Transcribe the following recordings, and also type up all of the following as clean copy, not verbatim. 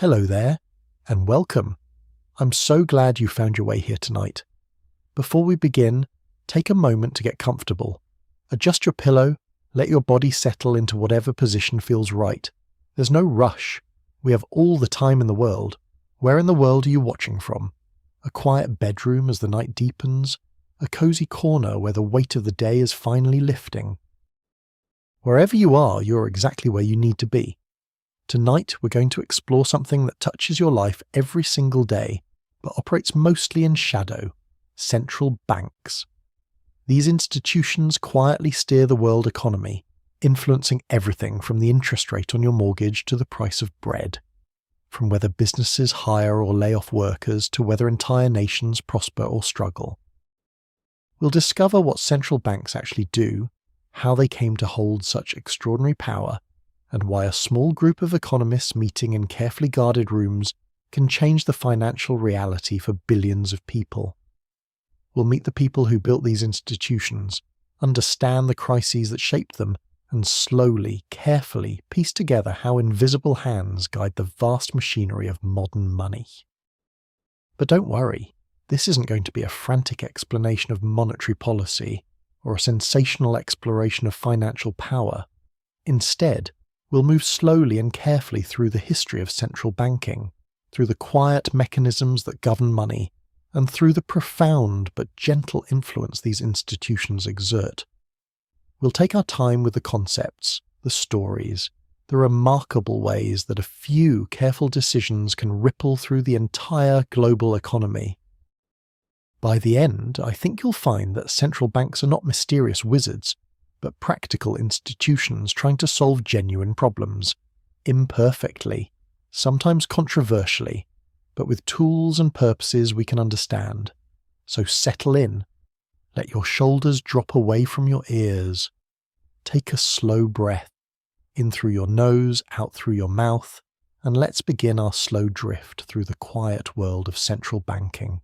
Hello there, and welcome. I'm so glad you found your way here tonight. Before we begin, take a moment to get comfortable. Adjust your pillow, let your body settle into whatever position feels right. There's no rush. We have all the time in the world. Where in the world are you watching from? A quiet bedroom as the night deepens? A cozy corner where the weight of the day is finally lifting? Wherever you are, you're exactly where you need to be. Tonight, we're going to explore something that touches your life every single day, but operates mostly in shadow: central banks. These institutions quietly steer the world economy, influencing everything from the interest rate on your mortgage to the price of bread, from whether businesses hire or lay off workers to whether entire nations prosper or struggle. We'll discover what central banks actually do, how they came to hold such extraordinary power, and why a small group of economists meeting in carefully guarded rooms can change the financial reality for billions of people. We'll meet the people who built these institutions, understand the crises that shaped them, and slowly, carefully piece together how invisible hands guide the vast machinery of modern money. But don't worry, this isn't going to be a frantic explanation of monetary policy or a sensational exploration of financial power. Instead, we'll move slowly and carefully through the history of central banking, through the quiet mechanisms that govern money, and through the profound but gentle influence these institutions exert. We'll take our time with the concepts, the stories, the remarkable ways that a few careful decisions can ripple through the entire global economy. By the end, I think you'll find that central banks are not mysterious wizards, but practical institutions trying to solve genuine problems, imperfectly, sometimes controversially, but with tools and purposes we can understand. So settle in, let your shoulders drop away from your ears, take a slow breath, in through your nose, out through your mouth, and let's begin our slow drift through the quiet world of central banking.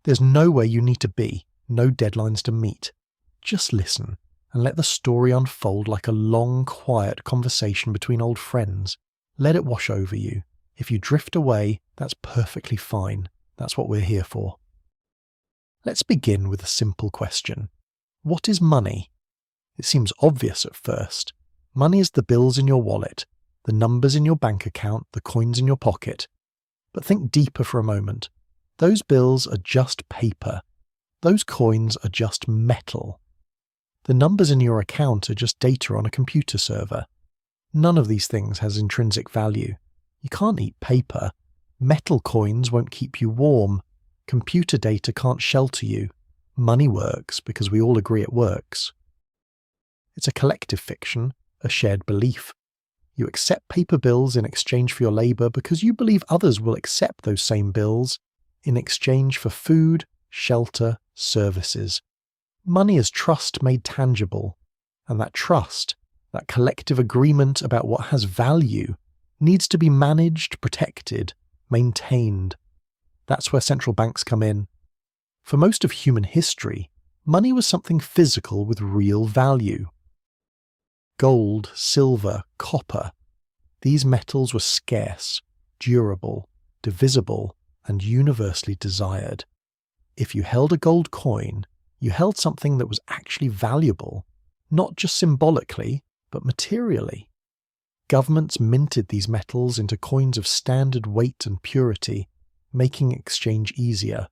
There's nowhere you need to be, no deadlines to meet. Just listen and let the story unfold like a long, quiet conversation between old friends. Let it wash over you. If you drift away, that's perfectly fine. That's what we're here for. Let's begin with a simple question. What is money? It seems obvious at first. Money is the bills in your wallet, the numbers in your bank account, the coins in your pocket. But think deeper for a moment. Those bills are just paper. Those coins are just metal. The numbers in your account are just data on a computer server. None of these things has intrinsic value. You can't eat paper. Metal coins won't keep you warm. Computer data can't shelter you. Money works because we all agree it works. It's a collective fiction, a shared belief. You accept paper bills in exchange for your labor because you believe others will accept those same bills in exchange for food, shelter, services. Money is trust made tangible, and that trust, that collective agreement about what has value, needs to be managed, protected, maintained. That's where central banks come in. For most of human history, money was something physical with real value. Gold, silver, copper. These metals were scarce, durable, divisible, and universally desired. If you held a gold coin, you held something that was actually valuable, not just symbolically, but materially. Governments minted these metals into coins of standard weight and purity, making exchange easier,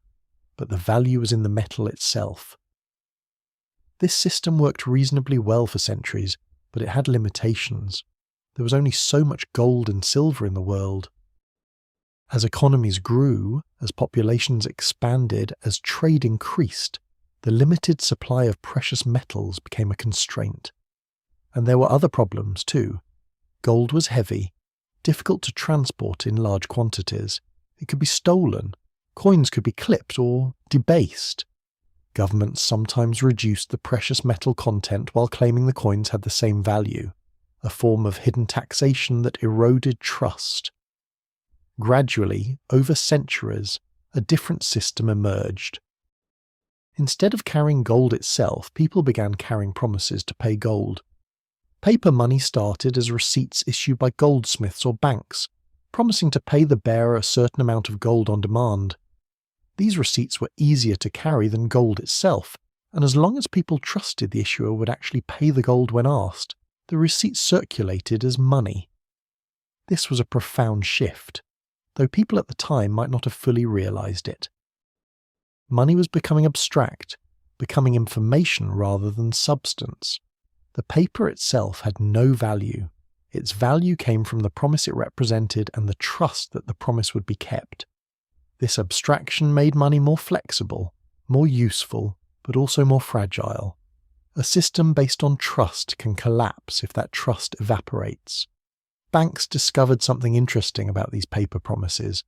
but the value was in the metal itself. This system worked reasonably well for centuries, but it had limitations. There was only so much gold and silver in the world. As economies grew, as populations expanded, as trade increased, the limited supply of precious metals became a constraint. And there were other problems too. Gold was heavy, difficult to transport in large quantities. It could be stolen. Coins could be clipped or debased. Governments sometimes reduced the precious metal content while claiming the coins had the same value, a form of hidden taxation that eroded trust. Gradually, over centuries, a different system emerged. Instead of carrying gold itself, people began carrying promises to pay gold. Paper money started as receipts issued by goldsmiths or banks, promising to pay the bearer a certain amount of gold on demand. These receipts were easier to carry than gold itself, and as long as people trusted the issuer would actually pay the gold when asked, the receipts circulated as money. This was a profound shift, though people at the time might not have fully realized it. Money was becoming abstract, becoming information rather than substance. The paper itself had no value. Its value came from the promise it represented and the trust that the promise would be kept. This abstraction made money more flexible, more useful, but also more fragile. A system based on trust can collapse if that trust evaporates. Banks discovered something interesting about these paper promises.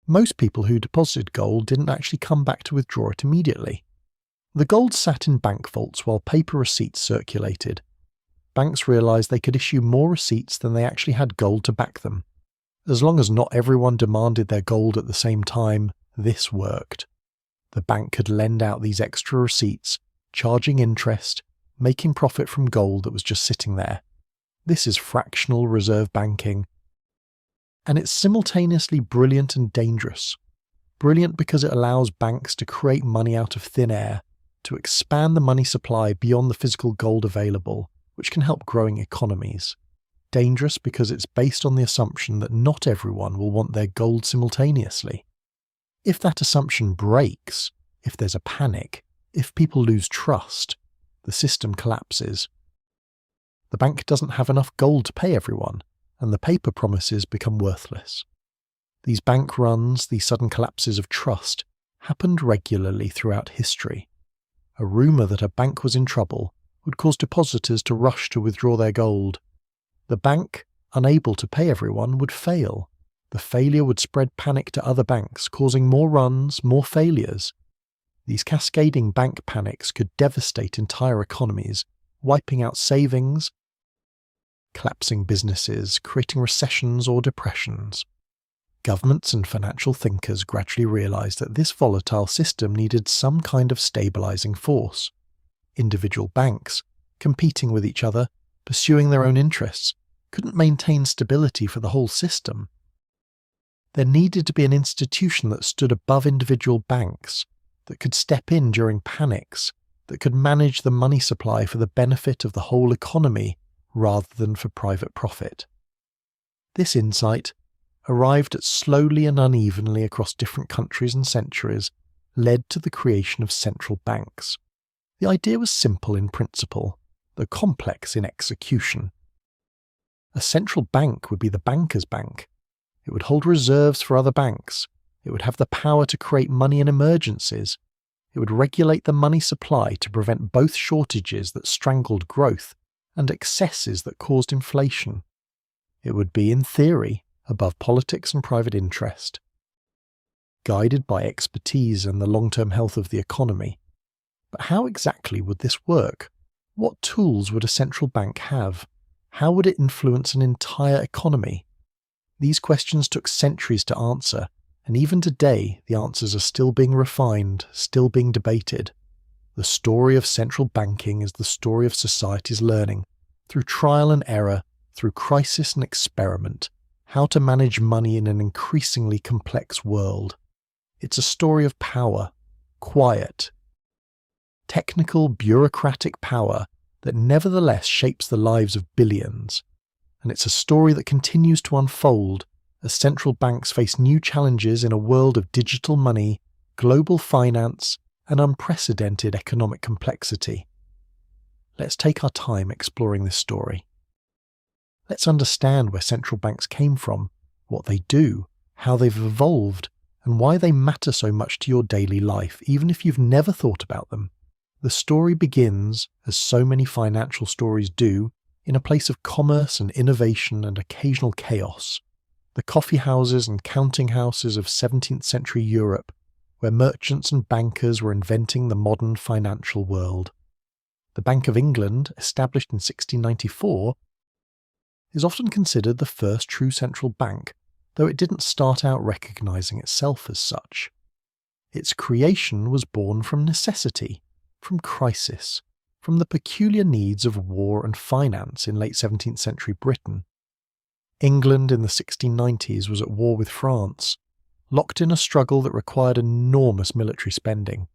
Most people who deposited gold didn't actually come back to withdraw it immediately. The gold sat in bank vaults while paper receipts circulated. Banks realized they could issue more receipts than they actually had gold to back them. As long as not everyone demanded their gold at the same time, this worked. The bank could lend out these extra receipts, charging interest, making profit from gold that was just sitting there. This is fractional reserve banking. And it's simultaneously brilliant and dangerous. Brilliant because it allows banks to create money out of thin air, to expand the money supply beyond the physical gold available, which can help growing economies. Dangerous because it's based on the assumption that not everyone will want their gold simultaneously. If that assumption breaks, if there's a panic, if people lose trust, the system collapses. The bank doesn't have enough gold to pay everyone, and the paper promises become worthless. These bank runs, these sudden collapses of trust, happened regularly throughout history. A rumour that a bank was in trouble would cause depositors to rush to withdraw their gold. The bank, unable to pay everyone, would fail. The failure would spread panic to other banks, causing more runs, more failures. These cascading bank panics could devastate entire economies, wiping out savings, collapsing businesses, creating recessions or depressions. Governments and financial thinkers gradually realized that this volatile system needed some kind of stabilizing force. Individual banks, competing with each other, pursuing their own interests, couldn't maintain stability for the whole system. There needed to be an institution that stood above individual banks, that could step in during panics, that could manage the money supply for the benefit of the whole economy rather than for private profit. This insight, arrived at slowly and unevenly across different countries and centuries, led to the creation of central banks. The idea was simple in principle, though complex in execution. A central bank would be the banker's bank. It would hold reserves for other banks. It would have the power to create money in emergencies. It would regulate the money supply to prevent both shortages that strangled growth and excesses that caused inflation. It would be, in theory, above politics and private interest. Guided by expertise and the long-term health of the economy. But how exactly would this work? What tools would a central bank have? How would it influence an entire economy? These questions took centuries to answer, and even today the answers are still being refined, still being debated. The story of central banking is the story of society's learning, through trial and error, through crisis and experiment, how to manage money in an increasingly complex world. It's a story of power, quiet, technical, bureaucratic power that nevertheless shapes the lives of billions. And it's a story that continues to unfold as central banks face new challenges in a world of digital money, global finance, and unprecedented economic complexity. Let's take our time exploring this story. Let's understand where central banks came from, what they do, how they've evolved, and why they matter so much to your daily life, even if you've never thought about them. The story begins, as so many financial stories do, in a place of commerce and innovation and occasional chaos. The coffeehouses and counting houses of 17th century Europe, where merchants and bankers were inventing the modern financial world. The Bank of England, established in 1694, is often considered the first true central bank, though it didn't start out recognizing itself as such. Its creation was born from necessity, from crisis, from the peculiar needs of war and finance in late 17th century Britain. England in the 1690s was at war with France, locked in a struggle that required enormous military spending.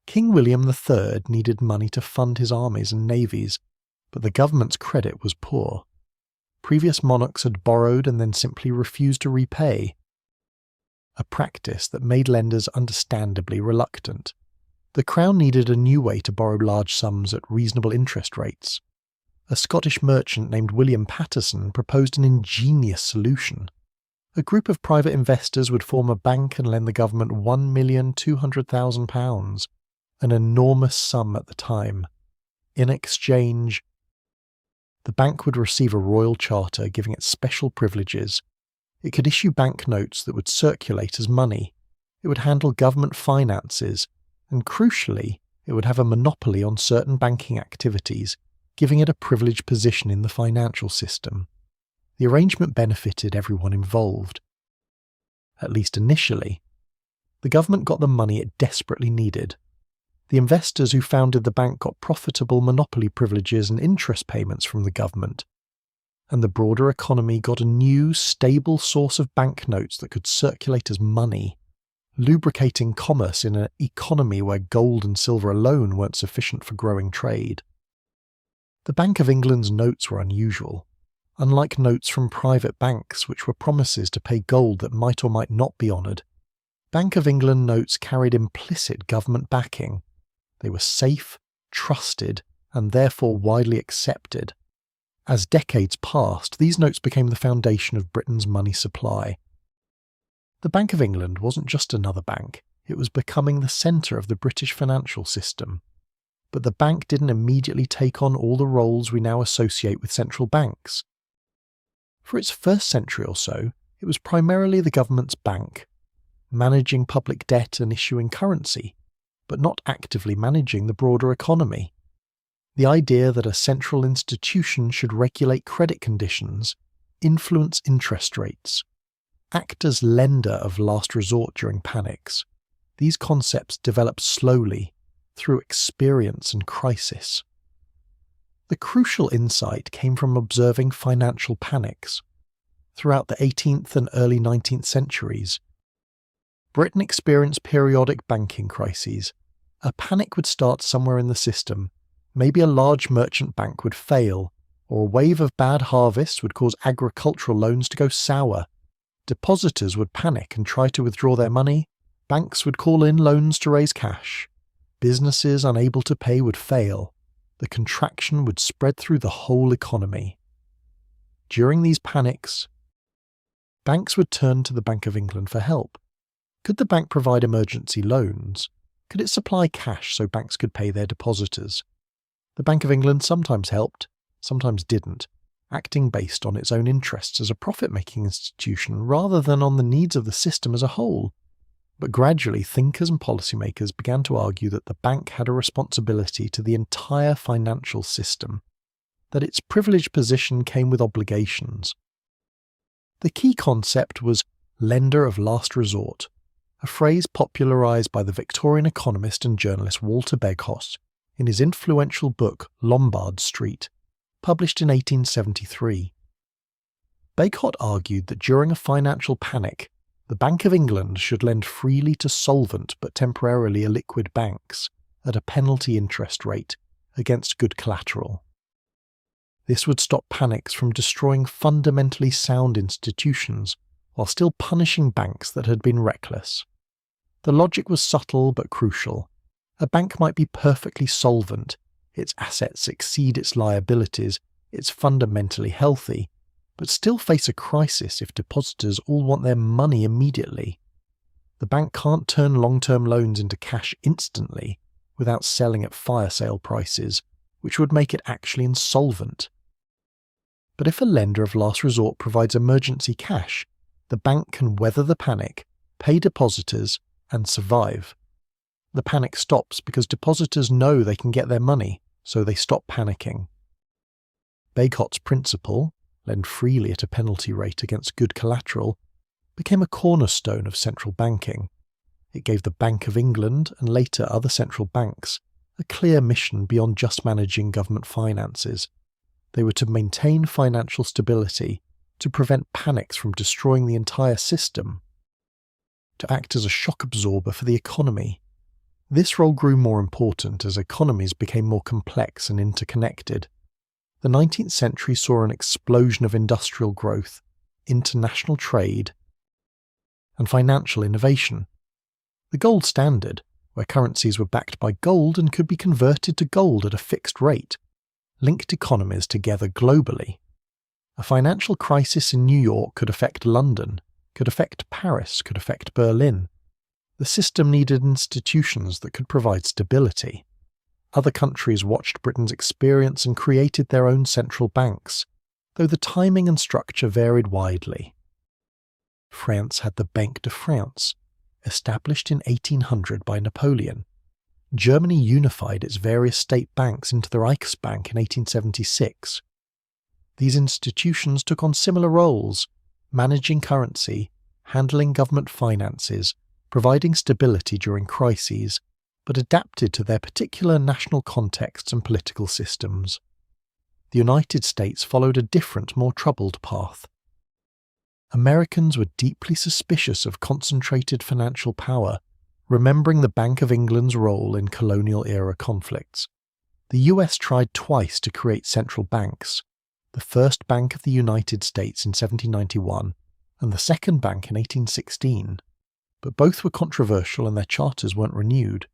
King William III needed money to fund his armies and navies, but the government's credit was poor. Previous monarchs had borrowed and then simply refused to repay, a practice that made lenders understandably reluctant. The Crown needed a new way to borrow large sums at reasonable interest rates. A Scottish merchant named William Paterson proposed an ingenious solution. A group of private investors would form a bank and lend the government £1,200,000, an enormous sum at the time. In exchange, the bank would receive a royal charter giving it special privileges. It could issue banknotes that would circulate as money. It would handle government finances, and crucially, it would have a monopoly on certain banking activities, giving it a privileged position in the financial system. The arrangement benefited everyone involved. At least initially. The government got the money it desperately needed. The investors who founded the bank got profitable monopoly privileges and interest payments from the government. And the broader economy got a new, stable source of banknotes that could circulate as money, lubricating commerce in an economy where gold and silver alone weren't sufficient for growing trade. The Bank of England's notes were unusual. Unlike notes from private banks, which were promises to pay gold that might or might not be honoured, Bank of England notes carried implicit government backing. They were safe, trusted, and therefore widely accepted. As decades passed, these notes became the foundation of Britain's money supply. The Bank of England wasn't just another bank, it was becoming the centre of the British financial system. But the bank didn't immediately take on all the roles we now associate with central banks. For its first century or so, it was primarily the government's bank, managing public debt and issuing currency, but not actively managing the broader economy. The idea that a central institution should regulate credit conditions, influence interest rates, act as lender of last resort during panics, these concepts developed slowly, through experience and crisis. The crucial insight came from observing financial panics. Throughout the 18th and early 19th centuries, Britain experienced periodic banking crises. A panic would start somewhere in the system. Maybe a large merchant bank would fail, or a wave of bad harvests would cause agricultural loans to go sour. Depositors would panic and try to withdraw their money. Banks would call in loans to raise cash. Businesses unable to pay would fail. The contraction would spread through the whole economy. During these panics, banks would turn to the Bank of England for help. Could the bank provide emergency loans? Could it supply cash so banks could pay their depositors? The Bank of England sometimes helped, sometimes didn't, acting based on its own interests as a profit-making institution rather than on the needs of the system as a whole. But gradually, thinkers and policymakers began to argue that the bank had a responsibility to the entire financial system, that its privileged position came with obligations. The key concept was lender of last resort, a phrase popularised by the Victorian economist and journalist Walter Beghoff in his influential book Lombard Street, published in 1873. Beghoff argued that during a financial panic, the Bank of England should lend freely to solvent but temporarily illiquid banks at a penalty interest rate against good collateral. This would stop panics from destroying fundamentally sound institutions while still punishing banks that had been reckless. The logic was subtle but crucial. A bank might be perfectly solvent, its assets exceed its liabilities, it's fundamentally healthy, but still face a crisis if depositors all want their money immediately. The bank can't turn long-term loans into cash instantly without selling at fire sale prices, which would make it actually insolvent. But if a lender of last resort provides emergency cash, the bank can weather the panic, pay depositors, and survive. The panic stops because depositors know they can get their money, so they stop panicking. Beghoff's principle, lend freely at a penalty rate against good collateral, became a cornerstone of central banking. It gave the Bank of England, and later other central banks, a clear mission beyond just managing government finances. They were to maintain financial stability to prevent panics from destroying the entire system, to act as a shock absorber for the economy. This role grew more important as economies became more complex and interconnected. The 19th century saw an explosion of industrial growth, international trade, and financial innovation. The gold standard, where currencies were backed by gold and could be converted to gold at a fixed rate, linked economies together globally. A financial crisis in New York could affect London, could affect Paris, could affect Berlin. The system needed institutions that could provide stability. Other countries watched Britain's experience and created their own central banks, though the timing and structure varied widely. France had the Banque de France, established in 1800 by Napoleon. Germany unified its various state banks into the Reichsbank in 1876. These institutions took on similar roles, managing currency, handling government finances, providing stability during crises, but adapted to their particular national contexts and political systems. The United States followed a different, more troubled path. Americans were deeply suspicious of concentrated financial power, remembering the Bank of England's role in colonial-era conflicts. The US tried twice to create central banks, the first Bank of the United States in 1791 and the second bank in 1816, but both were controversial and their charters weren't renewed.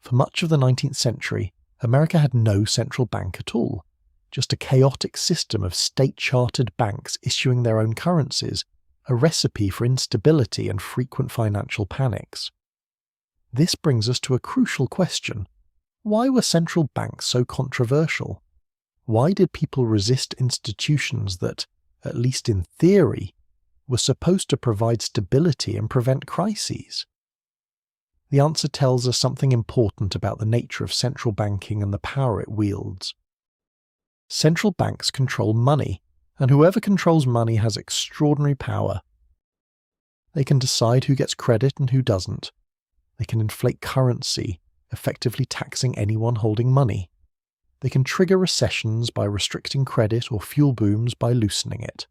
For much of the 19th century, America had no central bank at all, just a chaotic system of state-chartered banks issuing their own currencies, a recipe for instability and frequent financial panics. This brings us to a crucial question. Why were central banks so controversial? Why did people resist institutions that, at least in theory, were supposed to provide stability and prevent crises? The answer tells us something important about the nature of central banking and the power it wields. Central banks control money, and whoever controls money has extraordinary power. They can decide who gets credit and who doesn't. They can inflate currency, effectively taxing anyone holding money. They can trigger recessions by restricting credit or fuel booms by loosening it.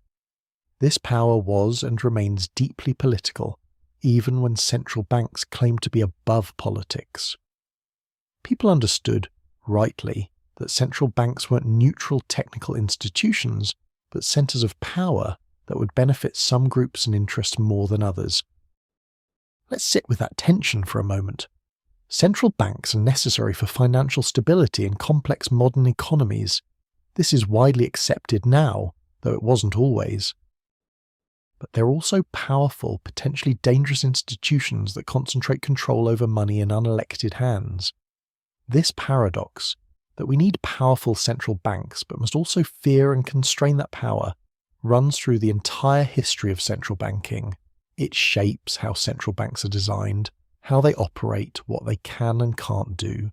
This power was and remains deeply political, even when central banks claim to be above politics. People understood, rightly, that central banks weren't neutral technical institutions, but centers of power that would benefit some groups and interests more than others. Let's sit with that tension for a moment. Central banks are necessary for financial stability in complex modern economies. This is widely accepted now, though it wasn't always. But they're also powerful, potentially dangerous institutions that concentrate control over money in unelected hands. This paradox, that we need powerful central banks but must also fear and constrain that power, runs through the entire history of central banking. It shapes how central banks are designed, how they operate, what they can and can't do.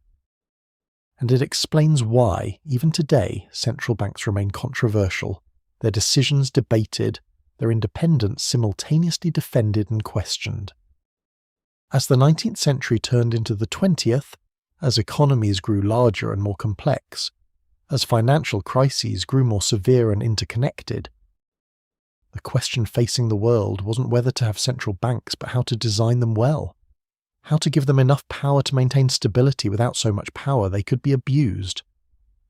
And it explains why, even today, central banks remain controversial, their decisions debated, their independence simultaneously defended and questioned. As the 19th century turned into the 20th, as economies grew larger and more complex, as financial crises grew more severe and interconnected, the question facing the world wasn't whether to have central banks but how to design them well, how to give them enough power to maintain stability without so much power they could be abused,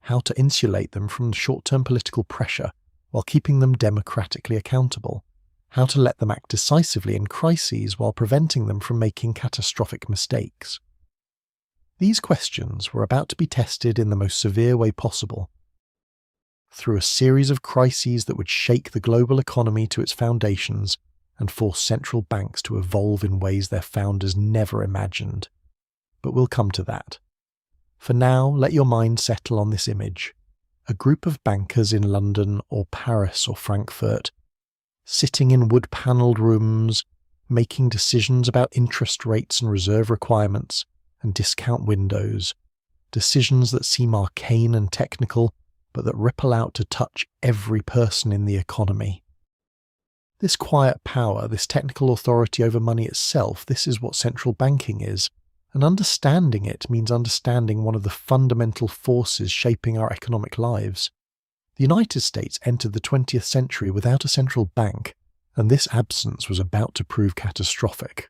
how to insulate them from short-term political pressure while keeping them democratically accountable, how to let them act decisively in crises while preventing them from making catastrophic mistakes. These questions were about to be tested in the most severe way possible, through a series of crises that would shake the global economy to its foundations and force central banks to evolve in ways their founders never imagined. But we'll come to that. For now, let your mind settle on this image. A group of bankers in London or Paris or Frankfurt, sitting in wood-panelled rooms, making decisions about interest rates and reserve requirements and discount windows, decisions that seem arcane and technical, but that ripple out to touch every person in the economy. This quiet power, this technical authority over money itself, this is what central banking is, and understanding it means understanding one of the fundamental forces shaping our economic lives. The United States entered the 20th century without a central bank, and this absence was about to prove catastrophic.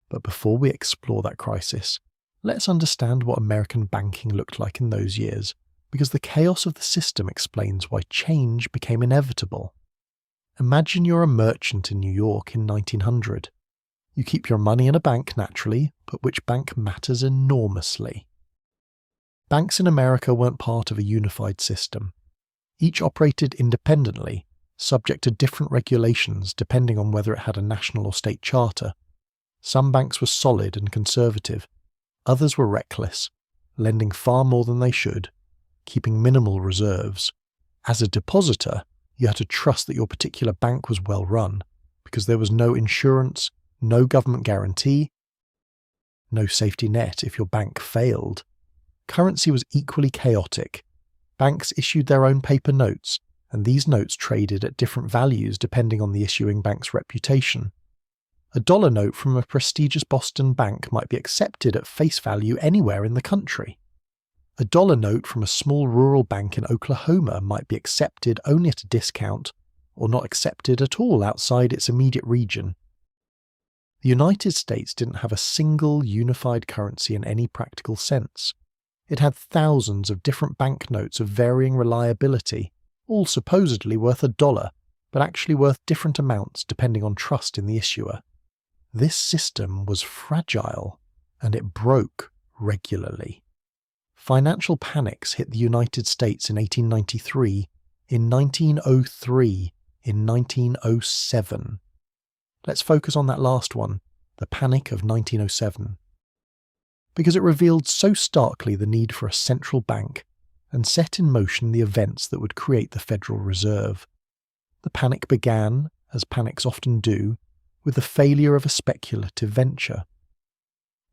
But before we explore that crisis, let's understand what American banking looked like in those years, because the chaos of the system explains why change became inevitable. Imagine you're a merchant in New York in 1900. You keep your money in a bank naturally, but which bank matters enormously. Banks in America weren't part of a unified system. Each operated independently, subject to different regulations depending on whether it had a national or state charter. Some banks were solid and conservative. Others were reckless, lending far more than they should, keeping minimal reserves. As a depositor, you had to trust that your particular bank was well run, because there was no insurance, no government guarantee, no safety net if your bank failed. Currency was equally chaotic. Banks issued their own paper notes, and these notes traded at different values depending on the issuing bank's reputation. A dollar note from a prestigious Boston bank might be accepted at face value anywhere in the country. A dollar note from a small rural bank in Oklahoma might be accepted only at a discount, or not accepted at all outside its immediate region. The United States didn't have a single unified currency in any practical sense. It had thousands of different banknotes of varying reliability, all supposedly worth $1, but actually worth different amounts depending on trust in the issuer. This system was fragile, and it broke regularly. Financial panics hit the United States in 1893, in 1903, in 1907. Let's focus on that last one, the Panic of 1907. Because it revealed so starkly the need for a central bank and set in motion the events that would create the Federal Reserve. The panic began, as panics often do, with the failure of a speculative venture.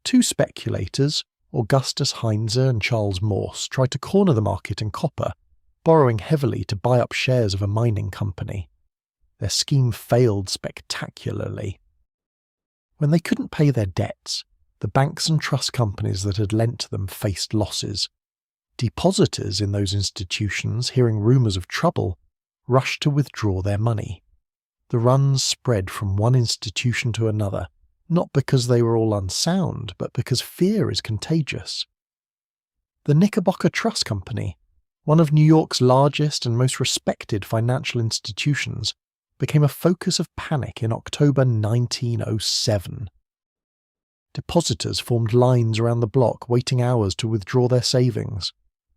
Two speculators, Augustus Heinze and Charles Morse, tried to corner the market in copper, borrowing heavily to buy up shares of a mining company. Their scheme failed spectacularly. When they couldn't pay their debts, the banks and trust companies that had lent to them faced losses. Depositors in those institutions, hearing rumours of trouble, rushed to withdraw their money. The runs spread from one institution to another, not because they were all unsound, but because fear is contagious. The Knickerbocker Trust Company, one of New York's largest and most respected financial institutions, became a focus of panic in October 1907. Depositors formed lines around the block, waiting hours to withdraw their savings.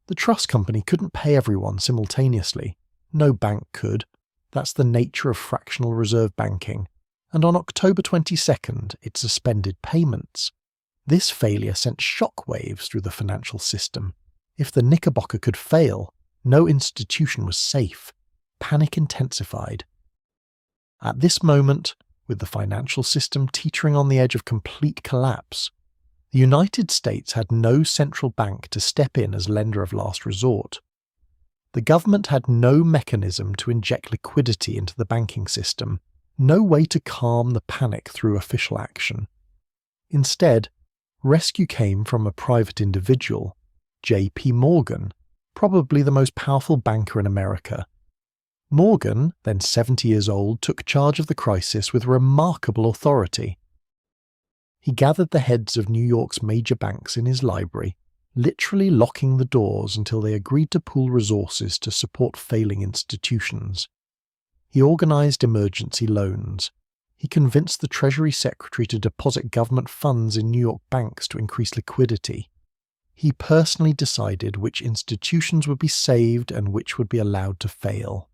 The trust company couldn't pay everyone simultaneously. No bank could. That's the nature of fractional reserve banking. And on October 22nd, it suspended payments. This failure sent shockwaves through the financial system. If the Knickerbocker could fail, no institution was safe. Panic intensified. At this moment, with the financial system teetering on the edge of complete collapse, the United States had no central bank to step in as lender of last resort. The government had no mechanism to inject liquidity into the banking system, no way to calm the panic through official action. Instead, rescue came from a private individual, J.P. Morgan, probably the most powerful banker in America. Morgan, then 70 years old, took charge of the crisis with remarkable authority. He gathered the heads of New York's major banks in his library, literally locking the doors until they agreed to pool resources to support failing institutions. He organized emergency loans. He convinced the Treasury Secretary to deposit government funds in New York banks to increase liquidity. He personally decided which institutions would be saved and which would be allowed to fail.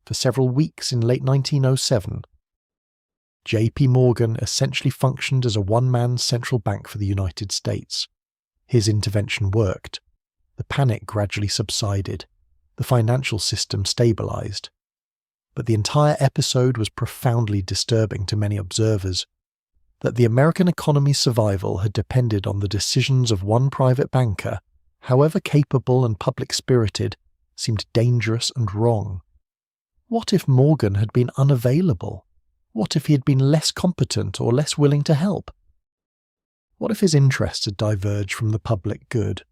For several weeks in late 1907, J.P. Morgan essentially functioned as a one-man central bank for the United States. His intervention worked. The panic gradually subsided. The financial system stabilized. But the entire episode was profoundly disturbing to many observers. That the American economy's survival had depended on the decisions of one private banker, however capable and public-spirited, seemed dangerous and wrong. What if Morgan had been unavailable? What if he had been less competent or less willing to help? What if his interests had diverged from the public good?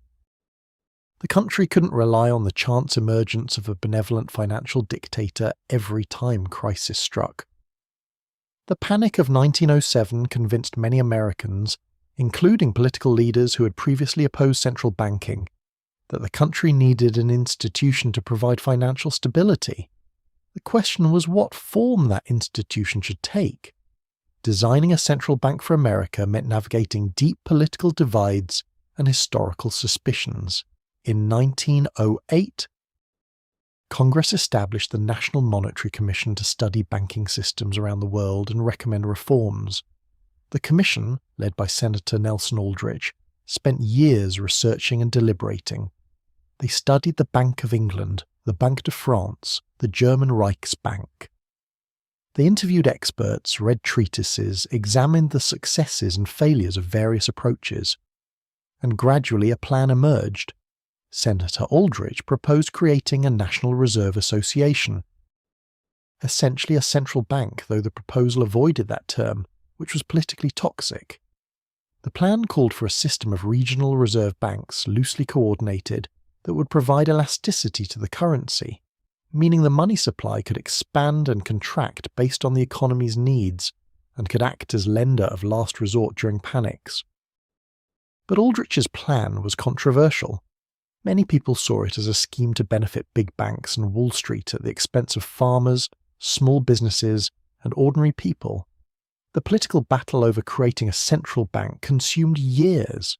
The country couldn't rely on the chance emergence of a benevolent financial dictator every time crisis struck. The Panic of 1907 convinced many Americans, including political leaders who had previously opposed central banking, that the country needed an institution to provide financial stability. The question was what form that institution should take. Designing a central bank for America meant navigating deep political divides and historical suspicions. In 1908, Congress established the National Monetary Commission to study banking systems around the world and recommend reforms. The commission, led by Senator Nelson Aldrich, spent years researching and deliberating. They studied the Bank of England, the Banque de France, the German Reichsbank. They interviewed experts, read treatises, examined the successes and failures of various approaches, and gradually a plan emerged. Senator Aldrich proposed creating a National Reserve Association, essentially a central bank, though the proposal avoided that term, which was politically toxic. The plan called for a system of regional reserve banks loosely coordinated that would provide elasticity to the currency, meaning the money supply could expand and contract based on the economy's needs and could act as lender of last resort during panics. But Aldrich's plan was controversial. Many people saw it as a scheme to benefit big banks and Wall Street at the expense of farmers, small businesses, and ordinary people. The political battle over creating a central bank consumed years.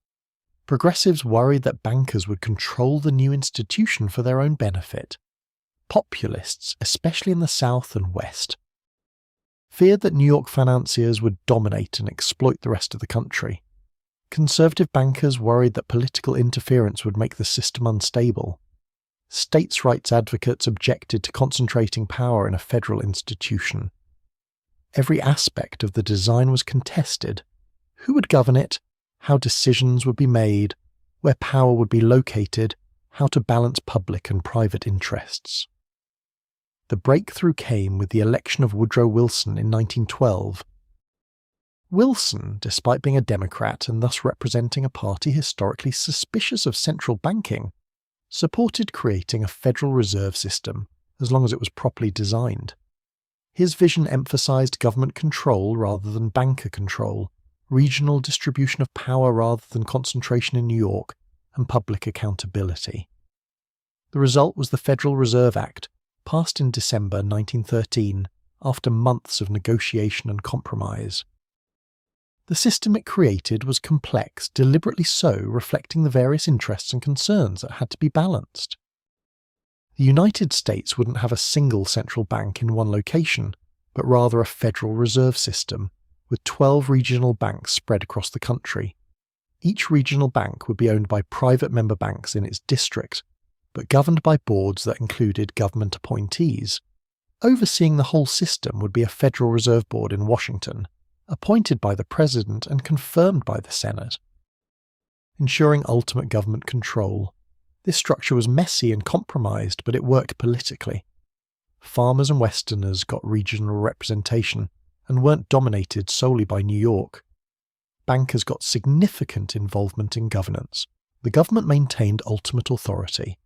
Progressives worried that bankers would control the new institution for their own benefit. Populists, especially in the South and West, feared that New York financiers would dominate and exploit the rest of the country. Conservative bankers worried that political interference would make the system unstable. States' rights advocates objected to concentrating power in a federal institution. Every aspect of the design was contested. Who would govern it? How decisions would be made? Where power would be located? How to balance public and private interests? The breakthrough came with the election of Woodrow Wilson in 1912. Wilson, despite being a Democrat and thus representing a party historically suspicious of central banking, supported creating a Federal Reserve System as long as it was properly designed. His vision emphasized government control rather than banker control, regional distribution of power rather than concentration in New York, and public accountability. The result was the Federal Reserve Act, passed in December 1913 after months of negotiation and compromise. The system it created was complex, deliberately so, reflecting the various interests and concerns that had to be balanced. The United States wouldn't have a single central bank in one location, but rather a Federal Reserve System, with 12 regional banks spread across the country. Each regional bank would be owned by private member banks in its district, but governed by boards that included government appointees. Overseeing the whole system would be a Federal Reserve Board in Washington, appointed by the President and confirmed by the Senate. Ensuring ultimate government control, this structure was messy and compromised, but it worked politically. Farmers and Westerners got regional representation and weren't dominated solely by New York. Bankers got significant involvement in governance. The government maintained ultimate authority.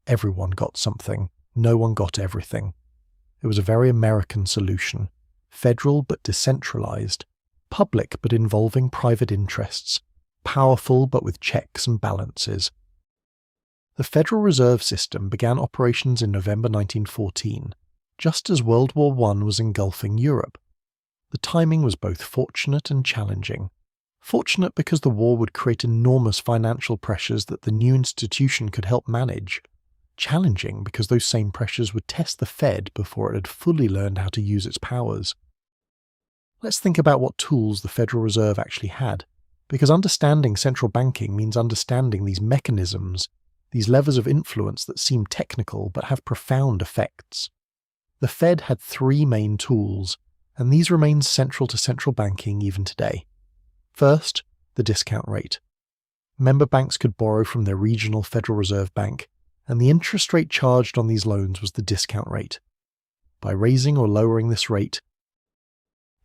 Everyone got something. No one got everything. It was a very American solution. Federal but decentralized, public but involving private interests, powerful but with checks and balances. The Federal Reserve System began operations in November 1914, just as World War I was engulfing Europe. The timing was both fortunate and challenging. Fortunate because the war would create enormous financial pressures that the new institution could help manage. Challenging because those same pressures would test the Fed before it had fully learned how to use its powers. Let's think about what tools the Federal Reserve actually had, because understanding central banking means understanding these mechanisms, these levers of influence that seem technical but have profound effects. The Fed had 3 main tools, and these remain central to central banking even today. First, the discount rate. Member banks could borrow from their regional Federal Reserve Bank, and the interest rate charged on these loans was the discount rate. By raising or lowering this rate,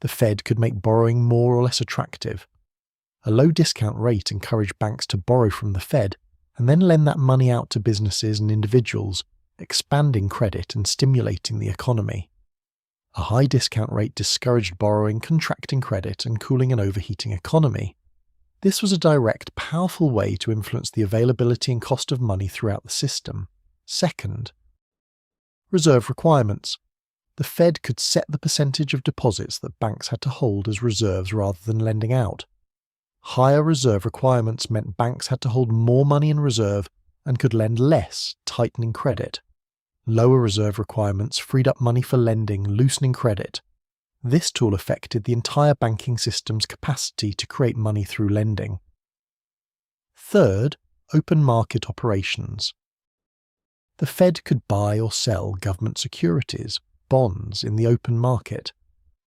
the Fed could make borrowing more or less attractive. A low discount rate encouraged banks to borrow from the Fed, and then lend that money out to businesses and individuals, expanding credit and stimulating the economy. A high discount rate discouraged borrowing, contracting credit, and cooling an overheating economy. This was a direct, powerful way to influence the availability and cost of money throughout the system. Second, reserve requirements. The Fed could set the percentage of deposits that banks had to hold as reserves rather than lending out. Higher reserve requirements meant banks had to hold more money in reserve and could lend less, tightening credit. Lower reserve requirements freed up money for lending, loosening credit. This tool affected the entire banking system's capacity to create money through lending. Third, open market operations. The Fed could buy or sell government securities, bonds, in the open market.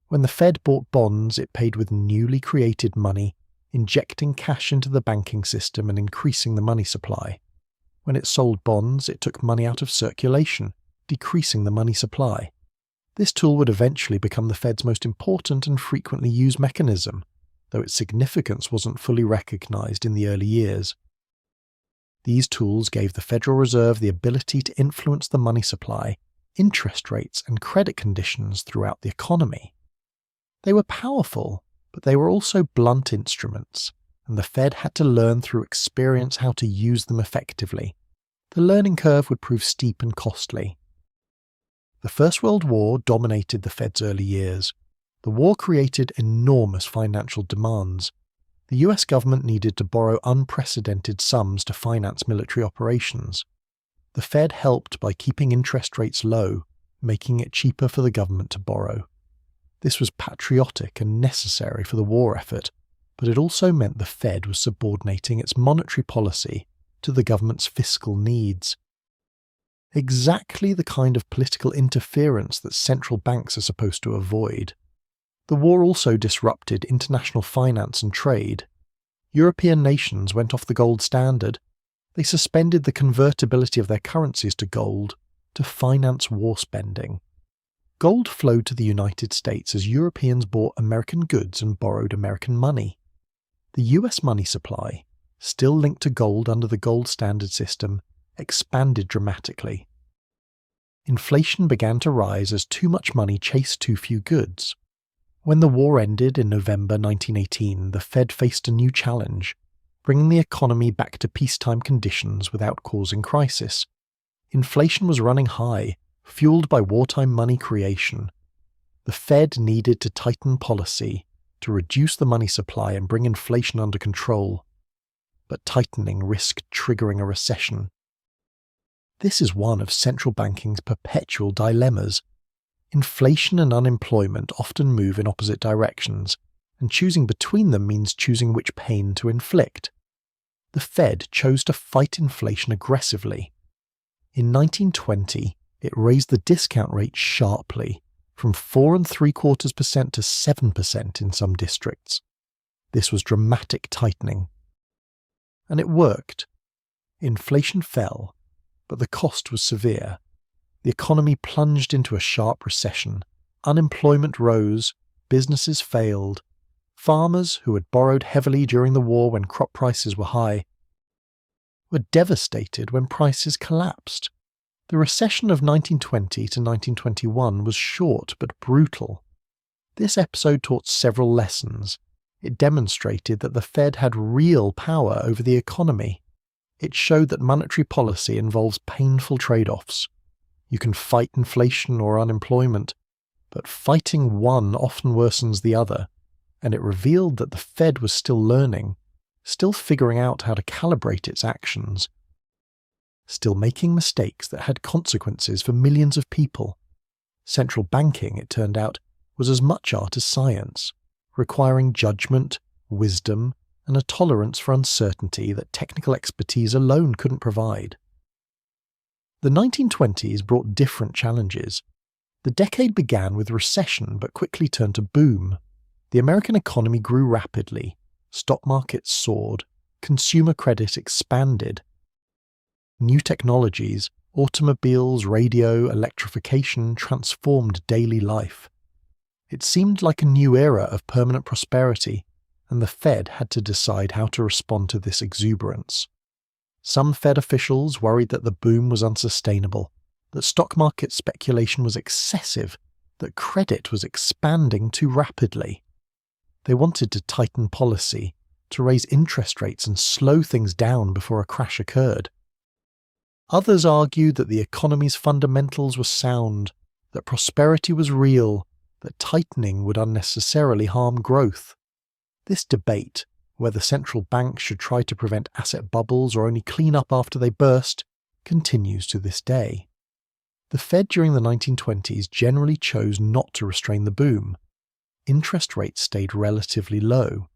When the Fed bought bonds, it paid with newly created money, injecting cash into the banking system and increasing the money supply. When it sold bonds, it took money out of circulation, decreasing the money supply. This tool would eventually become the Fed's most important and frequently used mechanism, though its significance wasn't fully recognized in the early years. These tools gave the Federal Reserve the ability to influence the money supply, interest rates, and credit conditions throughout the economy. They were powerful, but they were also blunt instruments, and the Fed had to learn through experience how to use them effectively. The learning curve would prove steep and costly. The First World War dominated the Fed's early years. The war created enormous financial demands. The US government needed to borrow unprecedented sums to finance military operations. The Fed helped by keeping interest rates low, making it cheaper for the government to borrow. This was patriotic and necessary for the war effort, but it also meant the Fed was subordinating its monetary policy to the government's fiscal needs. Exactly the kind of political interference that central banks are supposed to avoid. The war also disrupted international finance and trade. European nations went off the gold standard. They suspended the convertibility of their currencies to gold to finance war spending. Gold flowed to the United States as Europeans bought American goods and borrowed American money. The US money supply, still linked to gold under the gold standard system, expanded dramatically. Inflation began to rise as too much money chased too few goods. When the war ended in November 1918, the Fed faced a new challenge, bringing the economy back to peacetime conditions without causing crisis. Inflation was running high, fueled by wartime money creation. The Fed needed to tighten policy to reduce the money supply and bring inflation under control. But tightening risked triggering a recession. This is one of central banking's perpetual dilemmas. Inflation and unemployment often move in opposite directions, and choosing between them means choosing which pain to inflict. The Fed chose to fight inflation aggressively. In 1920, it raised the discount rate sharply, from 4.75% to 7% in some districts. This was dramatic tightening. And it worked. Inflation fell, but the cost was severe. The economy plunged into a sharp recession. Unemployment rose, businesses failed. Farmers, who had borrowed heavily during the war when crop prices were high, were devastated when prices collapsed. The recession of 1920 to 1921 was short but brutal. This episode taught several lessons. It demonstrated that the Fed had real power over the economy. It showed that monetary policy involves painful trade-offs. You can fight inflation or unemployment, but fighting one often worsens the other, and it revealed that the Fed was still learning, still figuring out how to calibrate its actions, still making mistakes that had consequences for millions of people. Central banking, it turned out, was as much art as science, requiring judgment, wisdom, and a tolerance for uncertainty that technical expertise alone couldn't provide. The 1920s brought different challenges. The decade began with recession but quickly turned to boom. The American economy grew rapidly, stock markets soared, consumer credit expanded. New technologies, automobiles, radio, electrification transformed daily life. It seemed like a new era of permanent prosperity, and the Fed had to decide how to respond to this exuberance. Some Fed officials worried that the boom was unsustainable, that stock market speculation was excessive, that credit was expanding too rapidly. They wanted to tighten policy, to raise interest rates and slow things down before a crash occurred. Others argued that the economy's fundamentals were sound, that prosperity was real, that tightening would unnecessarily harm growth. This debate, whether central banks should try to prevent asset bubbles or only clean up after they burst, continues to this day. The Fed during the 1920s generally chose not to restrain the boom. Interest rates stayed relatively low.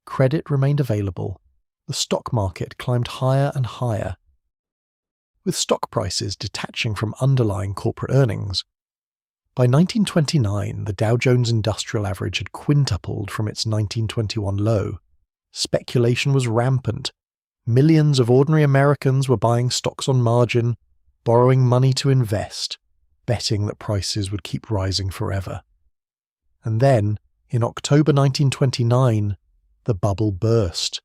Credit remained available. The stock market climbed higher and higher, with stock prices detaching from underlying corporate earnings. By 1929, the Dow Jones Industrial Average had quintupled from its 1921 low. Speculation was rampant. Millions of ordinary Americans were buying stocks on margin, borrowing money to invest, betting that prices would keep rising forever. And then, in October 1929, the bubble burst.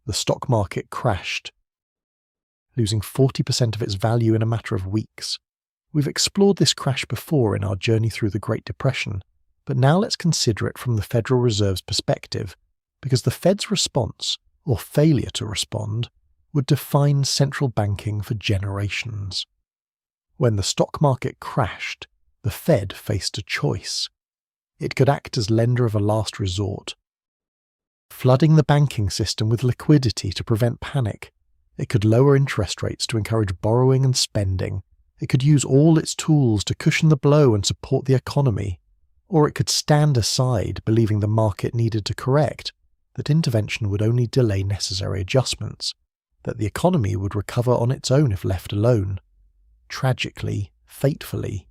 The stock market crashed, losing 40% of its value in a matter of weeks. We've explored this crash before in our journey through the Great Depression, but now let's consider it from the Federal Reserve's perspective, because the Fed's response, or failure to respond, would define central banking for generations. When the stock market crashed, the Fed faced a choice. It could act as lender of a last resort, flooding the banking system with liquidity to prevent panic. It could lower interest rates to encourage borrowing and spending. It could use all its tools to cushion the blow and support the economy. Or it could stand aside, believing the market needed to correct, that intervention would only delay necessary adjustments, that the economy would recover on its own if left alone. Tragically, fatefully,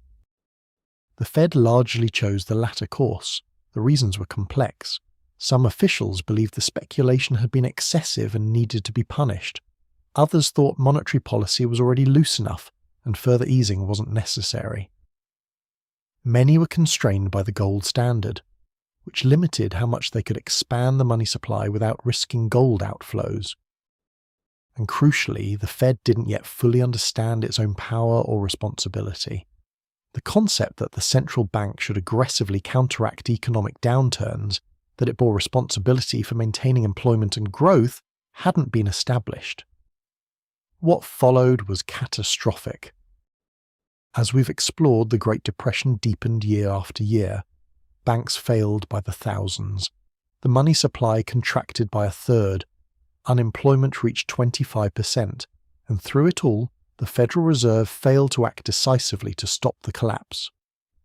the Fed largely chose the latter course. The reasons were complex. Some officials believed the speculation had been excessive and needed to be punished. Others thought monetary policy was already loose enough and further easing wasn't necessary. Many were constrained by the gold standard, which limited how much they could expand the money supply without risking gold outflows. And crucially, the Fed didn't yet fully understand its own power or responsibility. The concept that the central bank should aggressively counteract economic downturns, that it bore responsibility for maintaining employment and growth, hadn't been established. What followed was catastrophic. As we've explored, the Great Depression deepened year after year. Banks failed by the thousands. The money supply contracted by a third. Unemployment reached 25%, and through it all, the Federal Reserve failed to act decisively to stop the collapse.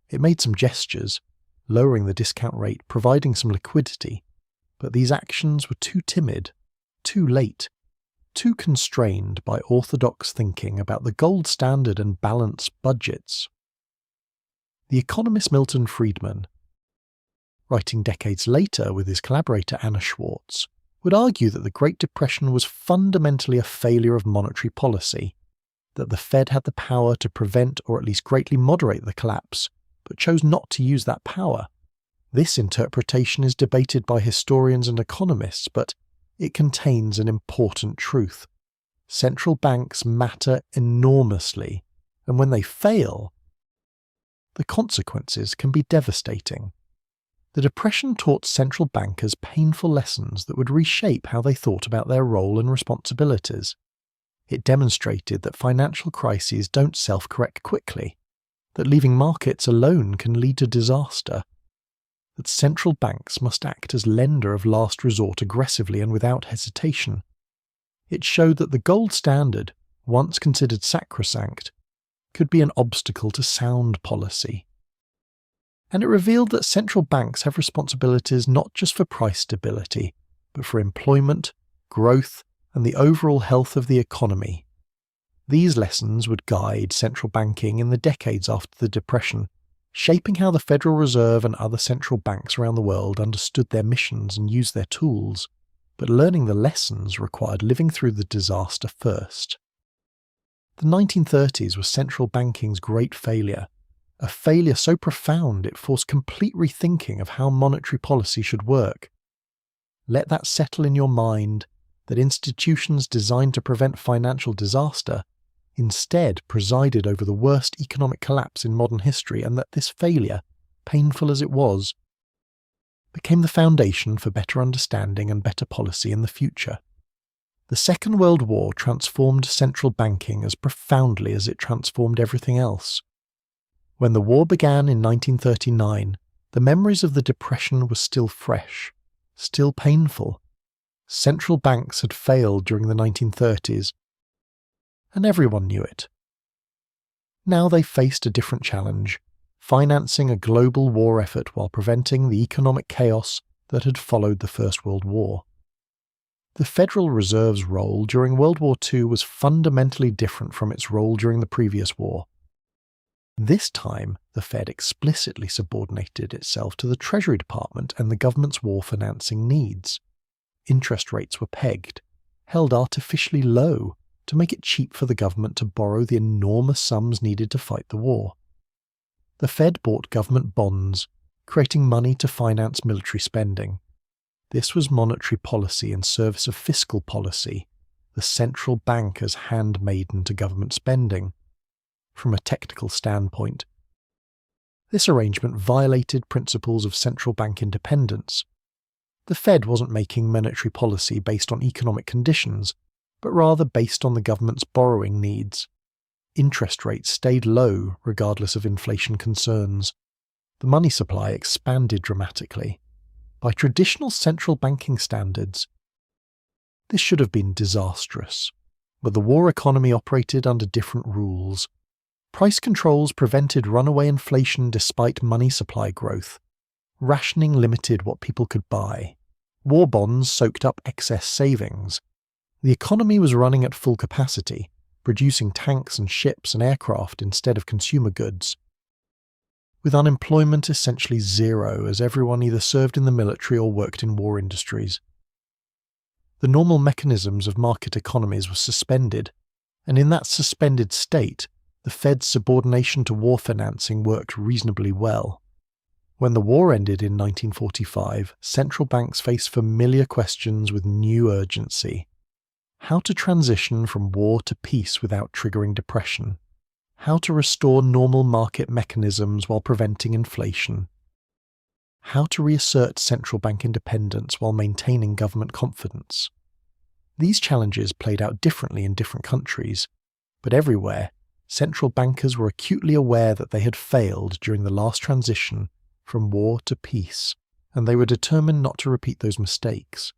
It made some gestures, lowering the discount rate, providing some liquidity, but these actions were too timid, too late, too constrained by orthodox thinking about the gold standard and balanced budgets. The economist Milton Friedman, writing decades later with his collaborator Anna Schwartz, would argue that the Great Depression was fundamentally a failure of monetary policy, that the Fed had the power to prevent or at least greatly moderate the collapse, but chose not to use that power. This interpretation is debated by historians and economists, but it contains an important truth. Central banks matter enormously, and when they fail, the consequences can be devastating. The Depression taught central bankers painful lessons that would reshape how they thought about their role and responsibilities. It demonstrated that financial crises don't self-correct quickly, that leaving markets alone can lead to disaster, that central banks must act as lender of last resort aggressively and without hesitation. It showed that the gold standard, once considered sacrosanct, could be an obstacle to sound policy. And it revealed that central banks have responsibilities not just for price stability, but for employment, growth, and the overall health of the economy. These lessons would guide central banking in the decades after the Depression, shaping how the Federal Reserve and other central banks around the world understood their missions and used their tools. But learning the lessons required living through the disaster first. The 1930s was central banking's great failure, a failure so profound it forced complete rethinking of how monetary policy should work. Let that settle in your mind that institutions designed to prevent financial disaster instead presided over the worst economic collapse in modern history, and that this failure, painful as it was, became the foundation for better understanding and better policy in the future. The Second World War transformed central banking as profoundly as it transformed everything else. When the war began in 1939, the memories of the Depression were still fresh, still painful. Central banks had failed during the 1930s, and everyone knew it. Now they faced a different challenge, financing a global war effort while preventing the economic chaos that had followed the First World War. The Federal Reserve's role during World War II was fundamentally different from its role during the previous war. This time, the Fed explicitly subordinated itself to the Treasury Department and the government's war financing needs. Interest rates were pegged, held artificially low, to make it cheap for the government to borrow the enormous sums needed to fight the war. The Fed bought government bonds, creating money to finance military spending. This was monetary policy in service of fiscal policy, the central bank as handmaiden to government spending. From a technical standpoint, this arrangement violated principles of central bank independence. The Fed wasn't making monetary policy based on economic conditions, but rather based on the government's borrowing needs. Interest rates stayed low regardless of inflation concerns. The money supply expanded dramatically. By traditional central banking standards, this should have been disastrous, but the war economy operated under different rules. Price controls prevented runaway inflation despite money supply growth. Rationing limited what people could buy. War bonds soaked up excess savings. The economy was running at full capacity, producing tanks and ships and aircraft instead of consumer goods. With unemployment essentially zero, as everyone either served in the military or worked in war industries. The normal mechanisms of market economies were suspended, and in that suspended state, the Fed's subordination to war financing worked reasonably well. When the war ended in 1945, central banks faced familiar questions with new urgency. How to transition from war to peace without triggering depression. How to restore normal market mechanisms while preventing inflation. How to reassert central bank independence while maintaining government confidence. These challenges played out differently in different countries, but everywhere, central bankers were acutely aware that they had failed during the last transition from war to peace, and they were determined not to repeat those mistakes.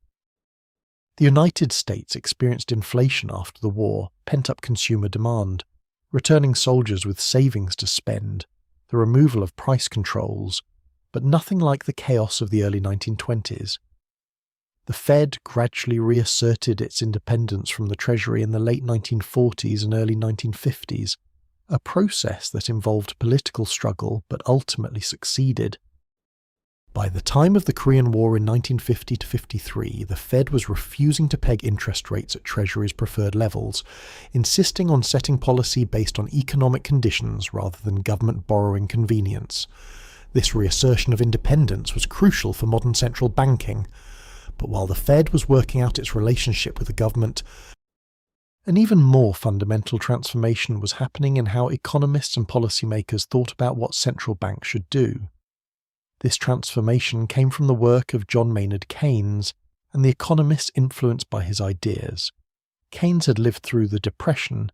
The United States experienced inflation after the war, pent-up consumer demand, returning soldiers with savings to spend, the removal of price controls, but nothing like the chaos of the early 1920s. The Fed gradually reasserted its independence from the Treasury in the late 1940s and early 1950s, a process that involved political struggle but ultimately succeeded. By the time of the Korean War in 1950-53, the Fed was refusing to peg interest rates at Treasury's preferred levels, insisting on setting policy based on economic conditions rather than government borrowing convenience. This reassertion of independence was crucial for modern central banking, but while the Fed was working out its relationship with the government, an even more fundamental transformation was happening in how economists and policymakers thought about what central banks should do. This transformation came from the work of John Maynard Keynes and the economists influenced by his ideas. Keynes had lived through the Depression,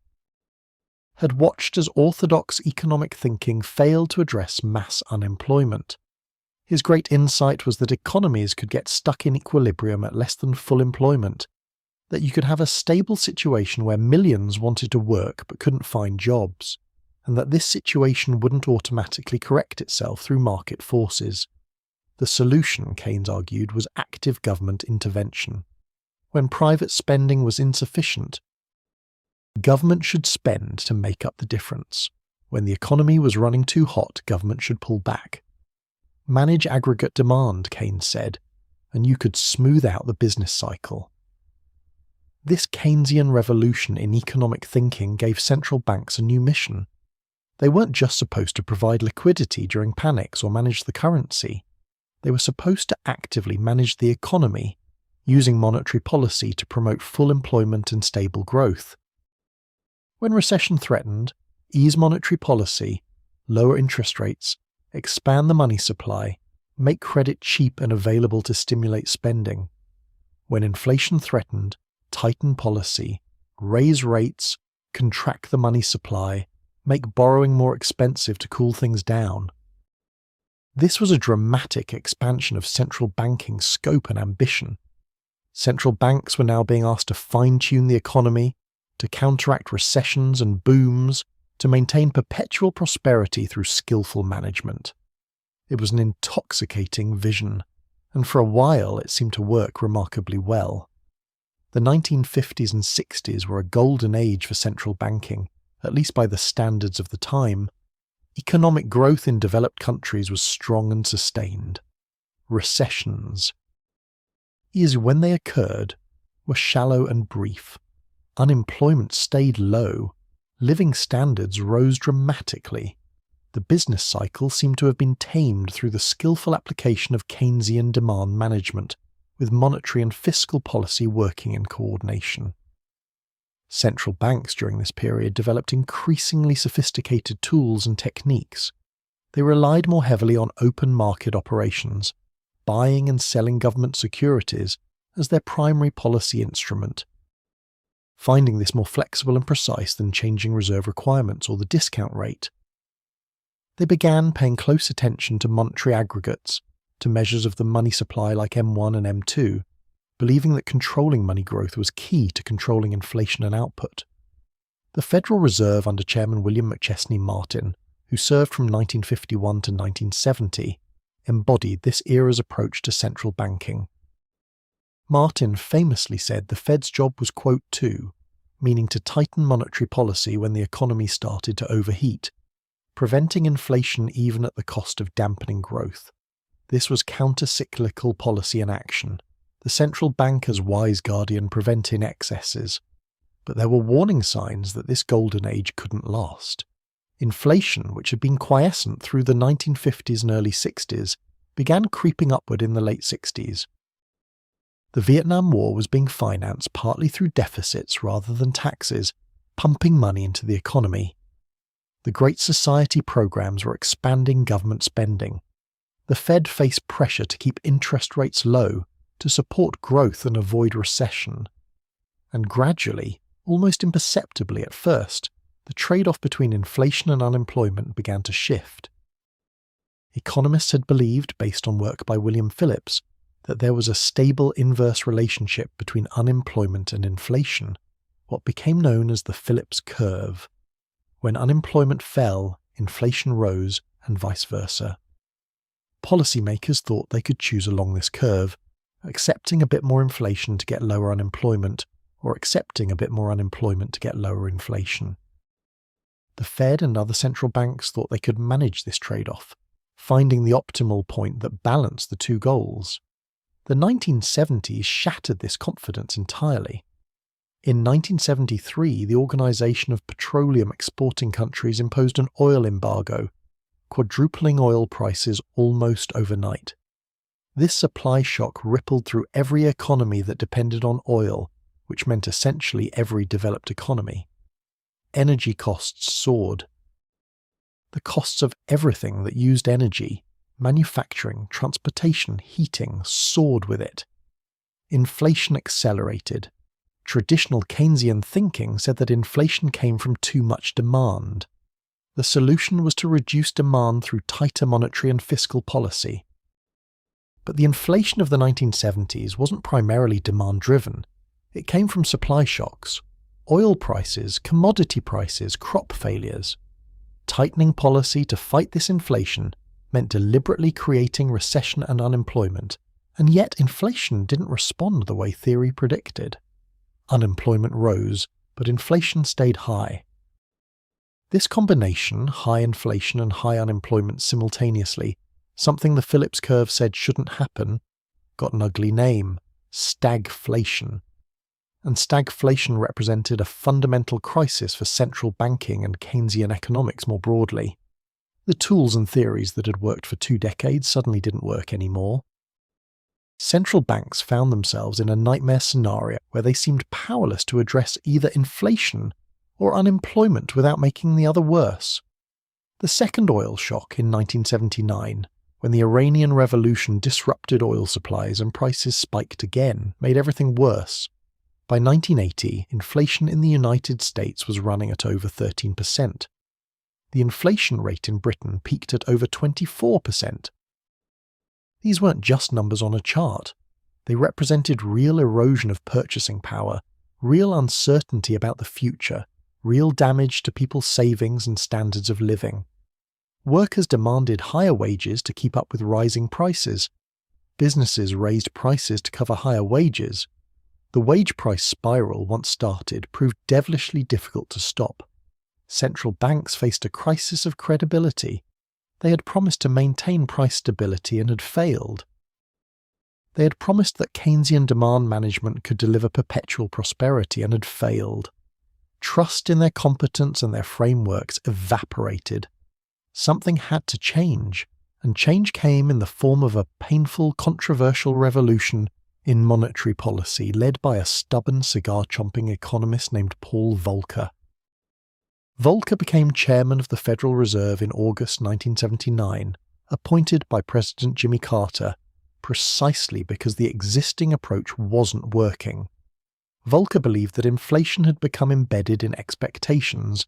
had watched as orthodox economic thinking failed to address mass unemployment. His great insight was that economies could get stuck in equilibrium at less than full employment, that you could have a stable situation where millions wanted to work but couldn't find jobs, and that this situation wouldn't automatically correct itself through market forces. The solution, Keynes argued, was active government intervention. When private spending was insufficient, government should spend to make up the difference. When the economy was running too hot, government should pull back. Manage aggregate demand, Keynes said, and you could smooth out the business cycle. This Keynesian revolution in economic thinking gave central banks a new mission. They weren't just supposed to provide liquidity during panics or manage the currency. They were supposed to actively manage the economy, using monetary policy to promote full employment and stable growth. When recession threatened, ease monetary policy, lower interest rates, expand the money supply, make credit cheap and available to stimulate spending. When inflation threatened, tighten policy, raise rates, contract the money supply, make borrowing more expensive to cool things down. This was a dramatic expansion of central banking scope and ambition. Central banks were now being asked to fine-tune the economy, to counteract recessions and booms, to maintain perpetual prosperity through skillful management. It was an intoxicating vision, and for a while it seemed to work remarkably well. The 1950s and 60s were a golden age for central banking, at least by the standards of the time. Economic growth in developed countries was strong and sustained. Recessions, when they occurred, were shallow and brief. Unemployment stayed low. Living standards rose dramatically. The business cycle seemed to have been tamed through the skillful application of Keynesian demand management, with monetary and fiscal policy working in coordination. Central banks during this period developed increasingly sophisticated tools and techniques. They relied more heavily on open market operations, buying and selling government securities as their primary policy instrument. Finding this more flexible and precise than changing reserve requirements or the discount rate. They began paying close attention to monetary aggregates, to measures of the money supply like M1 and M2, believing that controlling money growth was key to controlling inflation and output. The Federal Reserve under Chairman William McChesney Martin, who served from 1951 to 1970, embodied this era's approach to central banking. Martin famously said the Fed's job was, quote, meaning to tighten monetary policy when the economy started to overheat, preventing inflation even at the cost of dampening growth. This was counter-cyclical policy in action, the central bank as wise guardian preventing excesses. But there were warning signs that this golden age couldn't last. Inflation, which had been quiescent through the 1950s and early 60s, began creeping upward in the late 60s. The Vietnam War was being financed partly through deficits rather than taxes, pumping money into the economy. The Great Society programs were expanding government spending. The Fed faced pressure to keep interest rates low, to support growth and avoid recession. And gradually, almost imperceptibly at first, the trade-off between inflation and unemployment began to shift. Economists had believed, based on work by William Phillips, that there was a stable inverse relationship between unemployment and inflation, what became known as the Phillips curve. When unemployment fell, inflation rose, and vice versa. Policymakers thought they could choose along this curve, accepting a bit more inflation to get lower unemployment, or accepting a bit more unemployment to get lower inflation. The Fed and other central banks thought they could manage this trade-off, finding the optimal point that balanced the two goals. The 1970s shattered this confidence entirely. In 1973, the Organization of Petroleum Exporting Countries imposed an oil embargo, quadrupling oil prices almost overnight. This supply shock rippled through every economy that depended on oil, which meant essentially every developed economy. Energy costs soared. The costs of everything that used energy, manufacturing, transportation, heating, soared with it. Inflation accelerated. Traditional Keynesian thinking said that inflation came from too much demand. The solution was to reduce demand through tighter monetary and fiscal policy. But the inflation of the 1970s wasn't primarily demand-driven. It came from supply shocks, oil prices, commodity prices, crop failures. Tightening policy to fight this inflation meant deliberately creating recession and unemployment, and yet inflation didn't respond the way theory predicted. Unemployment rose, but inflation stayed high. This combination, high inflation and high unemployment simultaneously, something the Phillips curve said shouldn't happen, got an ugly name, stagflation. And stagflation represented a fundamental crisis for central banking and Keynesian economics more broadly. The tools and theories that had worked for 2 decades suddenly didn't work anymore. Central banks found themselves in a nightmare scenario where they seemed powerless to address either inflation or unemployment without making the other worse. The second oil shock in 1979, when the Iranian Revolution disrupted oil supplies and prices spiked again, made everything worse. By 1980, inflation in the United States was running at over 13%. The inflation rate in Britain peaked at over 24%. These weren't just numbers on a chart. They represented real erosion of purchasing power, real uncertainty about the future, real damage to people's savings and standards of living. Workers demanded higher wages to keep up with rising prices. Businesses raised prices to cover higher wages. The wage price spiral, once started, proved devilishly difficult to stop. Central banks faced a crisis of credibility. They had promised to maintain price stability and had failed. They had promised that Keynesian demand management could deliver perpetual prosperity and had failed. Trust in their competence and their frameworks evaporated. Something had to change, and change came in the form of a painful, controversial revolution in monetary policy led by a stubborn cigar-chomping economist named Paul Volcker. Volcker became chairman of the Federal Reserve in August 1979, appointed by President Jimmy Carter, precisely because the existing approach wasn't working. Volcker believed that inflation had become embedded in expectations,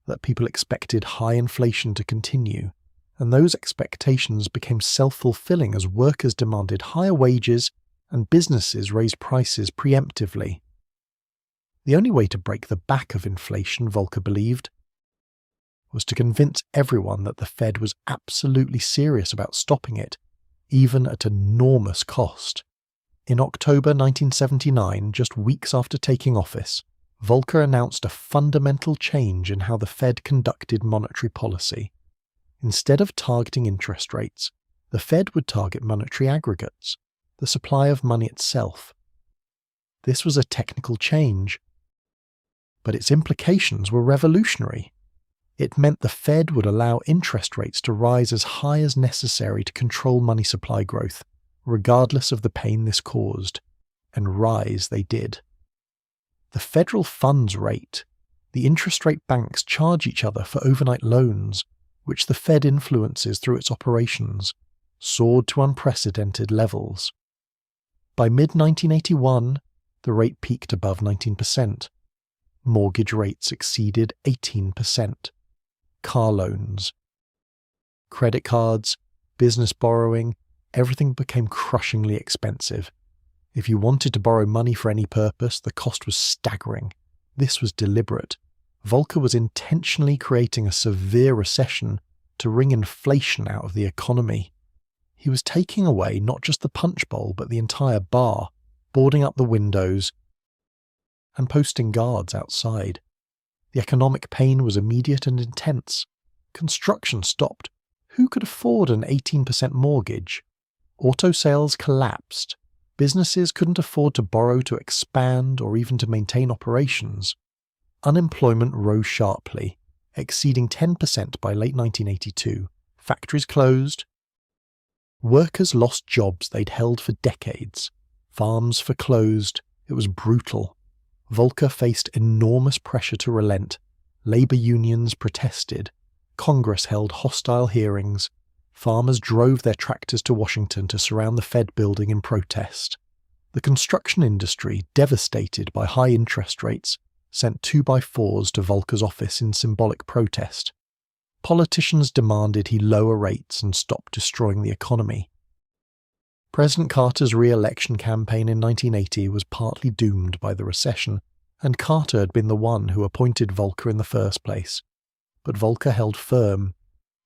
that people expected high inflation to continue, and those expectations became self-fulfilling as workers demanded higher wages and businesses raised prices preemptively. The only way to break the back of inflation, Volcker believed, was to convince everyone that the Fed was absolutely serious about stopping it, even at enormous cost. In October 1979, just weeks after taking office, Volcker announced a fundamental change in how the Fed conducted monetary policy. Instead of targeting interest rates, the Fed would target monetary aggregates, the supply of money itself. This was a technical change, but its implications were revolutionary. It meant the Fed would allow interest rates to rise as high as necessary to control money supply growth, regardless of the pain this caused, and rise they did. The federal funds rate, the interest rate banks charge each other for overnight loans, which the Fed influences through its operations, soared to unprecedented levels. By mid-1981, the rate peaked above 19%. Mortgage rates exceeded 18%. Car loans, credit cards, business borrowing, everything became crushingly expensive. If you wanted to borrow money for any purpose, the cost was staggering. This was deliberate. Volcker was intentionally creating a severe recession to wring inflation out of the economy. He was taking away not just the punch bowl but the entire bar, boarding up the windows and posting guards outside. The economic pain was immediate and intense. Construction stopped. Who could afford an 18% mortgage? Auto sales collapsed. Businesses couldn't afford to borrow to expand or even to maintain operations. Unemployment rose sharply, exceeding 10% by late 1982. Factories closed. Workers lost jobs they'd held for decades. Farms foreclosed. It was brutal. Volcker faced enormous pressure to relent. Labor unions protested. Congress held hostile hearings. Farmers drove their tractors to Washington to surround the Fed building in protest. The construction industry, devastated by high interest rates, sent 2x4s to Volcker's office in symbolic protest. Politicians demanded he lower rates and stop destroying the economy. President Carter's re-election campaign in 1980 was partly doomed by the recession, and Carter had been the one who appointed Volcker in the first place. But Volcker held firm.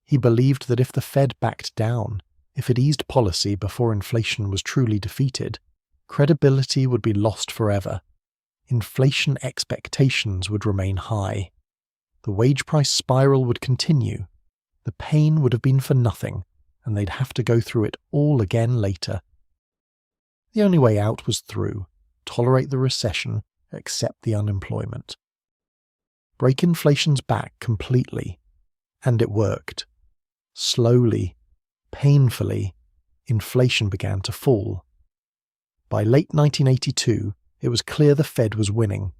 He believed that if the Fed backed down, if it eased policy before inflation was truly defeated, credibility would be lost forever. Inflation expectations would remain high. The wage price spiral would continue. The pain would have been for nothing, and they'd have to go through it all again later. The only way out was through. Tolerate the recession, accept the unemployment. Break inflation's back completely. And it worked. Slowly, painfully, inflation began to fall. By late 1982, it was clear the Fed was winning.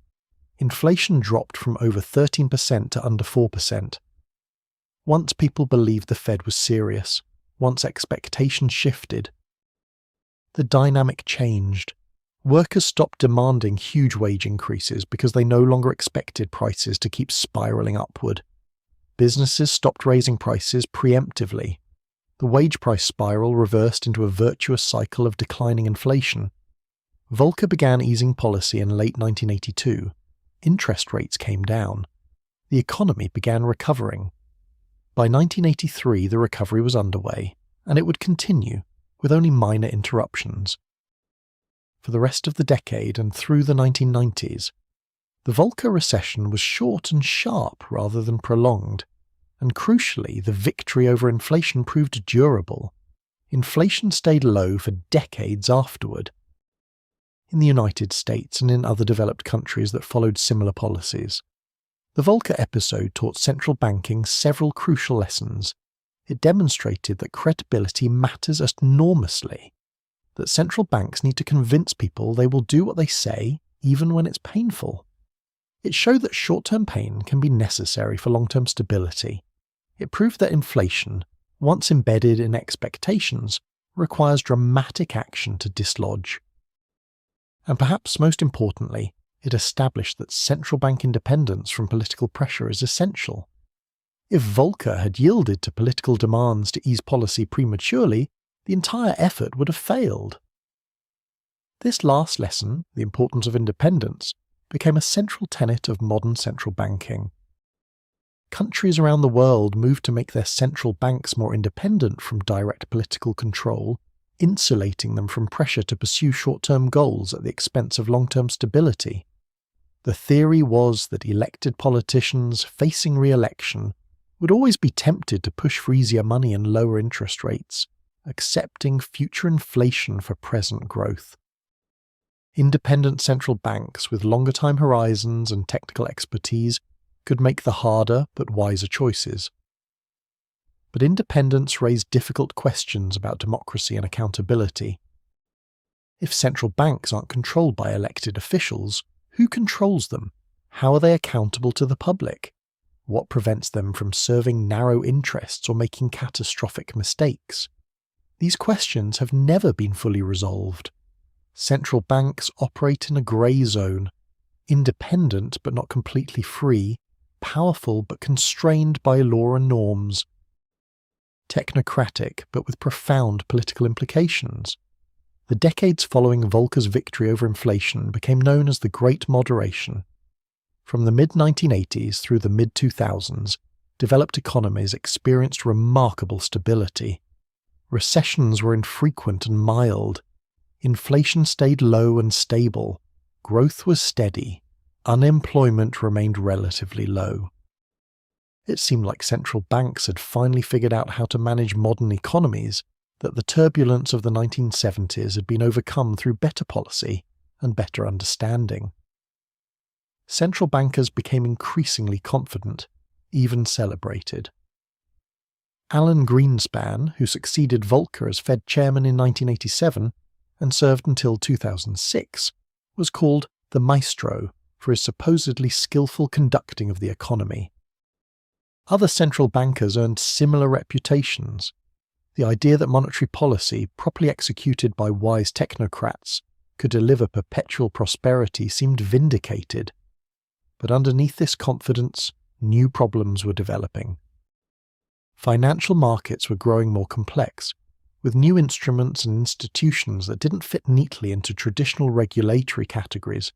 Inflation dropped from over 13% to under 4%. Once people believed the Fed was serious, once expectations shifted, the dynamic changed. Workers stopped demanding huge wage increases because they no longer expected prices to keep spiraling upward. Businesses stopped raising prices preemptively. The wage price spiral reversed into a virtuous cycle of declining inflation. Volcker began easing policy in late 1982. Interest rates came down. The economy began recovering. By 1983, the recovery was underway, and it would continue, with only minor interruptions. For the rest of the decade and through the 1990s, the Volcker recession was short and sharp rather than prolonged, and crucially, the victory over inflation proved durable. Inflation stayed low for decades afterward. In the United States and in other developed countries that followed similar policies, the Volcker episode taught central banking several crucial lessons. It demonstrated that credibility matters enormously, that central banks need to convince people they will do what they say, even when it's painful. It showed that short-term pain can be necessary for long-term stability. It proved that inflation, once embedded in expectations, requires dramatic action to dislodge. And perhaps most importantly, it established that central bank independence from political pressure is essential. If Volcker had yielded to political demands to ease policy prematurely, the entire effort would have failed. This last lesson, the importance of independence, became a central tenet of modern central banking. Countries around the world moved to make their central banks more independent from direct political control, insulating them from pressure to pursue short-term goals at the expense of long-term stability. The theory was that elected politicians facing re-election would always be tempted to push for easier money and lower interest rates, accepting future inflation for present growth. Independent central banks with longer time horizons and technical expertise could make the harder but wiser choices. But independence raised difficult questions about democracy and accountability. If central banks aren't controlled by elected officials, who controls them? How are they accountable to the public? What prevents them from serving narrow interests or making catastrophic mistakes? These questions have never been fully resolved. Central banks operate in a grey zone, independent but not completely free, powerful but constrained by law and norms, technocratic but with profound political implications. The decades following Volcker's victory over inflation became known as the Great Moderation. From the mid-1980s through the mid-2000s, developed economies experienced remarkable stability. Recessions were infrequent and mild. Inflation stayed low and stable. Growth was steady. Unemployment remained relatively low. It seemed like central banks had finally figured out how to manage modern economies, that the turbulence of the 1970s had been overcome through better policy and better understanding. Central bankers became increasingly confident, even celebrated. Alan Greenspan, who succeeded Volcker as Fed chairman in 1987 and served until 2006, was called the maestro for his supposedly skillful conducting of the economy. Other central bankers earned similar reputations. The idea that monetary policy, properly executed by wise technocrats, could deliver perpetual prosperity seemed vindicated. But underneath this confidence, new problems were developing. Financial markets were growing more complex, with new instruments and institutions that didn't fit neatly into traditional regulatory categories.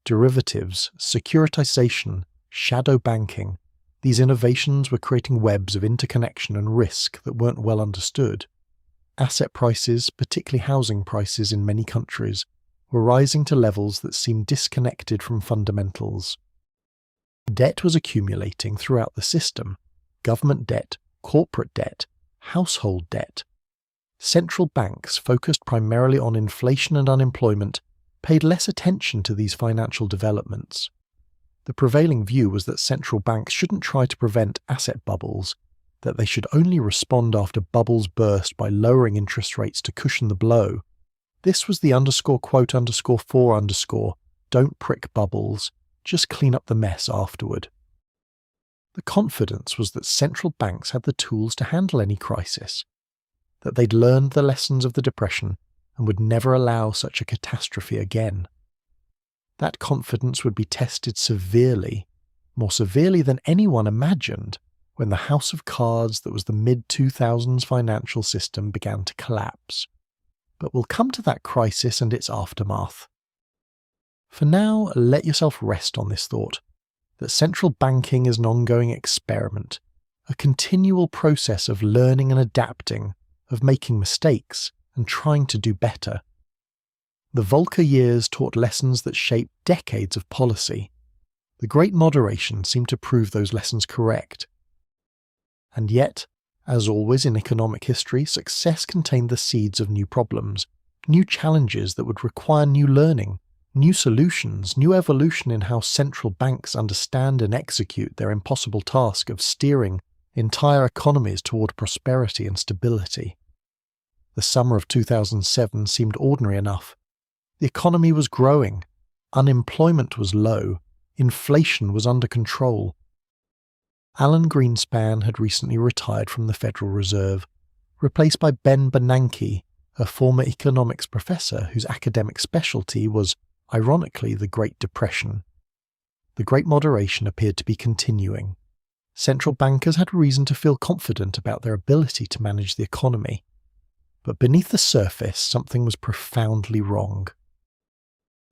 Derivatives, securitization, shadow banking. These innovations were creating webs of interconnection and risk that weren't well understood. Asset prices, particularly housing prices in many countries, were rising to levels that seemed disconnected from fundamentals. Debt was accumulating throughout the system: government debt, corporate debt, household debt. Central banks, focused primarily on inflation and unemployment, paid less attention to these financial developments. The prevailing view was that central banks shouldn't try to prevent asset bubbles, that they should only respond after bubbles burst by lowering interest rates to cushion the blow. This was the _quote_for_ don't prick bubbles, just clean up the mess afterward. The confidence was that central banks had the tools to handle any crisis, that they'd learned the lessons of the Depression and would never allow such a catastrophe again. That confidence would be tested severely, more severely than anyone imagined, when the house of cards that was the mid-2000s financial system began to collapse. But we'll come to that crisis and its aftermath. For now, let yourself rest on this thought, that central banking is an ongoing experiment, a continual process of learning and adapting, of making mistakes and trying to do better. The Volcker years taught lessons that shaped decades of policy. The Great Moderation seemed to prove those lessons correct. And yet, as always in economic history, success contained the seeds of new problems, new challenges that would require new learning, new solutions, new evolution in how central banks understand and execute their impossible task of steering entire economies toward prosperity and stability. The summer of 2007 seemed ordinary enough. The economy was growing, unemployment was low, inflation was under control. Alan Greenspan had recently retired from the Federal Reserve, replaced by Ben Bernanke, a former economics professor whose academic specialty was, ironically, the Great Depression. The Great Moderation appeared to be continuing. Central bankers had reason to feel confident about their ability to manage the economy. But beneath the surface, something was profoundly wrong.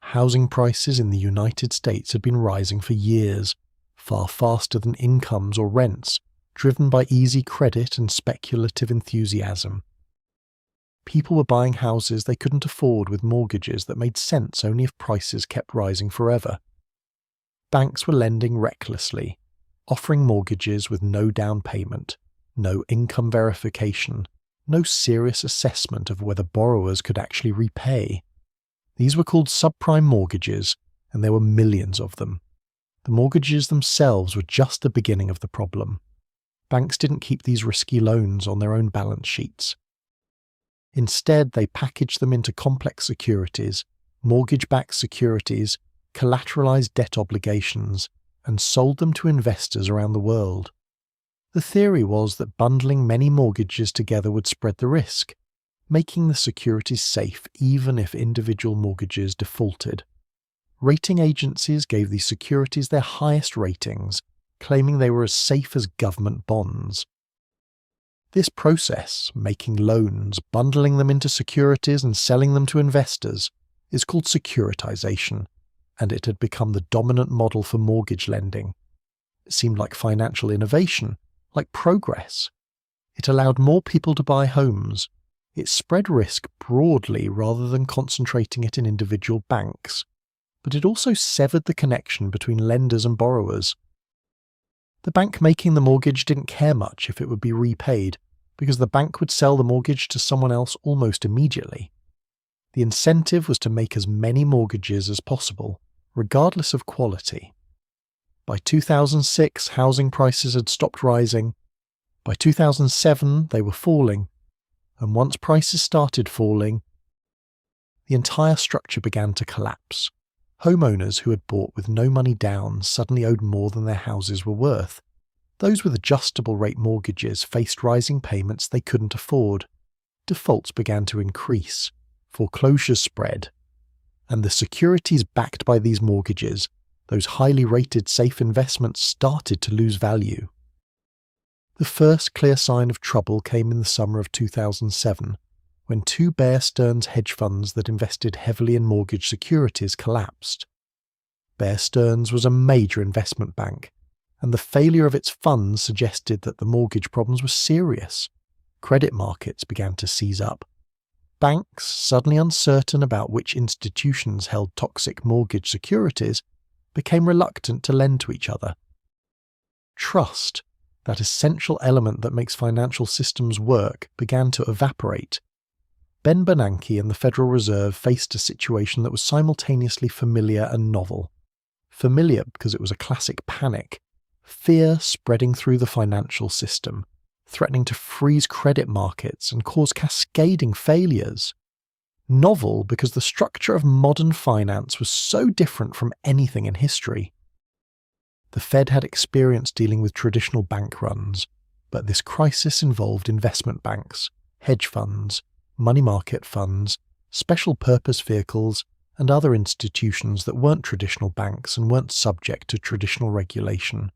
Housing prices in the United States had been rising for years, far faster than incomes or rents, driven by easy credit and speculative enthusiasm. People were buying houses they couldn't afford with mortgages that made sense only if prices kept rising forever. Banks were lending recklessly, offering mortgages with no down payment, no income verification, no serious assessment of whether borrowers could actually repay. These were called subprime mortgages, and there were millions of them. The mortgages themselves were just the beginning of the problem. Banks didn't keep these risky loans on their own balance sheets. Instead, they packaged them into complex securities, mortgage-backed securities, collateralized debt obligations, and sold them to investors around the world. The theory was that bundling many mortgages together would spread the risk, making the securities safe even if individual mortgages defaulted. Rating agencies gave these securities their highest ratings, claiming they were as safe as government bonds. This process, making loans, bundling them into securities and selling them to investors, is called securitization, and it had become the dominant model for mortgage lending. It seemed like financial innovation, like progress. It allowed more people to buy homes. It spread risk broadly rather than concentrating it in individual banks. But it also severed the connection between lenders and borrowers. The bank making the mortgage didn't care much if it would be repaid, because the bank would sell the mortgage to someone else almost immediately. The incentive was to make as many mortgages as possible, regardless of quality. By 2006, housing prices had stopped rising. By 2007, they were falling. And once prices started falling, the entire structure began to collapse. Homeowners who had bought with no money down suddenly owed more than their houses were worth. Those with adjustable rate mortgages faced rising payments they couldn't afford. Defaults began to increase. Foreclosures spread. And the securities backed by these mortgages, those highly rated safe investments, started to lose value. The first clear sign of trouble came in the summer of 2007, when two Bear Stearns hedge funds that invested heavily in mortgage securities collapsed. Bear Stearns was a major investment bank, and the failure of its funds suggested that the mortgage problems were serious. Credit markets began to seize up. Banks, suddenly uncertain about which institutions held toxic mortgage securities, became reluctant to lend to each other. Trust, that essential element that makes financial systems work, began to evaporate. Ben Bernanke and the Federal Reserve faced a situation that was simultaneously familiar and novel. Familiar because it was a classic panic, fear spreading through the financial system, threatening to freeze credit markets and cause cascading failures. Novel because the structure of modern finance was so different from anything in history. The Fed had experience dealing with traditional bank runs, but this crisis involved investment banks, hedge funds, money market funds, special purpose vehicles, and other institutions that weren't traditional banks and weren't subject to traditional regulation.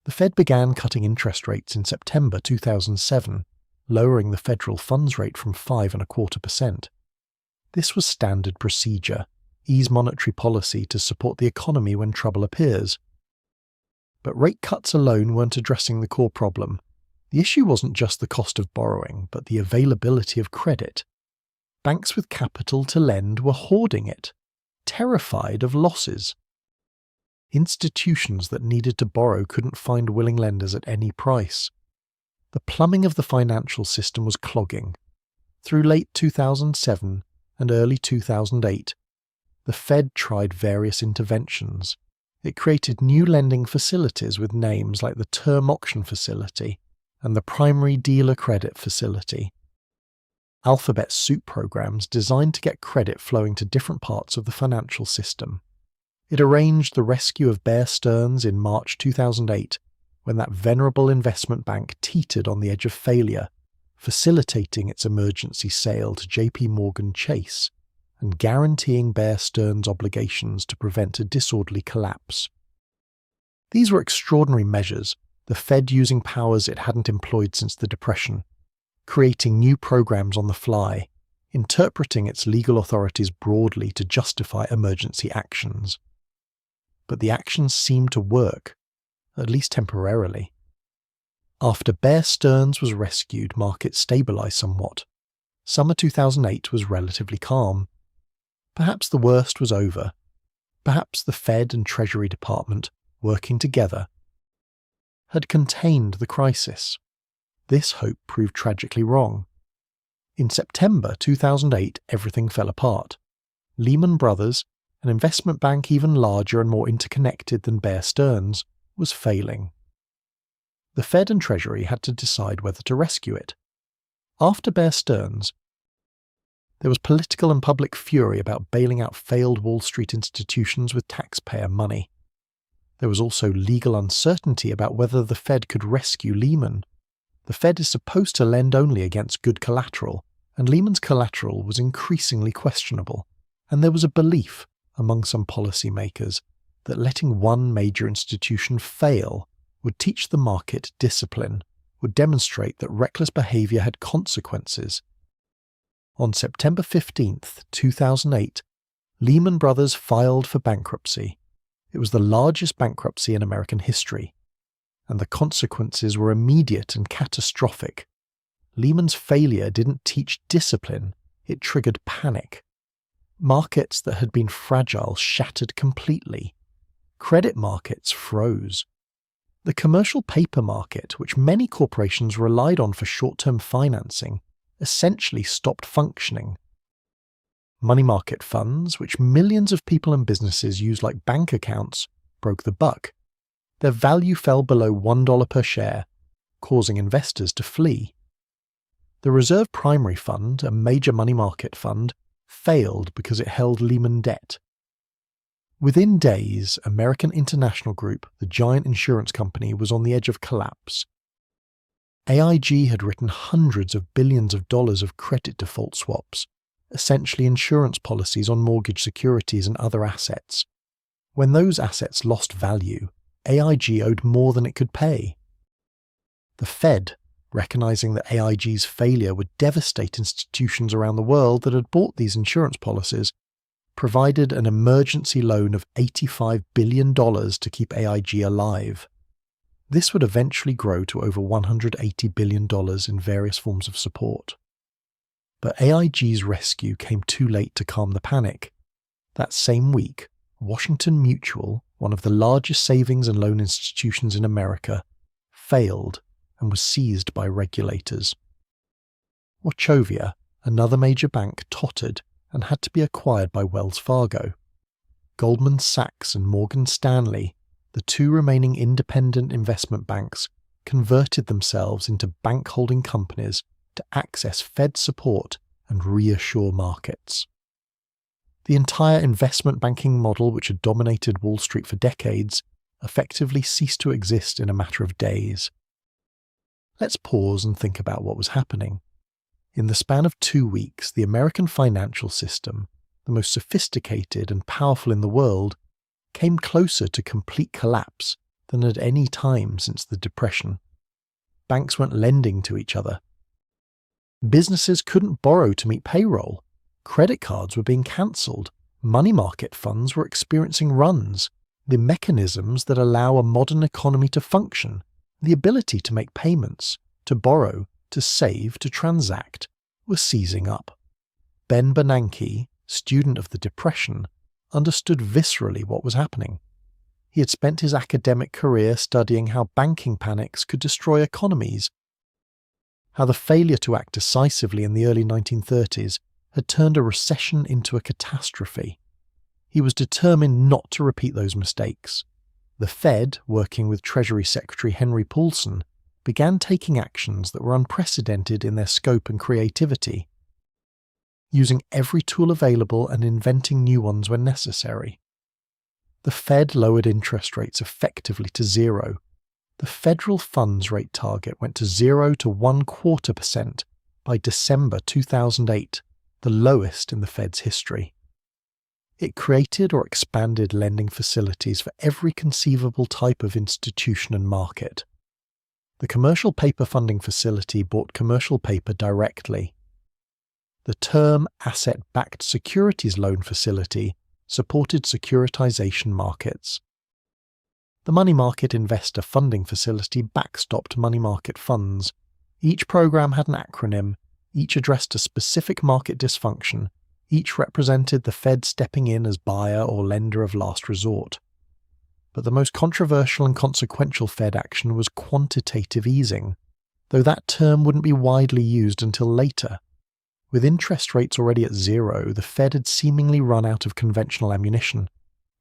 The Fed began cutting interest rates in September 2007, lowering the federal funds rate from 5.25%. This was standard procedure, ease monetary policy to support the economy when trouble appears. But rate cuts alone weren't addressing the core problem. The issue wasn't just the cost of borrowing, but the availability of credit. Banks with capital to lend were hoarding it, terrified of losses. Institutions that needed to borrow couldn't find willing lenders at any price. The plumbing of the financial system was clogging. Through late 2007 and early 2008, the Fed tried various interventions. It created new lending facilities with names like the Term Auction Facility and the Primary Dealer Credit Facility. Alphabet soup programs designed to get credit flowing to different parts of the financial system. It arranged the rescue of Bear Stearns in March 2008, when that venerable investment bank teetered on the edge of failure, facilitating its emergency sale to JP Morgan Chase and guaranteeing Bear Stearns' obligations to prevent a disorderly collapse. These were extraordinary measures, the Fed using powers it hadn't employed since the Depression, creating new programs on the fly, interpreting its legal authorities broadly to justify emergency actions. But the actions seemed to work, at least temporarily. After Bear Stearns was rescued, markets stabilized somewhat. Summer 2008 was relatively calm. Perhaps the worst was over. Perhaps the Fed and Treasury Department, working together, had contained the crisis. This hope proved tragically wrong. In September 2008, everything fell apart. Lehman Brothers, an investment bank even larger and more interconnected than Bear Stearns, was failing. The Fed and Treasury had to decide whether to rescue it. After Bear Stearns, there was political and public fury about bailing out failed Wall Street institutions with taxpayer money. There was also legal uncertainty about whether the Fed could rescue Lehman. The Fed is supposed to lend only against good collateral, and Lehman's collateral was increasingly questionable, and there was a belief among some policymakers that letting one major institution fail would teach the market discipline, would demonstrate that reckless behavior had consequences. On September 15, 2008, Lehman Brothers filed for bankruptcy. It was the largest bankruptcy in American history, and the consequences were immediate and catastrophic. Lehman's failure didn't teach discipline, it triggered panic. Markets that had been fragile shattered completely. Credit markets froze. The commercial paper market, which many corporations relied on for short-term financing, essentially stopped functioning. Money market funds, which millions of people and businesses use like bank accounts, broke the buck. Their value fell below $1 per share, causing investors to flee. The Reserve Primary Fund, a major money market fund, failed because it held Lehman debt. Within days, American International Group, the giant insurance company, was on the edge of collapse. AIG had written hundreds of billions of dollars of credit default swaps, essentially insurance policies on mortgage securities and other assets. When those assets lost value, AIG owed more than it could pay. The Fed, recognizing that AIG's failure would devastate institutions around the world that had bought these insurance policies, provided an emergency loan of $85 billion to keep AIG alive. This would eventually grow to over $180 billion in various forms of support. But AIG's rescue came too late to calm the panic. That same week, Washington Mutual, one of the largest savings and loan institutions in America, failed and was seized by regulators. Wachovia, another major bank, tottered and had to be acquired by Wells Fargo. Goldman Sachs and Morgan Stanley, the two remaining independent investment banks, converted themselves into bank holding companies to access Fed support and reassure markets. The entire investment banking model, which had dominated Wall Street for decades, effectively ceased to exist in a matter of days. Let's pause and think about what was happening. In the span of 2 weeks, the American financial system, the most sophisticated and powerful in the world, came closer to complete collapse than at any time since the Depression. Banks weren't lending to each other. Businesses couldn't borrow to meet payroll. Credit cards were being cancelled. Money market funds were experiencing runs. The mechanisms that allow a modern economy to function, the ability to make payments, to borrow, to save, to transact, were seizing up. Ben Bernanke, student of the Depression, understood viscerally what was happening. He had spent his academic career studying how banking panics could destroy economies, how the failure to act decisively in the early 1930s had turned a recession into a catastrophe. He was determined not to repeat those mistakes. The Fed, working with Treasury Secretary Henry Paulson, began taking actions that were unprecedented in their scope and creativity, using every tool available and inventing new ones when necessary. The Fed lowered interest rates effectively to zero. The federal funds rate target went to 0 to 0.25% by December 2008, the lowest in the Fed's history. It created or expanded lending facilities for every conceivable type of institution and market. The commercial paper funding facility bought commercial paper directly. The term asset-backed securities loan facility supported securitization markets. The money market investor funding facility backstopped money market funds. Each program had an acronym, each addressed a specific market dysfunction, each represented the Fed stepping in as buyer or lender of last resort. But the most controversial and consequential Fed action was quantitative easing, though that term wouldn't be widely used until later. With interest rates already at 0, the Fed had seemingly run out of conventional ammunition.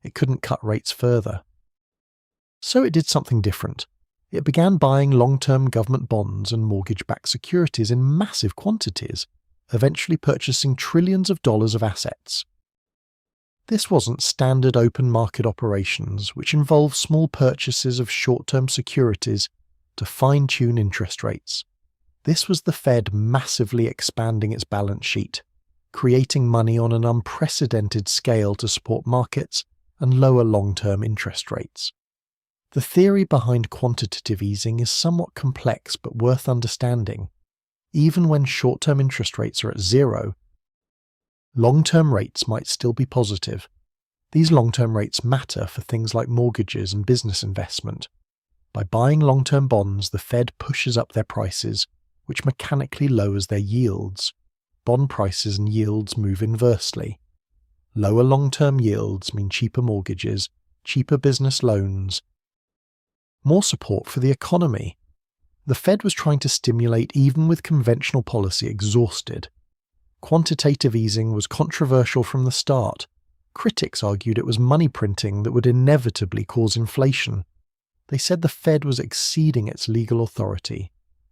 It couldn't cut rates further. So it did something different. It began buying long-term government bonds and mortgage-backed securities in massive quantities, eventually purchasing trillions of dollars of assets. This wasn't standard open market operations, which involved small purchases of short-term securities to fine-tune interest rates. This was the Fed massively expanding its balance sheet, creating money on an unprecedented scale to support markets and lower long-term interest rates. The theory behind quantitative easing is somewhat complex but worth understanding. Even when short-term interest rates are at 0, long-term rates might still be positive. These long-term rates matter for things like mortgages and business investment. By buying long-term bonds, the Fed pushes up their prices, which mechanically lowers their yields. Bond prices and yields move inversely. Lower long-term yields mean cheaper mortgages, cheaper business loans, more support for the economy. The Fed was trying to stimulate even with conventional policy exhausted. Quantitative easing was controversial from the start. Critics argued it was money printing that would inevitably cause inflation. They said the Fed was exceeding its legal authority,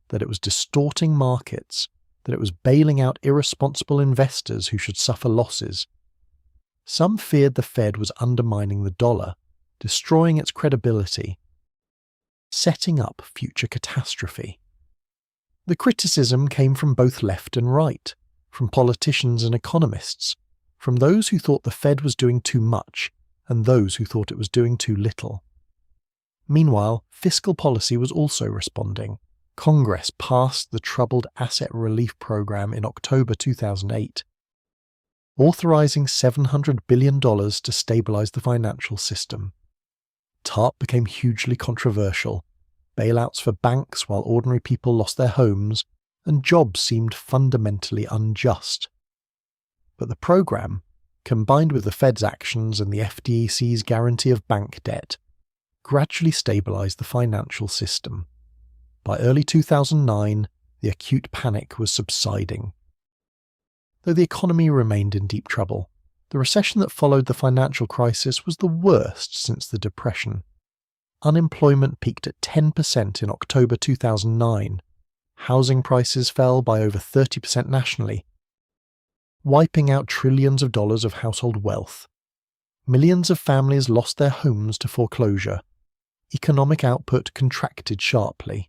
that it was distorting markets, that it was bailing out irresponsible investors who should suffer losses. Some feared the Fed was undermining the dollar, destroying its credibility, setting up future catastrophe. The criticism came from both left and right, from politicians and economists, from those who thought the Fed was doing too much and those who thought it was doing too little. Meanwhile, fiscal policy was also responding. Congress passed the Troubled Asset Relief Program in October 2008, authorizing $700 billion to stabilize the financial system. TARP became hugely controversial. Bailouts for banks while ordinary people lost their homes, and jobs seemed fundamentally unjust. But the program, combined with the Fed's actions and the FDIC's guarantee of bank debt, gradually stabilized the financial system. By early 2009, the acute panic was subsiding. Though the economy remained in deep trouble, the recession that followed the financial crisis was the worst since the Depression. Unemployment peaked at 10% in October 2009. Housing prices fell by over 30% nationally. wiping out trillions of dollars of household wealth. Millions of families lost their homes to foreclosure. Economic output contracted sharply.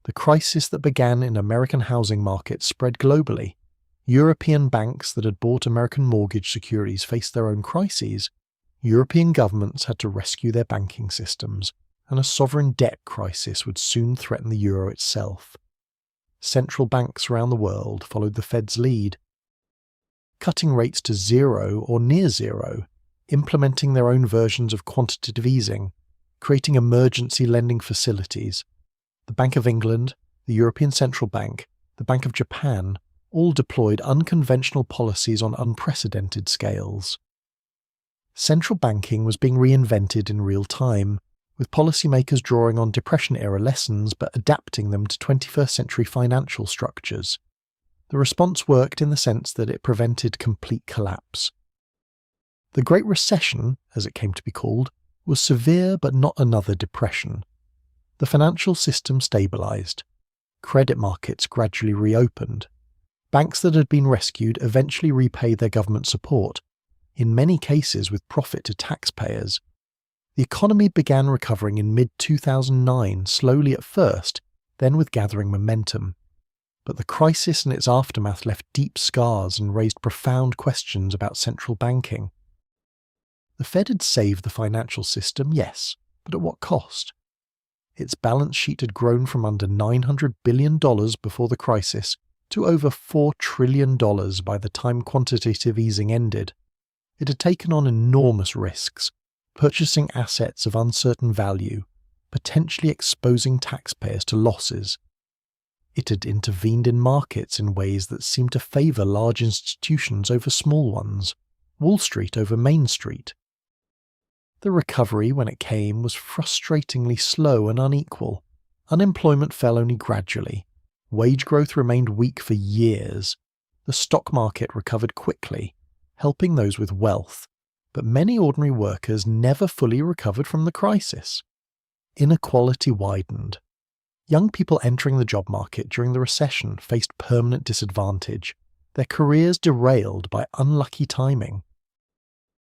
The crisis that began in American housing markets spread globally. European banks that had bought American mortgage securities faced their own crises. European governments had to rescue their banking systems, and a sovereign debt crisis would soon threaten the euro itself. Central banks around the world followed the Fed's lead, cutting rates to zero or near zero, implementing their own versions of quantitative easing, creating emergency lending facilities. The Bank of England, the European Central Bank, the Bank of Japan all deployed unconventional policies on unprecedented scales. Central banking was being reinvented in real time, with policymakers drawing on Depression-era lessons but adapting them to 21st century financial structures. The response worked in the sense that it prevented complete collapse. The Great Recession, as it came to be called, was severe but not another depression. The financial system stabilized. Credit markets gradually reopened. Banks that had been rescued eventually repaid their government support, in many cases with profit to taxpayers. The economy began recovering in mid-2009, slowly at first, then with gathering momentum. But the crisis and its aftermath left deep scars and raised profound questions about central banking. The Fed had saved the financial system, yes, but at what cost? Its balance sheet had grown from under $900 billion before the crisis to over $4 trillion by the time quantitative easing ended. It had taken on enormous risks, purchasing assets of uncertain value, potentially exposing taxpayers to losses. It had intervened in markets in ways that seemed to favour large institutions over small ones, Wall Street over Main Street. The recovery, when it came, was frustratingly slow and unequal. Unemployment fell only gradually. Wage growth remained weak for years. The stock market recovered quickly, helping those with wealth, but many ordinary workers never fully recovered from the crisis. Inequality widened. Young people entering the job market during the recession faced permanent disadvantage, their careers derailed by unlucky timing.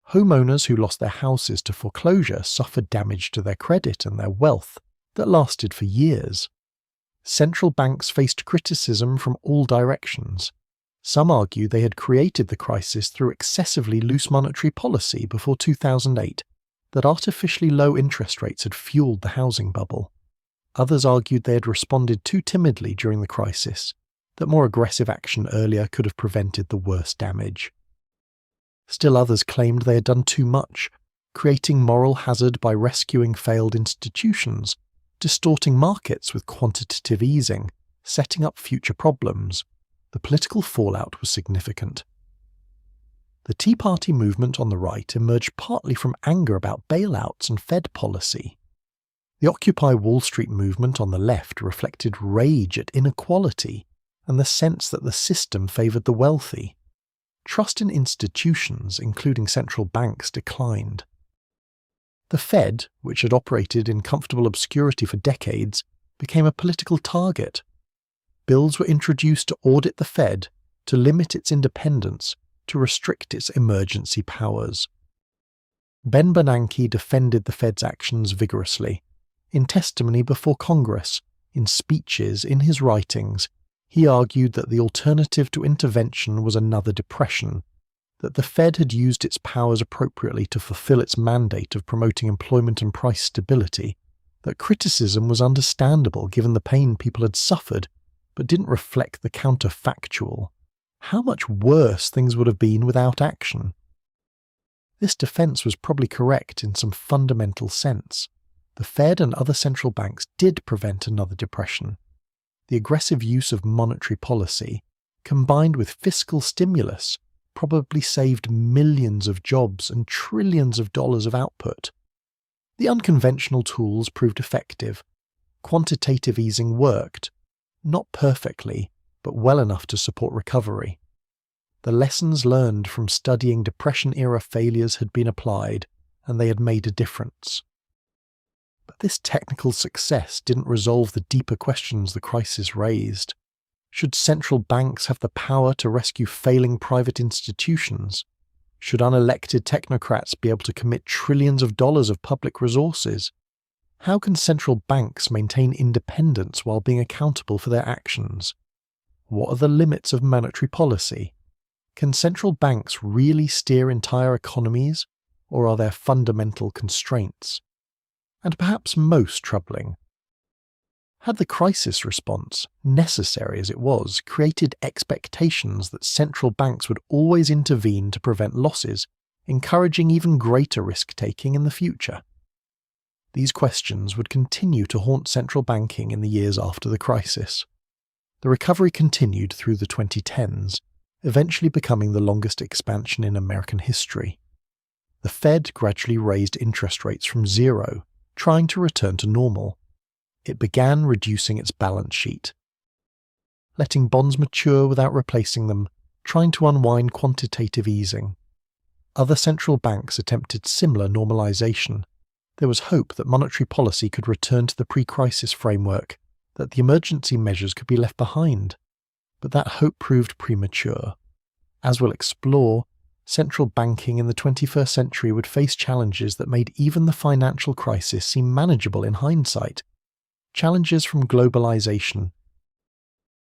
Homeowners who lost their houses to foreclosure suffered damage to their credit and their wealth that lasted for years. Central banks faced criticism from all directions. Some argue they had created the crisis through excessively loose monetary policy before 2008, that artificially low interest rates had fueled the housing bubble. Others argued they had responded too timidly during the crisis, that more aggressive action earlier could have prevented the worst damage. Still others claimed they had done too much, creating moral hazard by rescuing failed institutions, distorting markets with quantitative easing, setting up future problems. The political fallout was significant. The Tea Party movement on the right emerged partly from anger about bailouts and Fed policy. The Occupy Wall Street movement on the left reflected rage at inequality and the sense that the system favoured the wealthy. Trust in institutions, including central banks, declined. The Fed, which had operated in comfortable obscurity for decades, became a political target. Bills were introduced to audit the Fed, to limit its independence, to restrict its emergency powers. Ben Bernanke defended the Fed's actions vigorously. In testimony before Congress, in speeches, in his writings, he argued that the alternative to intervention was another depression, that the Fed had used its powers appropriately to fulfill its mandate of promoting employment and price stability, that criticism was understandable given the pain people had suffered, but didn't reflect the counterfactual. How much worse things would have been without action. This defense was probably correct in some fundamental sense. The Fed and other central banks did prevent another depression. The aggressive use of monetary policy, combined with fiscal stimulus, probably saved millions of jobs and trillions of dollars of output. The unconventional tools proved effective. Quantitative easing worked, not perfectly, but well enough to support recovery. The lessons learned from studying Depression-era failures had been applied, and they had made a difference. But this technical success didn't resolve the deeper questions the crisis raised. Should central banks have the power to rescue failing private institutions? Should unelected technocrats be able to commit trillions of dollars of public resources? How can central banks maintain independence while being accountable for their actions? What are the limits of monetary policy? Can central banks really steer entire economies, or are there fundamental constraints? And perhaps most troubling, had the crisis response, necessary as it was, created expectations that central banks would always intervene to prevent losses, encouraging even greater risk-taking in the future? These questions would continue to haunt central banking in the years after the crisis. The recovery continued through the 2010s, eventually becoming the longest expansion in American history. The Fed gradually raised interest rates from zero, trying to return to normal. It began reducing its balance sheet, letting bonds mature without replacing them, trying to unwind quantitative easing. Other central banks attempted similar normalization. There was hope that monetary policy could return to the pre-crisis framework, that the emergency measures could be left behind. But that hope proved premature. As we'll explore, central banking in the 21st century would face challenges that made even the financial crisis seem manageable in hindsight. Challenges from globalization,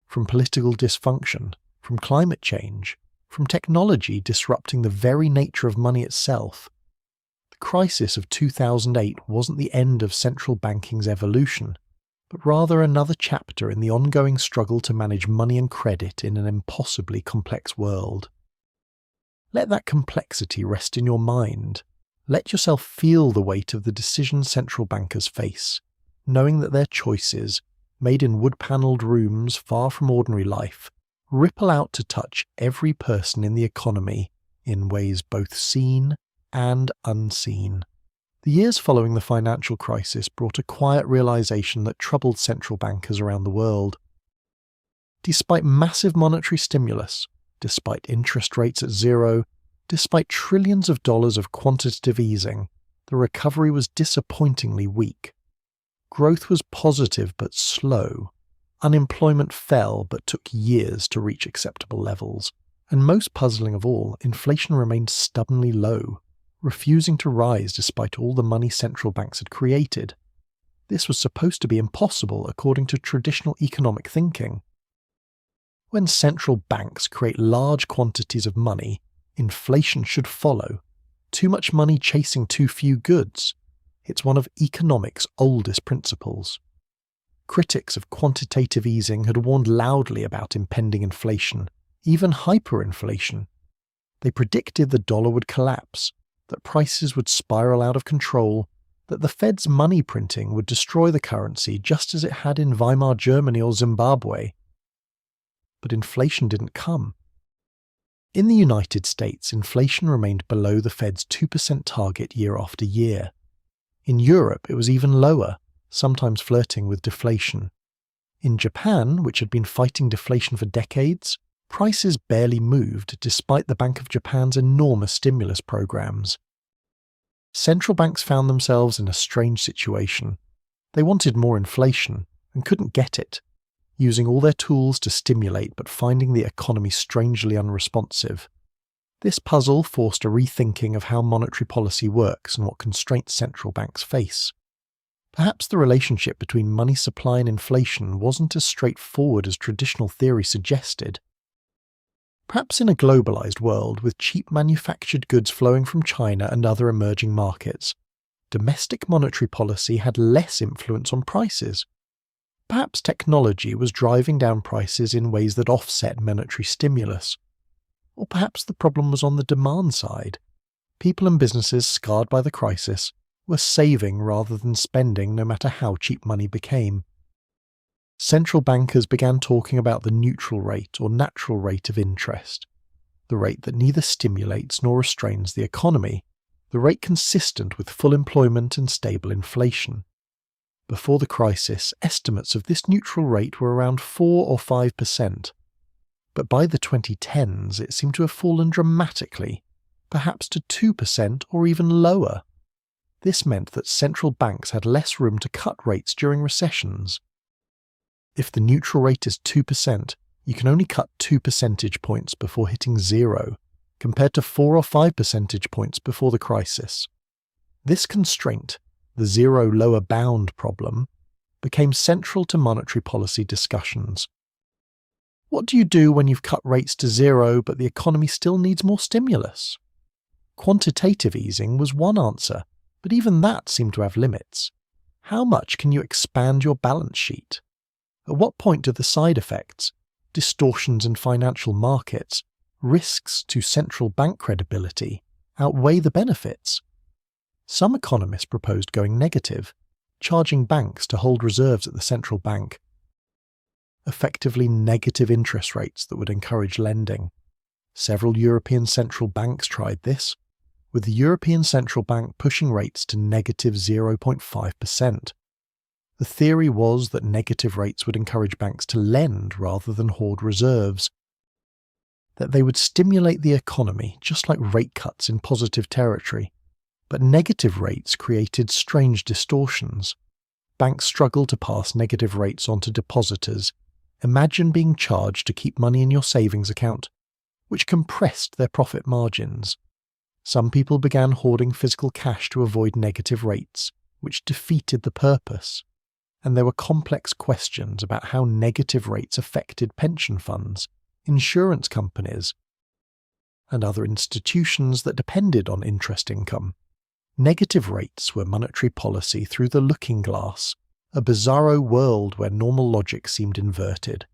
from political dysfunction, from climate change, from technology disrupting the very nature of money itself. The crisis of 2008 wasn't the end of central banking's evolution, but rather another chapter in the ongoing struggle to manage money and credit in an impossibly complex world. Let that complexity rest in your mind. Let yourself feel the weight of the decisions central bankers face, knowing that their choices, made in wood-panelled rooms far from ordinary life, ripple out to touch every person in the economy in ways both seen and unseen. The years following the financial crisis brought a quiet realization that troubled central bankers around the world. Despite massive monetary stimulus, despite interest rates at zero, despite trillions of dollars of quantitative easing, the recovery was disappointingly weak. Growth was positive but slow. Unemployment fell but took years to reach acceptable levels. And most puzzling of all, inflation remained stubbornly low, refusing to rise despite all the money central banks had created. This was supposed to be impossible according to traditional economic thinking. When central banks create large quantities of money, inflation should follow. Too much money chasing too few goods. It's one of economics' oldest principles. Critics of quantitative easing had warned loudly about impending inflation, even hyperinflation. They predicted the dollar would collapse, that prices would spiral out of control, that the Fed's money printing would destroy the currency just as it had in Weimar Germany or Zimbabwe. But inflation didn't come. In the United States, inflation remained below the Fed's 2% target year after year. In Europe, it was even lower, sometimes flirting with deflation. In Japan, which had been fighting deflation for decades, prices barely moved despite the Bank of Japan's enormous stimulus programs. Central banks found themselves in a strange situation. They wanted more inflation and couldn't get it, using all their tools to stimulate but finding the economy strangely unresponsive. This puzzle forced a rethinking of how monetary policy works and what constraints central banks face. Perhaps the relationship between money supply and inflation wasn't as straightforward as traditional theory suggested. Perhaps in a globalized world with cheap manufactured goods flowing from China and other emerging markets, domestic monetary policy had less influence on prices. Perhaps technology was driving down prices in ways that offset monetary stimulus. Or perhaps the problem was on the demand side. People and businesses scarred by the crisis were saving rather than spending no matter how cheap money became. Central bankers began talking about the neutral rate or natural rate of interest, the rate that neither stimulates nor restrains the economy, the rate consistent with full employment and stable inflation. Before the crisis, estimates of this neutral rate were around 4 or 5%. But by the 2010s, it seemed to have fallen dramatically, perhaps to 2% or even lower. This meant that central banks had less room to cut rates during recessions. If the neutral rate is 2%, You can only cut 2 percentage points before hitting zero, compared to 4 or 5 percentage points before the crisis. This constraint, the zero lower bound problem, became central to monetary policy discussions. What do you do when you've cut rates to zero but the economy still needs more stimulus? Quantitative easing was one answer, but even that seemed to have limits. How much can you expand your balance sheet? At what point do the side effects, distortions in financial markets, risks to central bank credibility, outweigh the benefits? Some economists proposed going negative, charging banks to hold reserves at the central bank, effectively negative interest rates that would encourage lending. Several European central banks tried this, with the European Central Bank pushing rates to negative 0.5%. The theory was that negative rates would encourage banks to lend rather than hoard reserves, that they would stimulate the economy just like rate cuts in positive territory. But negative rates created strange distortions. Banks struggled to pass negative rates on to depositors. Imagine being charged to keep money in your savings account, which compressed their profit margins. Some people began hoarding physical cash to avoid negative rates, which defeated the purpose. And there were complex questions about how negative rates affected pension funds, insurance companies, and other institutions that depended on interest income. Negative rates were monetary policy through the looking glass, a bizarro world where normal logic seemed inverted.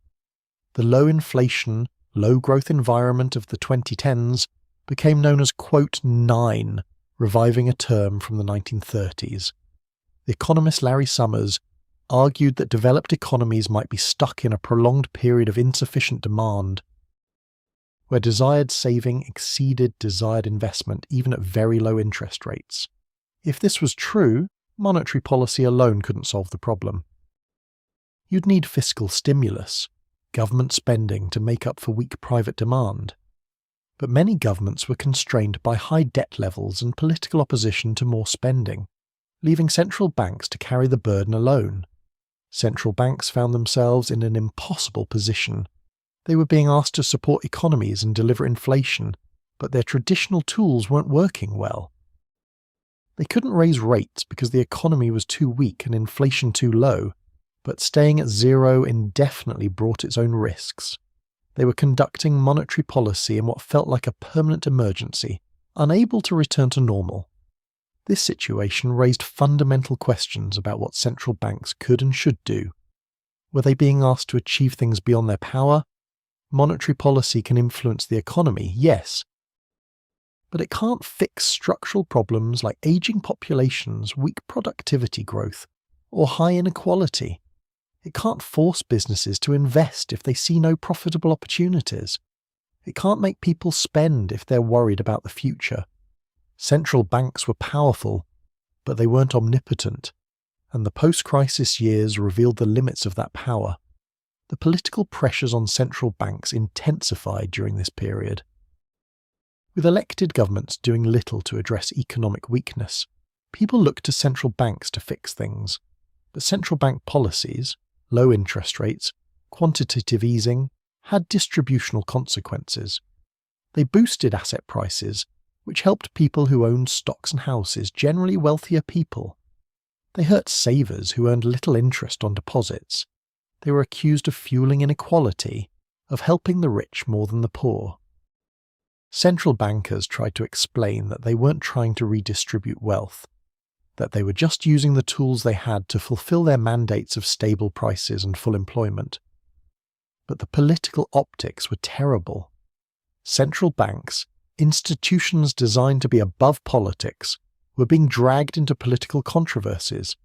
The low inflation, low growth environment of the 2010s became known as quote 9, reviving a term from the 1930s. The economist Larry Summers argued that developed economies might be stuck in a prolonged period of insufficient demand, where desired saving exceeded desired investment even at very low interest rates. If this was true, monetary policy alone couldn't solve the problem. You'd need fiscal stimulus, government spending to make up for weak private demand. But many governments were constrained by high debt levels and political opposition to more spending, leaving central banks to carry the burden alone. Central banks found themselves in an impossible position. They were being asked to support economies and deliver inflation, but their traditional tools weren't working well. They couldn't raise rates because the economy was too weak and inflation too low, but staying at zero indefinitely brought its own risks. They were conducting monetary policy in what felt like a permanent emergency, unable to return to normal. This situation raised fundamental questions about what central banks could and should do. Were they being asked to achieve things beyond their power? Monetary policy can influence the economy, yes, but it can't fix structural problems like aging populations, weak productivity growth, or high inequality. It can't force businesses to invest if they see no profitable opportunities. It can't make people spend if they're worried about the future. Central banks were powerful, but they weren't omnipotent, and the post-crisis years revealed the limits of that power. The political pressures on central banks intensified during this period. With elected governments doing little to address economic weakness, people looked to central banks to fix things. But central bank policies, low interest rates, quantitative easing, had distributional consequences. They boosted asset prices, which helped people who owned stocks and houses, generally wealthier people. They hurt savers who earned little interest on deposits. They were accused of fueling inequality, of helping the rich more than the poor. Central bankers tried to explain that they weren't trying to redistribute wealth, that they were just using the tools they had to fulfill their mandates of stable prices and full employment. But the political optics were terrible. Central banks, institutions designed to be above politics, were being dragged into political controversies.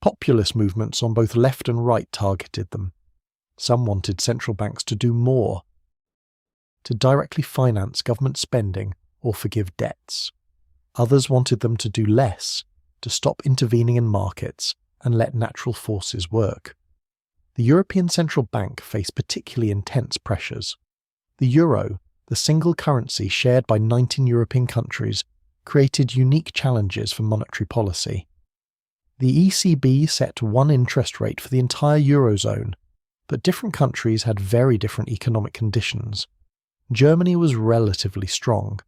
Populist movements on both left and right targeted them. Some wanted central banks to do more, to directly finance government spending or forgive debts. Others wanted them to do less, to stop intervening in markets and let natural forces work. The European Central Bank faced particularly intense pressures. The euro, the single currency shared by 19 European countries, created unique challenges for monetary policy. The ECB set one interest rate for the entire eurozone, But different countries had very different economic conditions. Germany was relatively strong.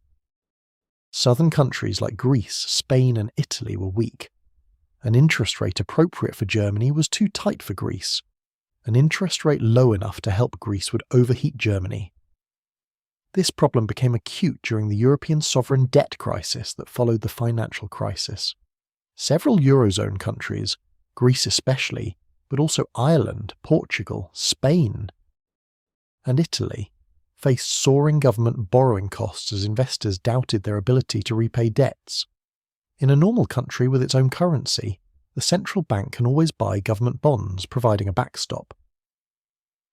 Southern countries like Greece, Spain, and Italy were weak. An interest rate appropriate for Germany was too tight for Greece. An interest rate low enough to help Greece would overheat Germany. This problem became acute during the European sovereign debt crisis that followed the financial crisis. Several Eurozone countries, Greece especially, but also Ireland, Portugal, Spain, and Italy, faced soaring government borrowing costs as investors doubted their ability to repay debts. In a normal country with its own currency, the central bank can always buy government bonds, providing a backstop.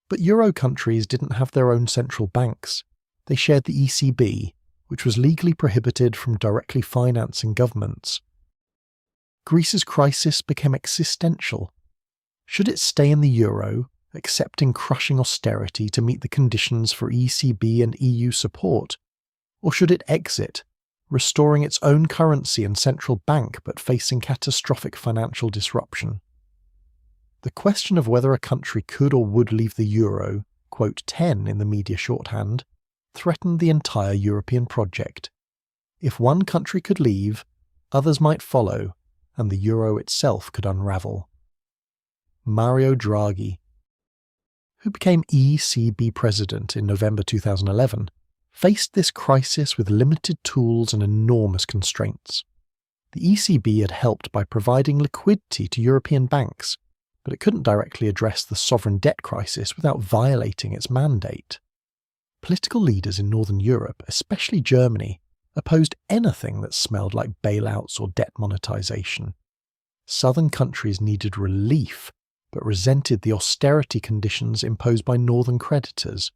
But Euro countries didn't have their own central banks. They shared the ECB, which was legally prohibited from directly financing governments. Greece's crisis became existential. Should it stay in the euro, accepting crushing austerity to meet the conditions for ECB and EU support? Or should it exit, restoring its own currency and central bank but facing catastrophic financial disruption? The question of whether a country could or would leave the euro, quote 10 in the media shorthand, threatened the entire European project. If one country could leave, others might follow, and the euro itself could unravel. Mario Draghi, who became ECB president in November 2011, faced this crisis with limited tools and enormous constraints. The ECB had helped by providing liquidity to European banks, but it couldn't directly address the sovereign debt crisis without violating its mandate. Political leaders in Northern Europe, especially Germany, opposed anything that smelled like bailouts or debt monetization. Southern countries needed relief, but resented the austerity conditions imposed by northern creditors.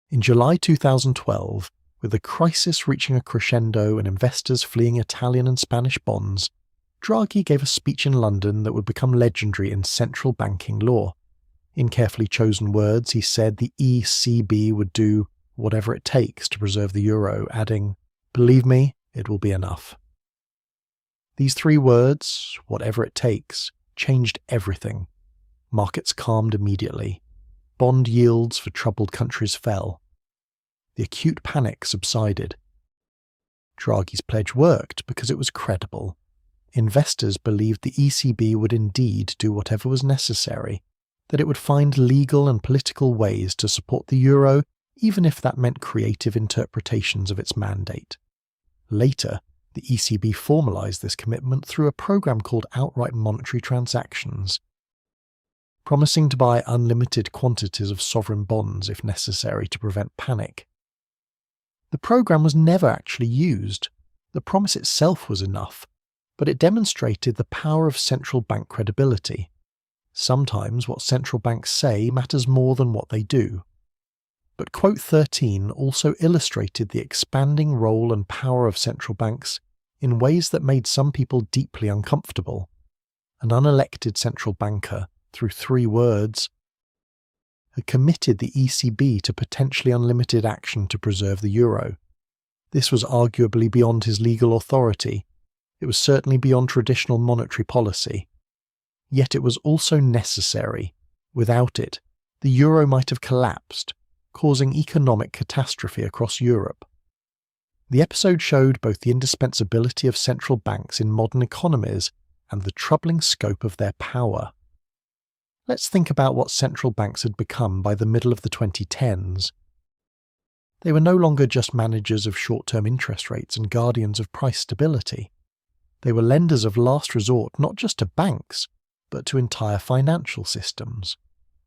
In July 2012, with the crisis reaching a crescendo and investors fleeing Italian and Spanish bonds, Draghi gave a speech in London that would become legendary in central banking lore. In carefully chosen words, he said the ECB would do whatever it takes to preserve the euro, adding, "Believe me, it will be enough." These three words, whatever it takes, changed everything. Markets calmed immediately. Bond yields for troubled countries fell. The acute panic subsided. Draghi's pledge worked because it was credible. Investors believed the ECB would indeed do whatever was necessary, that it would find legal and political ways to support the euro, even if that meant creative interpretations of its mandate. Later, the ECB formalised this commitment through a programme called outright monetary transactions, promising to buy unlimited quantities of sovereign bonds if necessary to prevent panic. The programme was never actually used. The promise itself was enough, but it demonstrated the power of central bank credibility. Sometimes what central banks say matters more than what they do. But quote 13 also illustrated the expanding role and power of central banks in ways that made some people deeply uncomfortable. An unelected central banker, through three words, had committed the ECB to potentially unlimited action to preserve the euro. This was arguably beyond his legal authority. It was certainly beyond traditional monetary policy. Yet it was also necessary. Without it, the euro might have collapsed, causing economic catastrophe across Europe. The episode showed both the indispensability of central banks in modern economies and the troubling scope of their power. Let's think about what central banks had become by the middle of the 2010s. They were no longer just managers of short-term interest rates and guardians of price stability. They were lenders of last resort not just to banks, but to entire financial systems.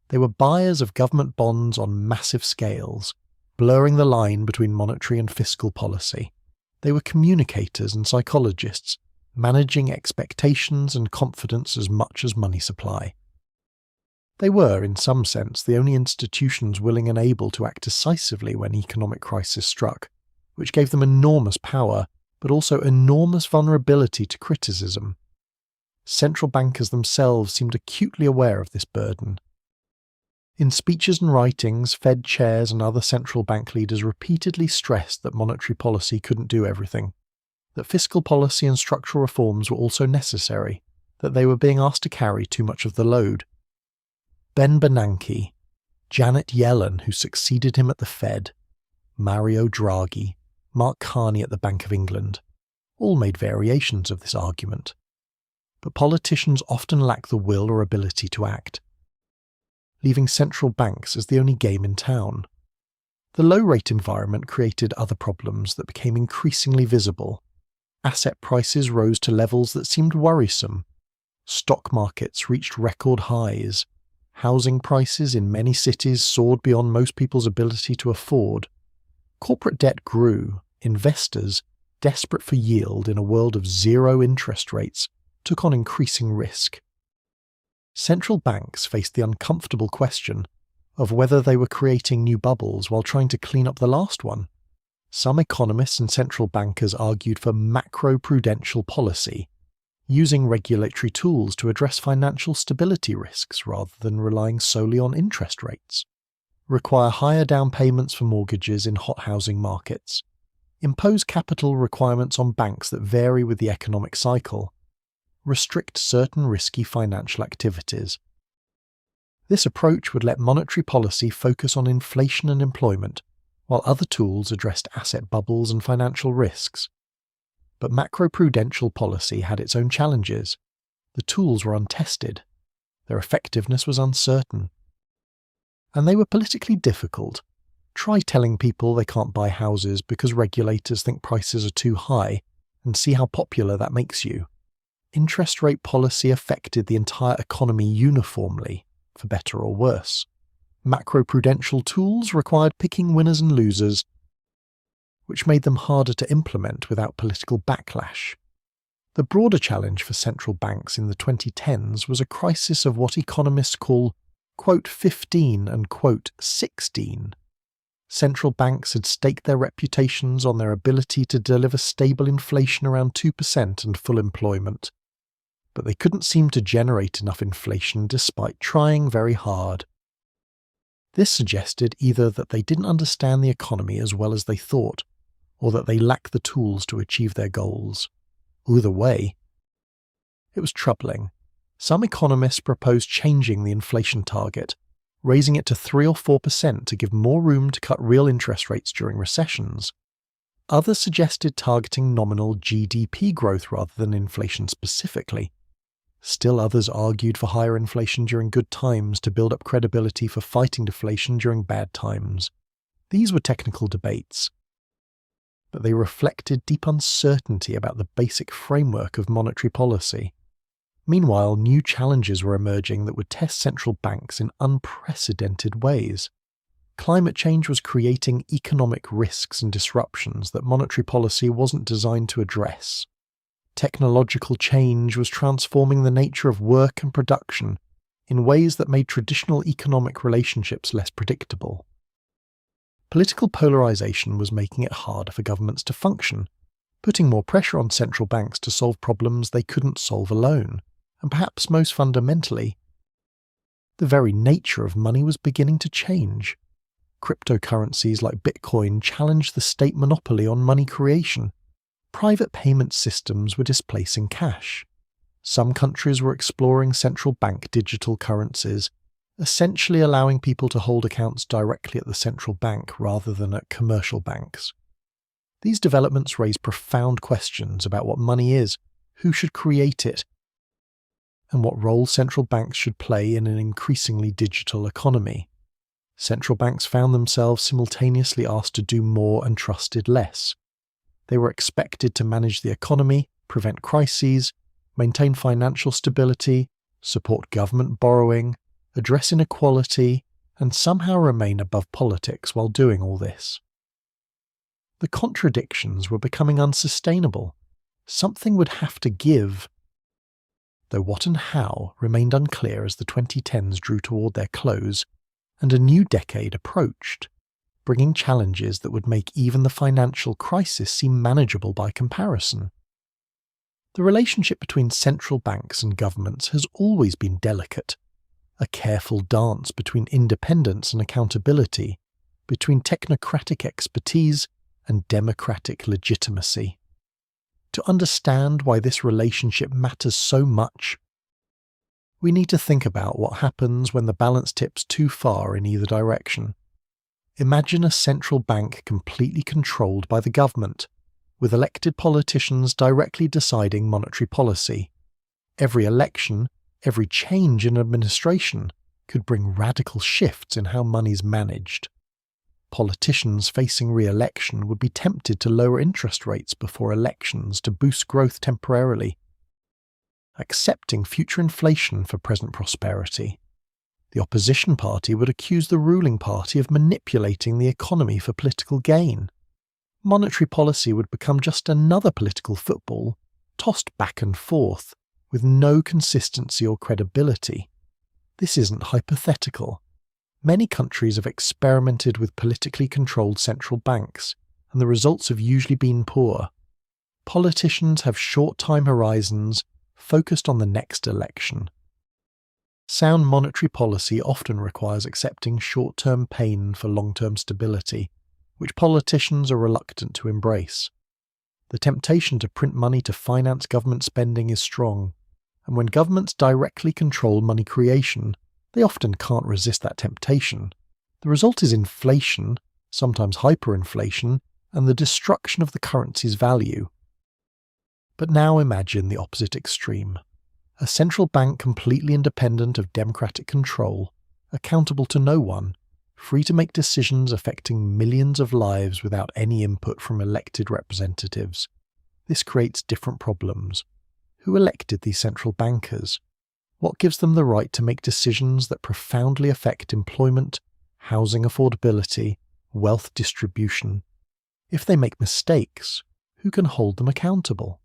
They were buyers of government bonds on massive scales, blurring the line between monetary and fiscal policy. They were communicators and psychologists, managing expectations and confidence as much as money supply. They were, in some sense, the only institutions willing and able to act decisively when economic crisis struck, which gave them enormous power, but also enormous vulnerability to criticism. Central bankers themselves seemed acutely aware of this burden. In speeches and writings, Fed chairs and other central bank leaders repeatedly stressed that monetary policy couldn't do everything, that fiscal policy and structural reforms were also necessary, that they were being asked to carry too much of the load. Ben Bernanke, Janet Yellen, who succeeded him at the Fed, Mario Draghi, Mark Carney at the Bank of England, all made variations of this argument. But politicians often lack the will or ability to act, leaving central banks as the only game in town. The low-rate environment created other problems that became increasingly visible. Asset prices rose to levels that seemed worrisome. Stock markets reached record highs. Housing prices in many cities soared beyond most people's ability to afford. Corporate debt grew. Investors, desperate for yield in a world of zero interest rates, took on increasing risk. Central banks faced the uncomfortable question of whether they were creating new bubbles while trying to clean up the last one. Some economists and central bankers argued for macro-prudential policy, using regulatory tools to address financial stability risks rather than relying solely on interest rates, require higher down payments for mortgages in hot housing markets, impose capital requirements on banks that vary with the economic cycle, restrict certain risky financial activities. This approach would let monetary policy focus on inflation and employment, while other tools addressed asset bubbles and financial risks. But macroprudential policy had its own challenges. The tools were untested. Their effectiveness was uncertain. And they were politically difficult. Try telling people they can't buy houses because regulators think prices are too high, and see how popular that makes you. Interest rate policy affected the entire economy uniformly, for better or worse. Macroprudential tools required picking winners and losers, which made them harder to implement without political backlash. The broader challenge for central banks in the 2010s was a crisis of what economists call, quote, 15 and, quote, 16. Central banks had staked their reputations on their ability to deliver stable inflation around 2% and full employment. But they couldn't seem to generate enough inflation despite trying very hard. This suggested either that they didn't understand the economy as well as they thought, or that they lacked the tools to achieve their goals. Either way, it was troubling. Some economists proposed changing the inflation target, raising it to 3 or 4% to give more room to cut real interest rates during recessions. Others suggested targeting nominal GDP growth rather than inflation specifically. Still others argued for higher inflation during good times to build up credibility for fighting deflation during bad times. These were technical debates, but they reflected deep uncertainty about the basic framework of monetary policy. Meanwhile, new challenges were emerging that would test central banks in unprecedented ways. Climate change was creating economic risks and disruptions that monetary policy wasn't designed to address. Technological change was transforming the nature of work and production in ways that made traditional economic relationships less predictable. Political polarization was making it harder for governments to function, putting more pressure on central banks to solve problems they couldn't solve alone, and perhaps most fundamentally, the very nature of money was beginning to change. Cryptocurrencies like Bitcoin challenged the state monopoly on money creation. Private payment systems were displacing cash. Some countries were exploring central bank digital currencies, essentially allowing people to hold accounts directly at the central bank rather than at commercial banks. These developments raise profound questions about what money is, who should create it, and what role central banks should play in an increasingly digital economy. Central banks found themselves simultaneously asked to do more and trusted less. They were expected to manage the economy, prevent crises, maintain financial stability, support government borrowing, address inequality, and somehow remain above politics while doing all this. The contradictions were becoming unsustainable. Something would have to give, though what and how remained unclear as the 2010s drew toward their close and a new decade approached, bringing challenges that would make even the financial crisis seem manageable by comparison. The relationship between central banks and governments has always been delicate, a careful dance between independence and accountability, between technocratic expertise and democratic legitimacy. To understand why this relationship matters so much, We need to think about what happens when the balance tips too far in either direction. Imagine a central bank completely controlled by the government, with elected politicians directly deciding monetary policy. Every election, every change in administration could bring radical shifts in how money's managed. Politicians facing re-election would be tempted to lower interest rates before elections to boost growth temporarily, accepting future inflation for present prosperity. The opposition party would accuse the ruling party of manipulating the economy for political gain. Monetary policy would become just another political football, tossed back and forth, with no consistency or credibility. This isn't hypothetical. Many countries have experimented with politically controlled central banks, and the results have usually been poor. Politicians have short time horizons, focused on the next election. Sound monetary policy often requires accepting short-term pain for long-term stability, which politicians are reluctant to embrace. The temptation to print money to finance government spending is strong, and when governments directly control money creation, they often can't resist that temptation. The result is inflation, sometimes hyperinflation, and the destruction of the currency's value. But now imagine the opposite extreme. A central bank completely independent of democratic control, accountable to no one, free to make decisions affecting millions of lives without any input from elected representatives. This creates different problems. Who elected these central bankers? What gives them the right to make decisions that profoundly affect employment, housing affordability, wealth distribution? If they make mistakes, who can hold them accountable?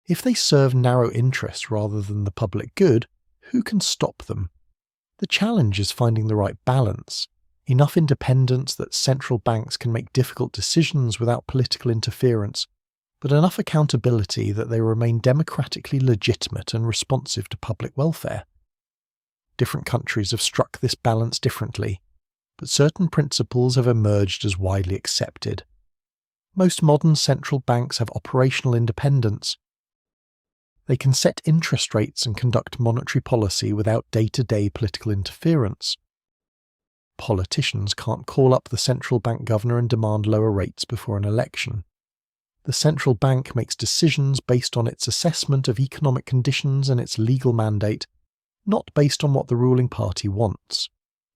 If they serve narrow interests rather than the public good, who can stop them? The challenge is finding the right balance, enough independence that central banks can make difficult decisions without political interference, but enough accountability that they remain democratically legitimate and responsive to public welfare. Different countries have struck this balance differently, but certain principles have emerged as widely accepted. Most modern central banks have operational independence. They can set interest rates and conduct monetary policy without day-to-day political interference. Politicians can't call up the central bank governor and demand lower rates before an election. The central bank makes decisions based on its assessment of economic conditions and its legal mandate, not based on what the ruling party wants.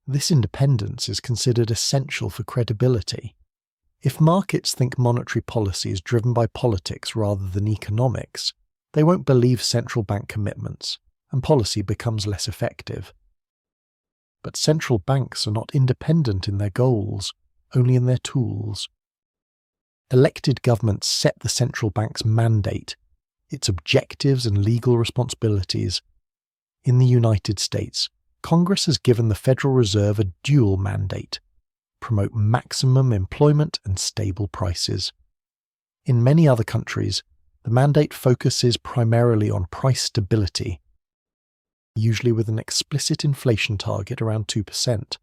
This independence is considered essential for credibility. If markets think monetary policy is driven by politics rather than economics, they won't believe central bank commitments, and policy becomes less effective. But central banks are not independent in their goals, only in their tools. Elected governments set the central bank's mandate, its objectives and legal responsibilities. In the United States, Congress has given the Federal Reserve a dual mandate: promote maximum employment and stable prices. In many other countries, the mandate focuses primarily on price stability, usually with an explicit inflation target around 2%.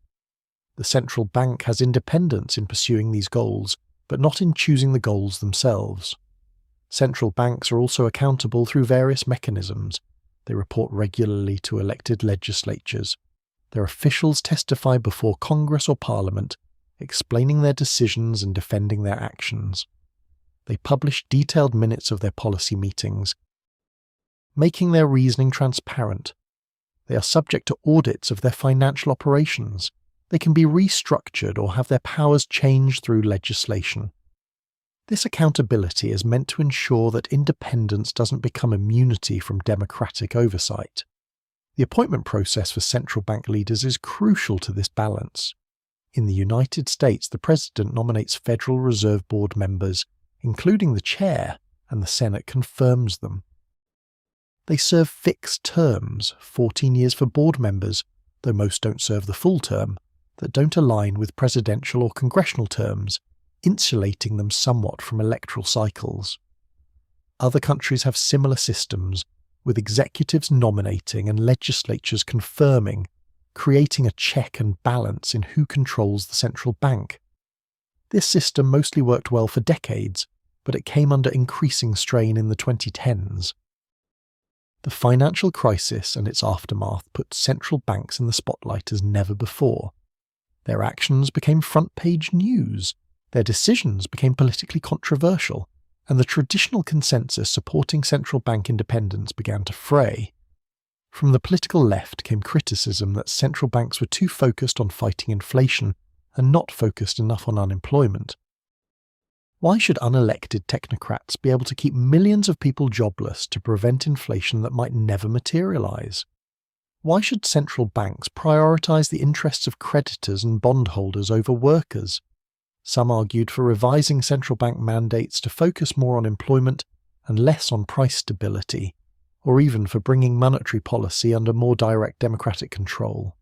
The central bank has independence in pursuing these goals, but not in choosing the goals themselves. Central banks are also accountable through various mechanisms. They report regularly to elected legislatures. Their officials testify before Congress or Parliament, explaining their decisions and defending their actions. They publish detailed minutes of their policy meetings, making their reasoning transparent. They are subject to audits of their financial operations. They can be restructured or have their powers changed through legislation. This accountability is meant to ensure that independence doesn't become immunity from democratic oversight. The appointment process for central bank leaders is crucial to this balance. In the United States, the President nominates Federal Reserve Board members, including the chair, and the Senate confirms them. They serve fixed terms, 14 years for board members, though most don't serve the full term, that don't align with presidential or congressional terms, insulating them somewhat from electoral cycles. Other countries have similar systems, with executives nominating and legislatures confirming, creating a check and balance in who controls the central bank. This system mostly worked well for decades, but it came under increasing strain in the 2010s. The financial crisis and its aftermath put central banks in the spotlight as never before. Their actions became front-page news, their decisions became politically controversial, and the traditional consensus supporting central bank independence began to fray. From the political left came criticism that central banks were too focused on fighting inflation and not focused enough on unemployment. Why should unelected technocrats be able to keep millions of people jobless to prevent inflation that might never materialize? Why should central banks prioritize the interests of creditors and bondholders over workers? Some argued for revising central bank mandates to focus more on employment and less on price stability, or even for bringing monetary policy under more direct democratic control.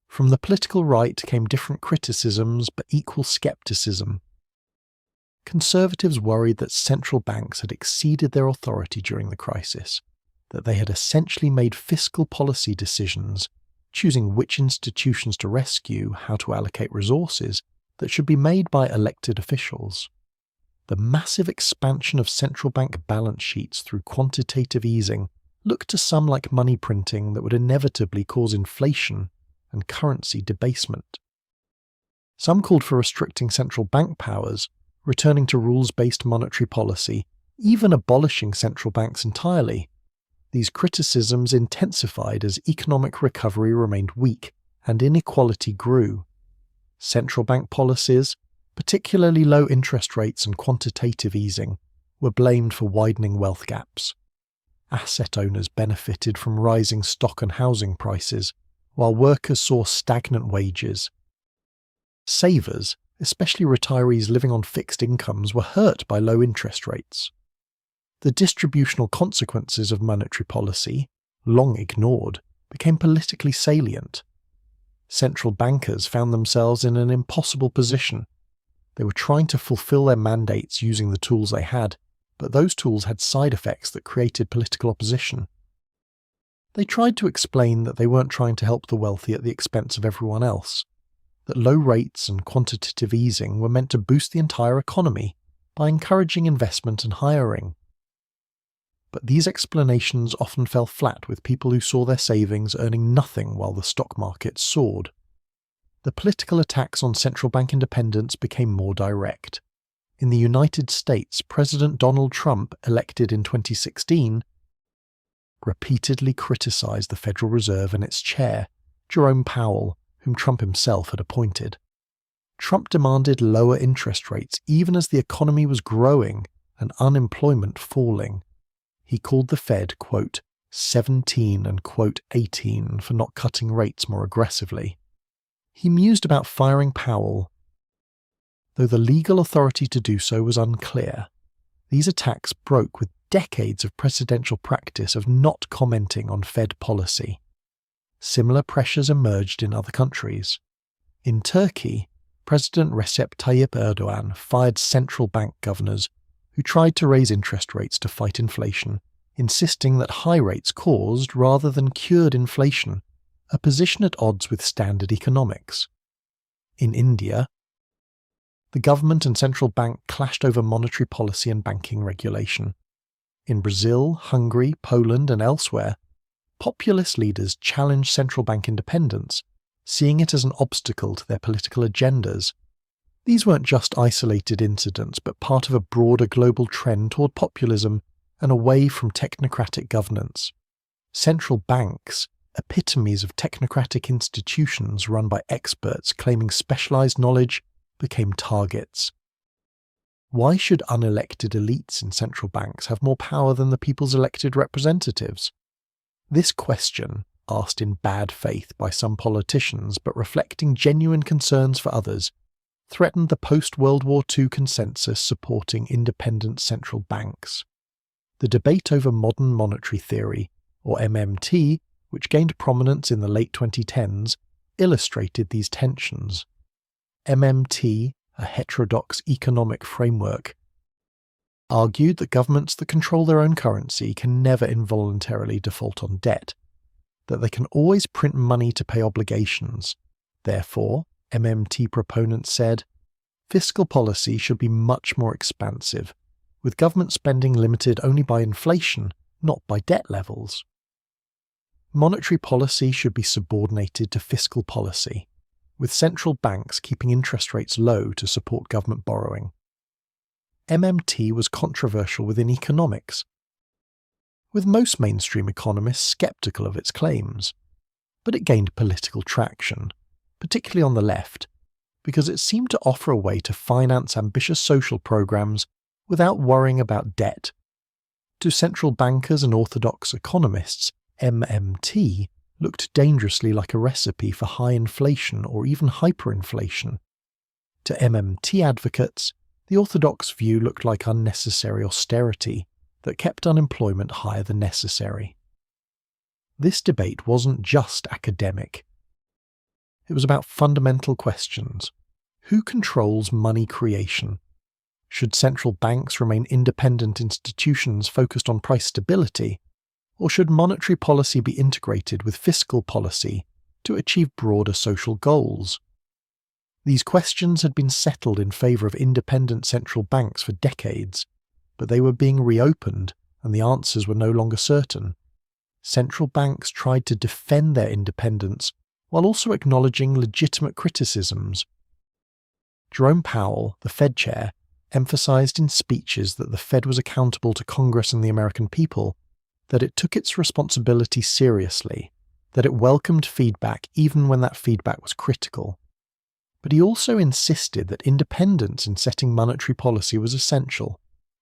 From the political right came different criticisms but equal skepticism. Conservatives worried that central banks had exceeded their authority during the crisis, that they had essentially made fiscal policy decisions, choosing which institutions to rescue, how to allocate resources, that should be made by elected officials. The massive expansion of central bank balance sheets through quantitative easing looked to some like money printing that would inevitably cause inflation and currency debasement. Some called for restricting central bank powers, returning to rules-based monetary policy, even abolishing central banks entirely. These criticisms intensified as economic recovery remained weak and inequality grew. Central bank policies, particularly low interest rates and quantitative easing, were blamed for widening wealth gaps. Asset owners benefited from rising stock and housing prices, while workers saw stagnant wages. Savers, especially retirees living on fixed incomes, were hurt by low interest rates. The distributional consequences of monetary policy, long ignored, became politically salient. Central bankers found themselves in an impossible position. They were trying to fulfill their mandates using the tools they had, but those tools had side effects that created political opposition. They tried to explain that they weren't trying to help the wealthy at the expense of everyone else, that low rates and quantitative easing were meant to boost the entire economy by encouraging investment and hiring. But these explanations often fell flat with people who saw their savings earning nothing while the stock market soared. The political attacks on central bank independence became more direct. In the United States, President Donald Trump, elected in 2016, repeatedly criticized the Federal Reserve and its chair, Jerome Powell, whom Trump himself had appointed. Trump demanded lower interest rates even as the economy was growing and unemployment falling. He called the Fed, quote, 17 and, quote, 18 for not cutting rates more aggressively. He mused about firing Powell, though the legal authority to do so was unclear. These attacks broke with decades of presidential practice of not commenting on Fed policy. Similar pressures emerged in other countries. In Turkey, President Recep Tayyip Erdogan fired central bank governors who tried to raise interest rates to fight inflation, insisting that high rates caused rather than cured inflation, a position at odds with standard economics. In India, the government and central bank clashed over monetary policy and banking regulation. In Brazil, Hungary, Poland, and elsewhere, populist leaders challenged central bank independence, seeing it as an obstacle to their political agendas. These weren't just isolated incidents, but part of a broader global trend toward populism and away from technocratic governance. Central banks, epitomes of technocratic institutions run by experts claiming specialized knowledge, became targets. Why should unelected elites in central banks have more power than the people's elected representatives? This question, asked in bad faith by some politicians but reflecting genuine concerns for others, threatened the post-World War II consensus supporting independent central banks. The debate over modern monetary theory, or MMT, which gained prominence in the late 2010s, illustrated these tensions. MMT, a heterodox economic framework, argued that governments that control their own currency can never involuntarily default on debt, that they can always print money to pay obligations. Therefore, MMT proponents said, fiscal policy should be much more expansive, with government spending limited only by inflation, not by debt levels. Monetary policy should be subordinated to fiscal policy, with central banks keeping interest rates low to support government borrowing. MMT was controversial within economics, with most mainstream economists sceptical of its claims, but it gained political traction, particularly on the left, because it seemed to offer a way to finance ambitious social programs without worrying about debt. To central bankers and orthodox economists, MMT looked dangerously like a recipe for high inflation or even hyperinflation. To MMT advocates, the orthodox view looked like unnecessary austerity that kept unemployment higher than necessary. This debate wasn't just academic. It was about fundamental questions. Who controls money creation? Should central banks remain independent institutions focused on price stability, or should monetary policy be integrated with fiscal policy to achieve broader social goals? These questions had been settled in favour of independent central banks for decades, but they were being reopened and the answers were no longer certain. Central banks tried to defend their independence while also acknowledging legitimate criticisms. Jerome Powell, the Fed chair, emphasized in speeches that the Fed was accountable to Congress and the American people, that it took its responsibility seriously, that it welcomed feedback even when that feedback was critical. But he also insisted that independence in setting monetary policy was essential,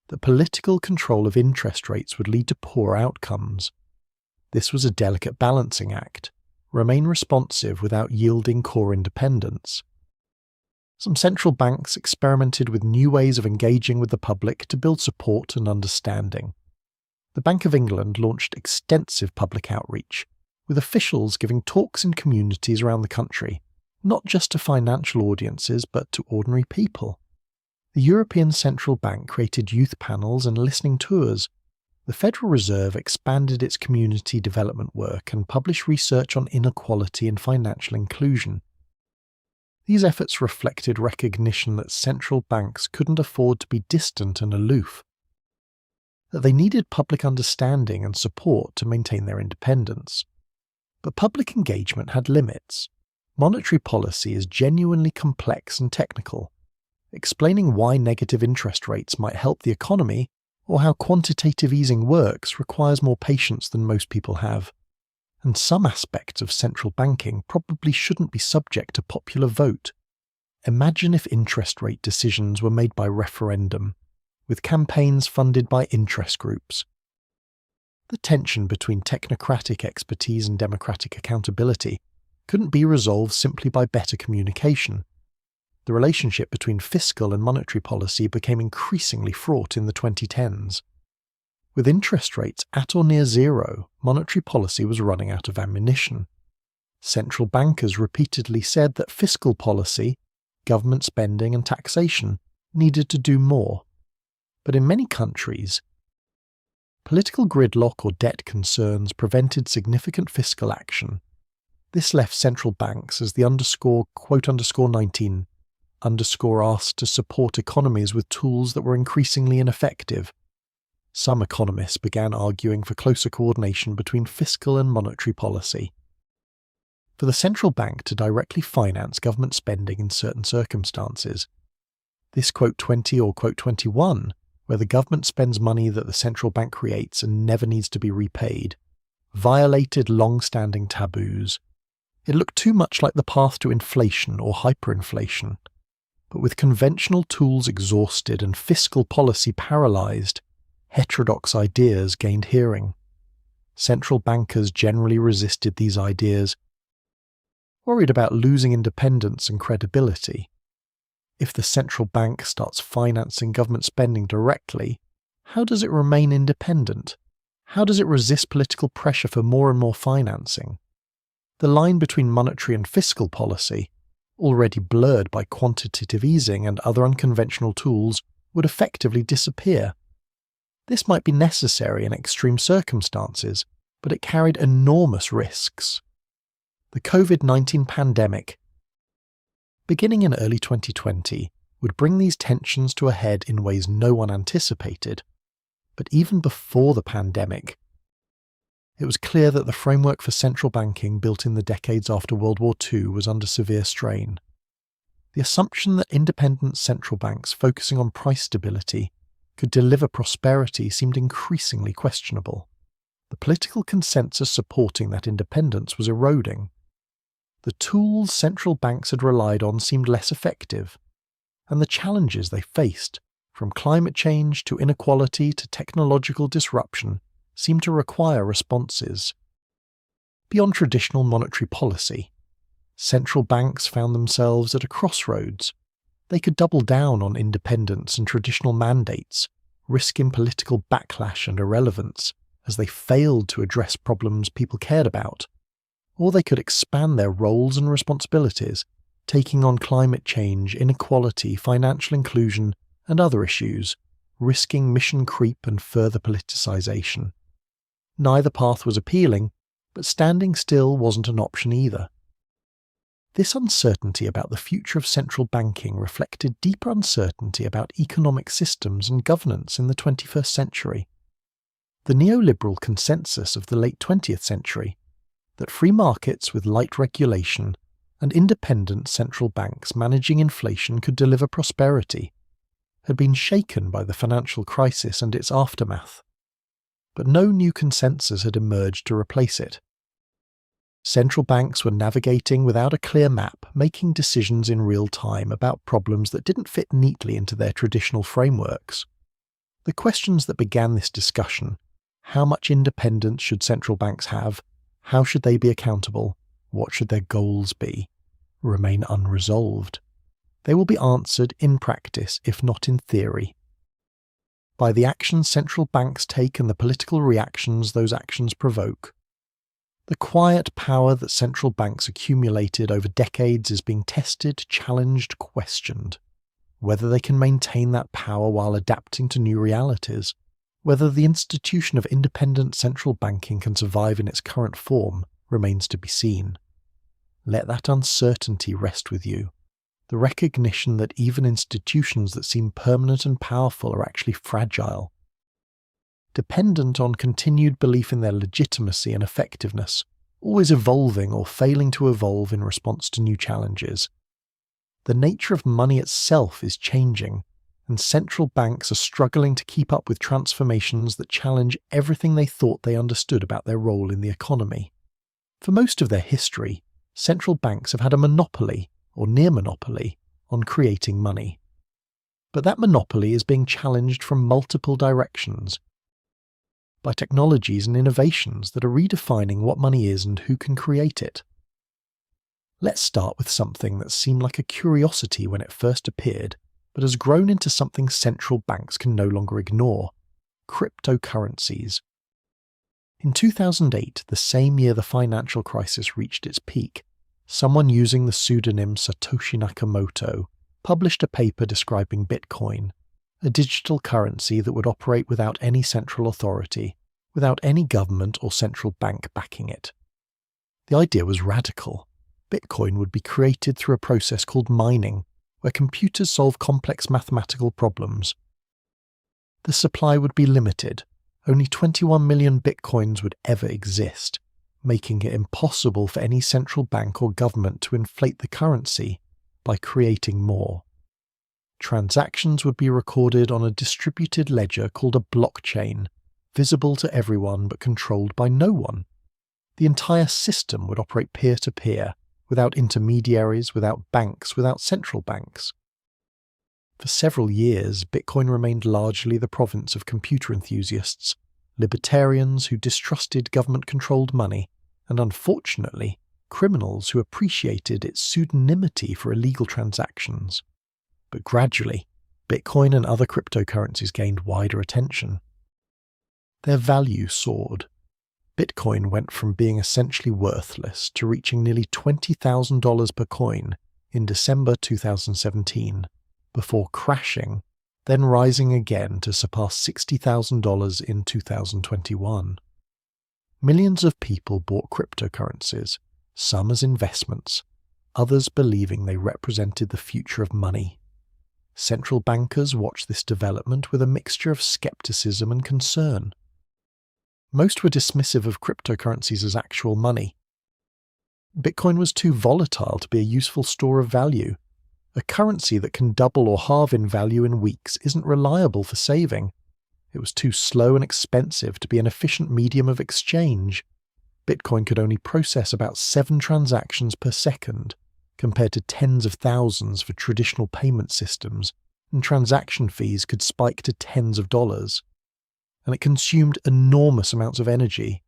that political control of interest rates would lead to poor outcomes. This was a delicate balancing act. Remain responsive without yielding core independence. Some central banks experimented with new ways of engaging with the public to build support and understanding. The Bank of England launched extensive public outreach, with officials giving talks in communities around the country, not just to financial audiences but to ordinary people. The European Central Bank created youth panels and listening tours. The Federal Reserve expanded its community development work and published research on inequality and financial inclusion. These efforts reflected recognition that central banks couldn't afford to be distant and aloof, that they needed public understanding and support to maintain their independence. But public engagement had limits. Monetary policy is genuinely complex and technical. Explaining why negative interest rates might help the economy or how quantitative easing works requires more patience than most people have. And some aspects of central banking probably shouldn't be subject to popular vote. Imagine if interest rate decisions were made by referendum, with campaigns funded by interest groups. The tension between technocratic expertise and democratic accountability couldn't be resolved simply by better communication. The relationship between fiscal and monetary policy became increasingly fraught in the 2010s. With interest rates at or near zero, monetary policy was running out of ammunition. Central bankers repeatedly said that fiscal policy, government spending and taxation needed to do more. But in many countries, political gridlock or debt concerns prevented significant fiscal action. This left central banks as the _19 asked to support economies with tools that were increasingly ineffective. Some economists began arguing for closer coordination between fiscal and monetary policy. For the central bank to directly finance government spending in certain circumstances, this _20 or _21, where the government spends money that the central bank creates and never needs to be repaid, violated long-standing taboos. It looked too much like the path to inflation or hyperinflation. But with conventional tools exhausted and fiscal policy paralysed, heterodox ideas gained hearing. Central bankers generally resisted these ideas, worried about losing independence and credibility. If the central bank starts financing government spending directly, how does it remain independent? How does it resist political pressure for more and more financing? The line between monetary and fiscal policy, already blurred by quantitative easing and other unconventional tools, would effectively disappear. This might be necessary in extreme circumstances, but it carried enormous risks. The COVID-19 pandemic, beginning in early 2020, would bring these tensions to a head in ways no one anticipated. But even before the pandemic, it was clear that the framework for central banking built in the decades after World War II was under severe strain. The assumption that independent central banks focusing on price stability could deliver prosperity seemed increasingly questionable. The political consensus supporting that independence was eroding. The tools central banks had relied on seemed less effective, and the challenges they faced, from climate change to inequality to technological disruption, seemed to require responses. Beyond traditional monetary policy, central banks found themselves at a crossroads. They could double down on independence and traditional mandates, risking political backlash and irrelevance as they failed to address problems people cared about. Or they could expand their roles and responsibilities, taking on climate change, inequality, financial inclusion, and other issues, risking mission creep and further politicization. Neither path was appealing, but standing still wasn't an option either. This uncertainty about the future of central banking reflected deeper uncertainty about economic systems and governance in the 21st century. The neoliberal consensus of the late 20th century, that free markets with light regulation and independent central banks managing inflation could deliver prosperity, had been shaken by the financial crisis and its aftermath. But no new consensus had emerged to replace it. Central banks were navigating without a clear map, making decisions in real time about problems that didn't fit neatly into their traditional frameworks. The questions that began this discussion, how much independence should central banks have, how should they be accountable, what should their goals be, remain unresolved. They will be answered in practice, if not in theory, by the actions central banks take and the political reactions those actions provoke. The quiet power that central banks accumulated over decades is being tested, challenged, questioned. Whether they can maintain that power while adapting to new realities, whether the institution of independent central banking can survive in its current form, remains to be seen. Let that uncertainty rest with you. The recognition that even institutions that seem permanent and powerful are actually fragile, dependent on continued belief in their legitimacy and effectiveness, always evolving or failing to evolve in response to new challenges. The nature of money itself is changing, and central banks are struggling to keep up with transformations that challenge everything they thought they understood about their role in the economy. For most of their history, central banks have had a monopoly, or near monopoly, on creating money. But that monopoly is being challenged from multiple directions, by technologies and innovations that are redefining what money is and who can create it. Let's start with something that seemed like a curiosity when it first appeared, but has grown into something central banks can no longer ignore: cryptocurrencies. In 2008, the same year the financial crisis reached its peak, someone using the pseudonym Satoshi Nakamoto published a paper describing Bitcoin, a digital currency that would operate without any central authority, without any government or central bank backing it. The idea was radical. Bitcoin would be created through a process called mining, where computers solve complex mathematical problems. The supply would be limited. Only 21 million bitcoins would ever exist, making it impossible for any central bank or government to inflate the currency by creating more. Transactions would be recorded on a distributed ledger called a blockchain, visible to everyone but controlled by no one. The entire system would operate peer-to-peer, without intermediaries, without banks, without central banks. For several years, Bitcoin remained largely the province of computer enthusiasts, libertarians who distrusted government-controlled money, and unfortunately, criminals who appreciated its pseudonymity for illegal transactions. But gradually, Bitcoin and other cryptocurrencies gained wider attention. Their value soared. Bitcoin went from being essentially worthless to reaching nearly $20,000 per coin in December 2017, before crashing, then rising again to surpass $60,000 in 2021. Millions of people bought cryptocurrencies, some as investments, others believing they represented the future of money. Central bankers watched this development with a mixture of skepticism and concern. Most were dismissive of cryptocurrencies as actual money. Bitcoin was too volatile to be a useful store of value. A currency that can double or halve in value in weeks isn't reliable for saving. It was too slow and expensive to be an efficient medium of exchange. Bitcoin could only process about 7 transactions per second, compared to tens of thousands for traditional payment systems, and transaction fees could spike to tens of dollars. And it consumed enormous amounts of energy,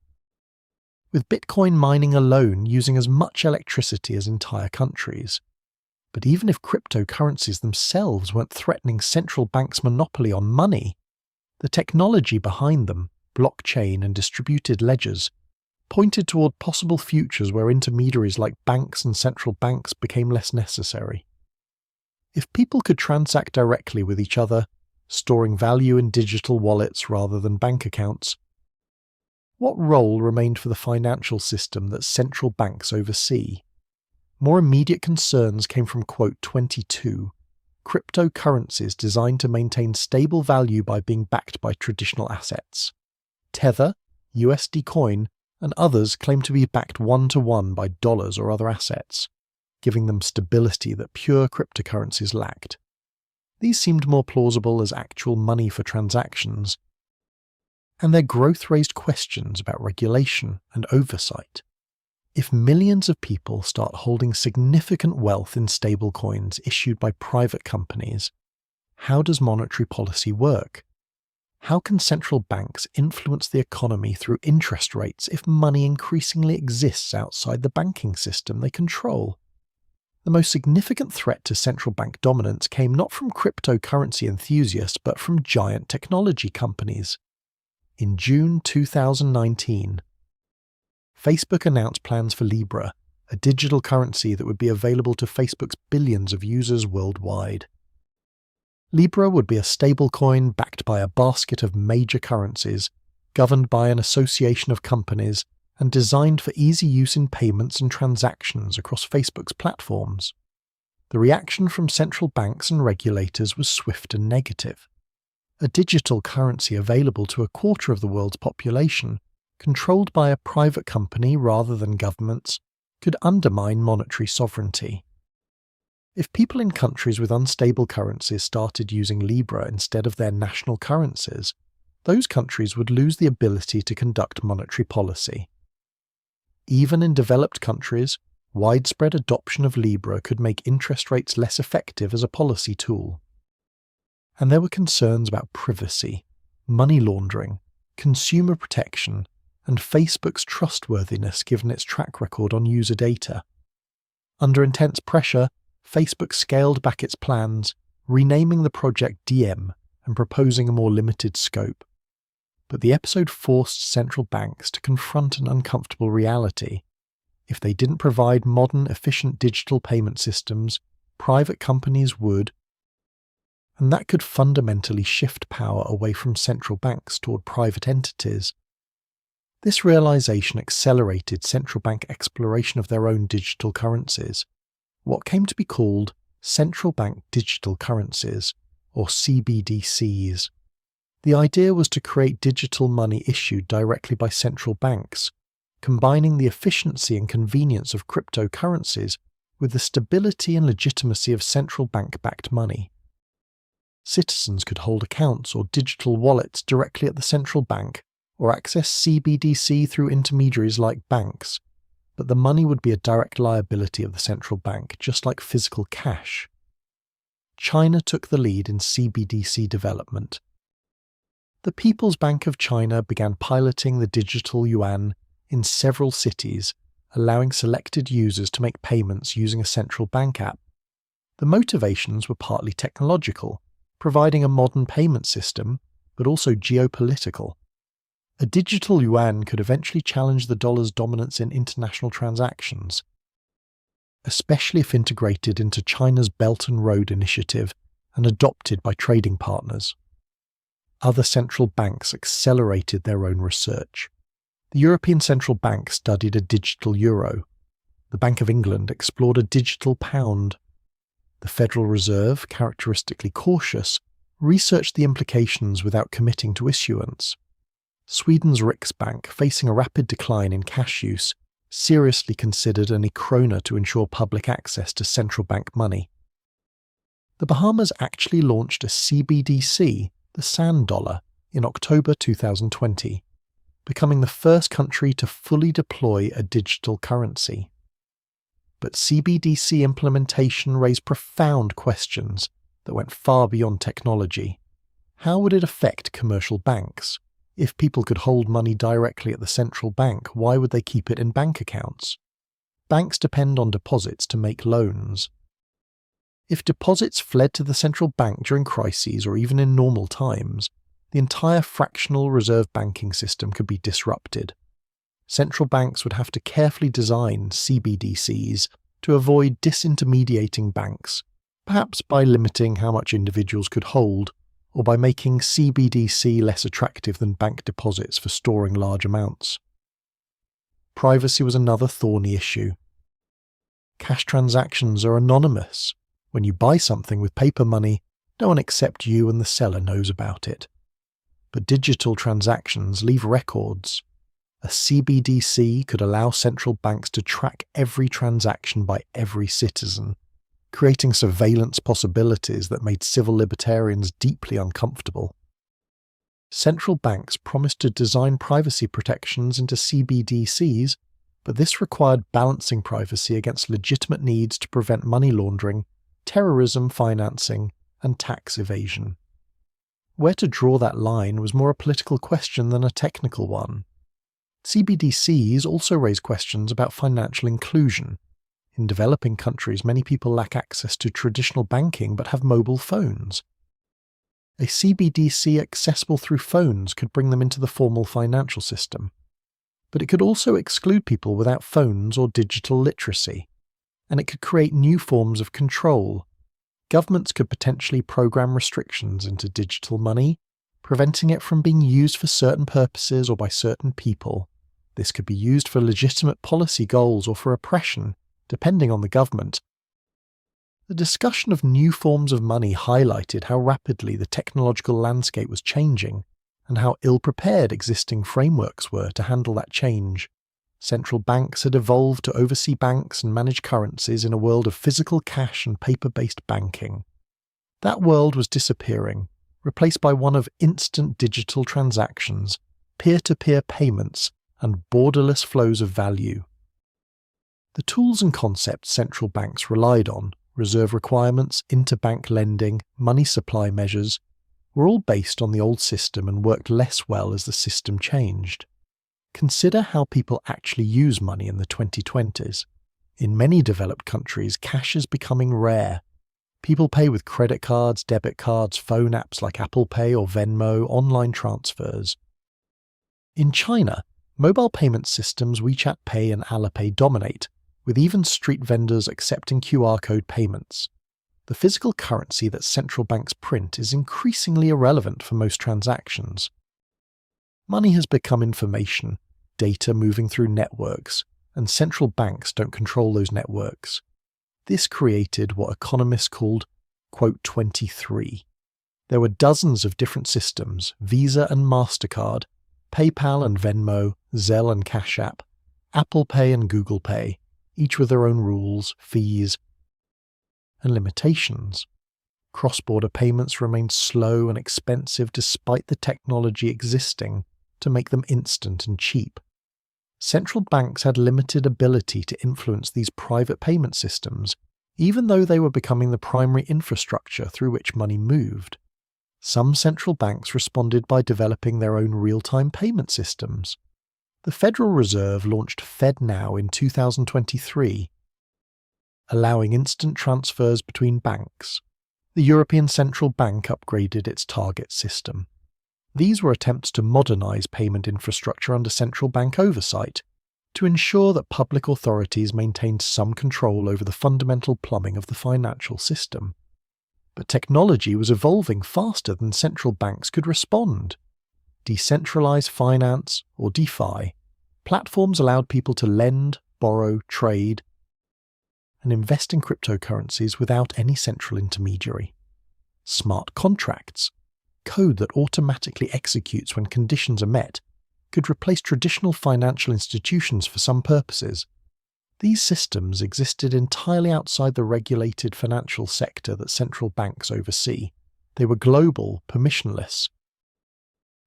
with Bitcoin mining alone using as much electricity as entire countries. But even if cryptocurrencies themselves weren't threatening central banks' monopoly on money, the technology behind them, blockchain and distributed ledgers, pointed toward possible futures where intermediaries like banks and central banks became less necessary. If people could transact directly with each other, storing value in digital wallets rather than bank accounts, what role remained for the financial system that central banks oversee? More immediate concerns came from quote 22, cryptocurrencies designed to maintain stable value by being backed by traditional assets. Tether, USD Coin, and others claim to be backed one-to-one by dollars or other assets, giving them stability that pure cryptocurrencies lacked. These seemed more plausible as actual money for transactions, and their growth raised questions about regulation and oversight. If millions of people start holding significant wealth in stablecoins issued by private companies, how does monetary policy work? How can central banks influence the economy through interest rates if money increasingly exists outside the banking system they control? The most significant threat to central bank dominance came not from cryptocurrency enthusiasts but from giant technology companies. In June 2019, Facebook announced plans for Libra, a digital currency that would be available to Facebook's billions of users worldwide. Libra would be a stablecoin backed by a basket of major currencies, governed by an association of companies, and designed for easy use in payments and transactions across Facebook's platforms. The reaction from central banks and regulators was swift and negative. A digital currency available to a quarter of the world's population, controlled by a private company rather than governments, could undermine monetary sovereignty. If people in countries with unstable currencies started using Libra instead of their national currencies, those countries would lose the ability to conduct monetary policy. Even in developed countries, widespread adoption of Libra could make interest rates less effective as a policy tool. And there were concerns about privacy, money laundering, consumer protection, and Facebook's trustworthiness given its track record on user data. Under intense pressure, Facebook scaled back its plans, renaming the project Diem and proposing a more limited scope. But the episode forced central banks to confront an uncomfortable reality. If they didn't provide modern, efficient digital payment systems, private companies would, and that could fundamentally shift power away from central banks toward private entities. This realization accelerated central bank exploration of their own digital currencies, what came to be called central bank digital currencies, or CBDCs. The idea was to create digital money issued directly by central banks, combining the efficiency and convenience of cryptocurrencies with the stability and legitimacy of central bank-backed money. Citizens could hold accounts or digital wallets directly at the central bank, or access CBDC through intermediaries like banks, but the money would be a direct liability of the central bank, just like physical cash. China took the lead in CBDC development. The People's Bank of China began piloting the digital yuan in several cities, allowing selected users to make payments using a central bank app. The motivations were partly technological, providing a modern payment system, but also geopolitical. A digital yuan could eventually challenge the dollar's dominance in international transactions, especially if integrated into China's Belt and Road Initiative and adopted by trading partners. Other central banks accelerated their own research. The European Central Bank studied a digital euro. The Bank of England explored a digital pound. The Federal Reserve, characteristically cautious, researched the implications without committing to issuance. Sweden's Riksbank, facing a rapid decline in cash use, seriously considered an e-krona to ensure public access to central bank money. The Bahamas actually launched a CBDC, the sand dollar, in October 2020, becoming the first country to fully deploy a digital currency. But CBDC implementation raised profound questions that went far beyond technology. How would it affect commercial banks? If people could hold money directly at the central bank, why would they keep it in bank accounts? Banks depend on deposits to make loans. If deposits fled to the central bank during crises or even in normal times, the entire fractional reserve banking system could be disrupted. Central banks would have to carefully design CBDCs to avoid disintermediating banks, perhaps by limiting how much individuals could hold, or by making CBDC less attractive than bank deposits for storing large amounts. Privacy was another thorny issue. Cash transactions are anonymous. When you buy something with paper money, no one except you and the seller knows about it. But digital transactions leave records. A CBDC could allow central banks to track every transaction by every citizen, creating surveillance possibilities that made civil libertarians deeply uncomfortable. Central banks promised to design privacy protections into CBDCs, but this required balancing privacy against legitimate needs to prevent money laundering, terrorism financing, and tax evasion. Where to draw that line was more a political question than a technical one. CBDCs also raise questions about financial inclusion. In developing countries, many people lack access to traditional banking but have mobile phones. A CBDC accessible through phones could bring them into the formal financial system. But it could also exclude people without phones or digital literacy. And it could create new forms of control. Governments could potentially program restrictions into digital money, preventing it from being used for certain purposes or by certain people. This could be used for legitimate policy goals or for oppression, depending on the government. The discussion of new forms of money highlighted how rapidly the technological landscape was changing and how ill-prepared existing frameworks were to handle that change. Central banks had evolved to oversee banks and manage currencies in a world of physical cash and paper-based banking. That world was disappearing, replaced by one of instant digital transactions, peer-to-peer payments, and borderless flows of value. The tools and concepts central banks relied on, reserve requirements, interbank lending, money supply measures, were all based on the old system and worked less well as the system changed. Consider how people actually use money in the 2020s. In many developed countries, cash is becoming rare. People pay with credit cards, debit cards, phone apps like Apple Pay or Venmo, online transfers. In China, mobile payment systems WeChat Pay and Alipay dominate, with even street vendors accepting QR code payments. The physical currency that central banks print is increasingly irrelevant for most transactions. Money has become information, data moving through networks, and central banks don't control those networks. This created what economists called, quote, 23. There were dozens of different systems, Visa and MasterCard, PayPal and Venmo, Zelle and Cash App, Apple Pay and Google Pay, each with their own rules, fees, and limitations. Cross-border payments remained slow and expensive despite the technology existing to make them instant and cheap. Central banks had limited ability to influence these private payment systems, even though they were becoming the primary infrastructure through which money moved. Some central banks responded by developing their own real-time payment systems. The Federal Reserve launched FedNow in 2023, allowing instant transfers between banks. The European Central Bank upgraded its target system. These were attempts to modernize payment infrastructure under central bank oversight, to ensure that public authorities maintained some control over the fundamental plumbing of the financial system. But technology was evolving faster than central banks could respond. Decentralized finance, or DeFi, platforms allowed people to lend, borrow, trade, and invest in cryptocurrencies without any central intermediary. Smart contracts, code that automatically executes when conditions are met, could replace traditional financial institutions for some purposes. These systems existed entirely outside the regulated financial sector that central banks oversee. They were global, permissionless,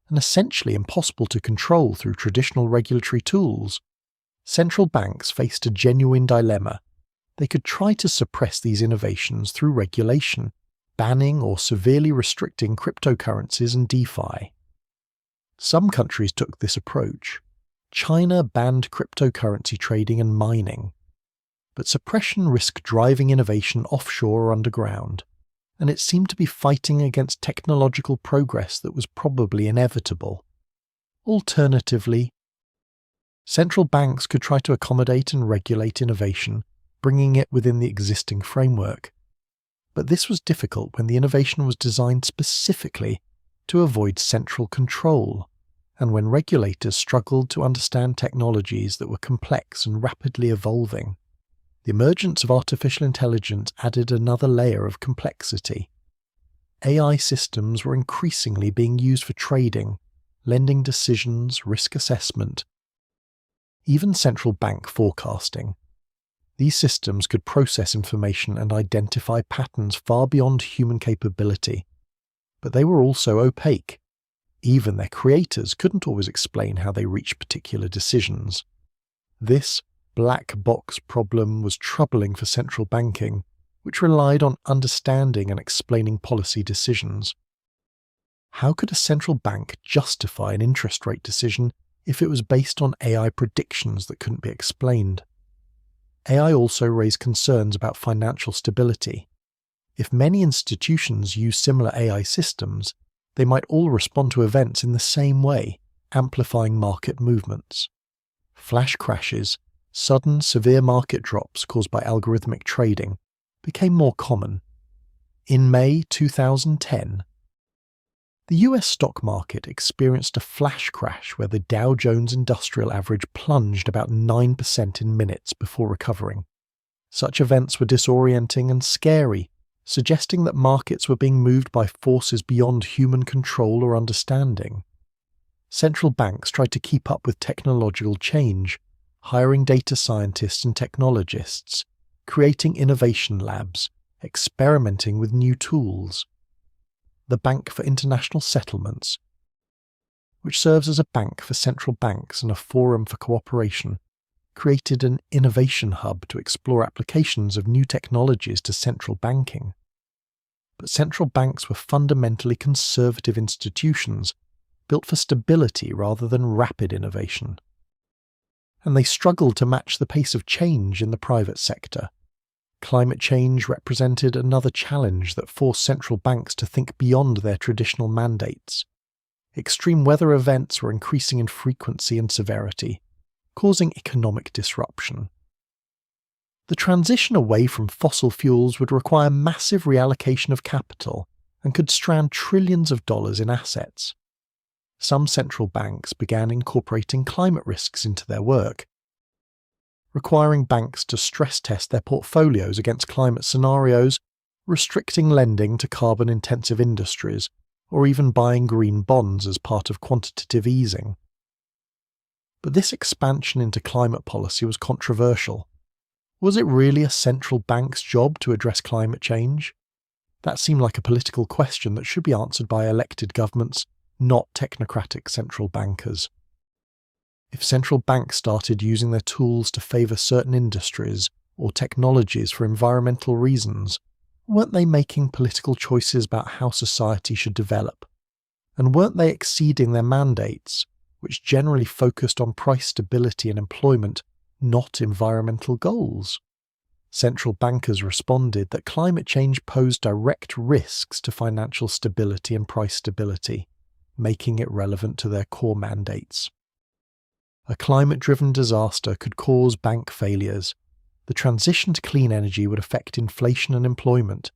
and essentially impossible to control through traditional regulatory tools. Central banks faced a genuine dilemma. They could try to suppress these innovations through regulation, banning or severely restricting cryptocurrencies and DeFi. Some countries took this approach. China banned cryptocurrency trading and mining. But suppression risked driving innovation offshore or underground, and it seemed to be fighting against technological progress that was probably inevitable. Alternatively, central banks could try to accommodate and regulate innovation, bringing it within the existing framework. But this was difficult when the innovation was designed specifically to avoid central control, and when regulators struggled to understand technologies that were complex and rapidly evolving. The emergence of artificial intelligence added another layer of complexity. AI systems were increasingly being used for trading, lending decisions, risk assessment, even central bank forecasting. These systems could process information and identify patterns far beyond human capability, but they were also opaque. Even their creators couldn't always explain how they reached particular decisions. This black box problem was troubling for central banking, which relied on understanding and explaining policy decisions. How could a central bank justify an interest rate decision if it was based on AI predictions that couldn't be explained? AI also raised concerns about financial stability. If many institutions use similar AI systems, they might all respond to events in the same way, amplifying market movements. Flash crashes, sudden severe market drops caused by algorithmic trading, became more common. In May 2010, the US stock market experienced a flash crash where the Dow Jones Industrial Average plunged about 9% in minutes before recovering. Such events were disorienting and scary, suggesting that markets were being moved by forces beyond human control or understanding. Central banks tried to keep up with technological change, hiring data scientists and technologists, creating innovation labs, experimenting with new tools. The Bank for International Settlements, which serves as a bank for central banks and a forum for cooperation, created an innovation hub to explore applications of new technologies to central banking. But central banks were fundamentally conservative institutions, built for stability rather than rapid innovation. And they struggled to match the pace of change in the private sector. Climate change represented another challenge that forced central banks to think beyond their traditional mandates. Extreme weather events were increasing in frequency and severity, causing economic disruption. The transition away from fossil fuels would require massive reallocation of capital and could strand trillions of dollars in assets. Some central banks began incorporating climate risks into their work, requiring banks to stress test their portfolios against climate scenarios, restricting lending to carbon-intensive industries, or even buying green bonds as part of quantitative easing. But this expansion into climate policy was controversial. Was it really a central bank's job to address climate change? That seemed like a political question that should be answered by elected governments, not technocratic central bankers. If central banks started using their tools to favour certain industries or technologies for environmental reasons, weren't they making political choices about how society should develop? And weren't they exceeding their mandates, which generally focused on price stability and employment, not environmental goals? Central bankers responded that climate change posed direct risks to financial stability and price stability, making it relevant to their core mandates. A climate-driven disaster could cause bank failures. The transition to clean energy would affect inflation and employment.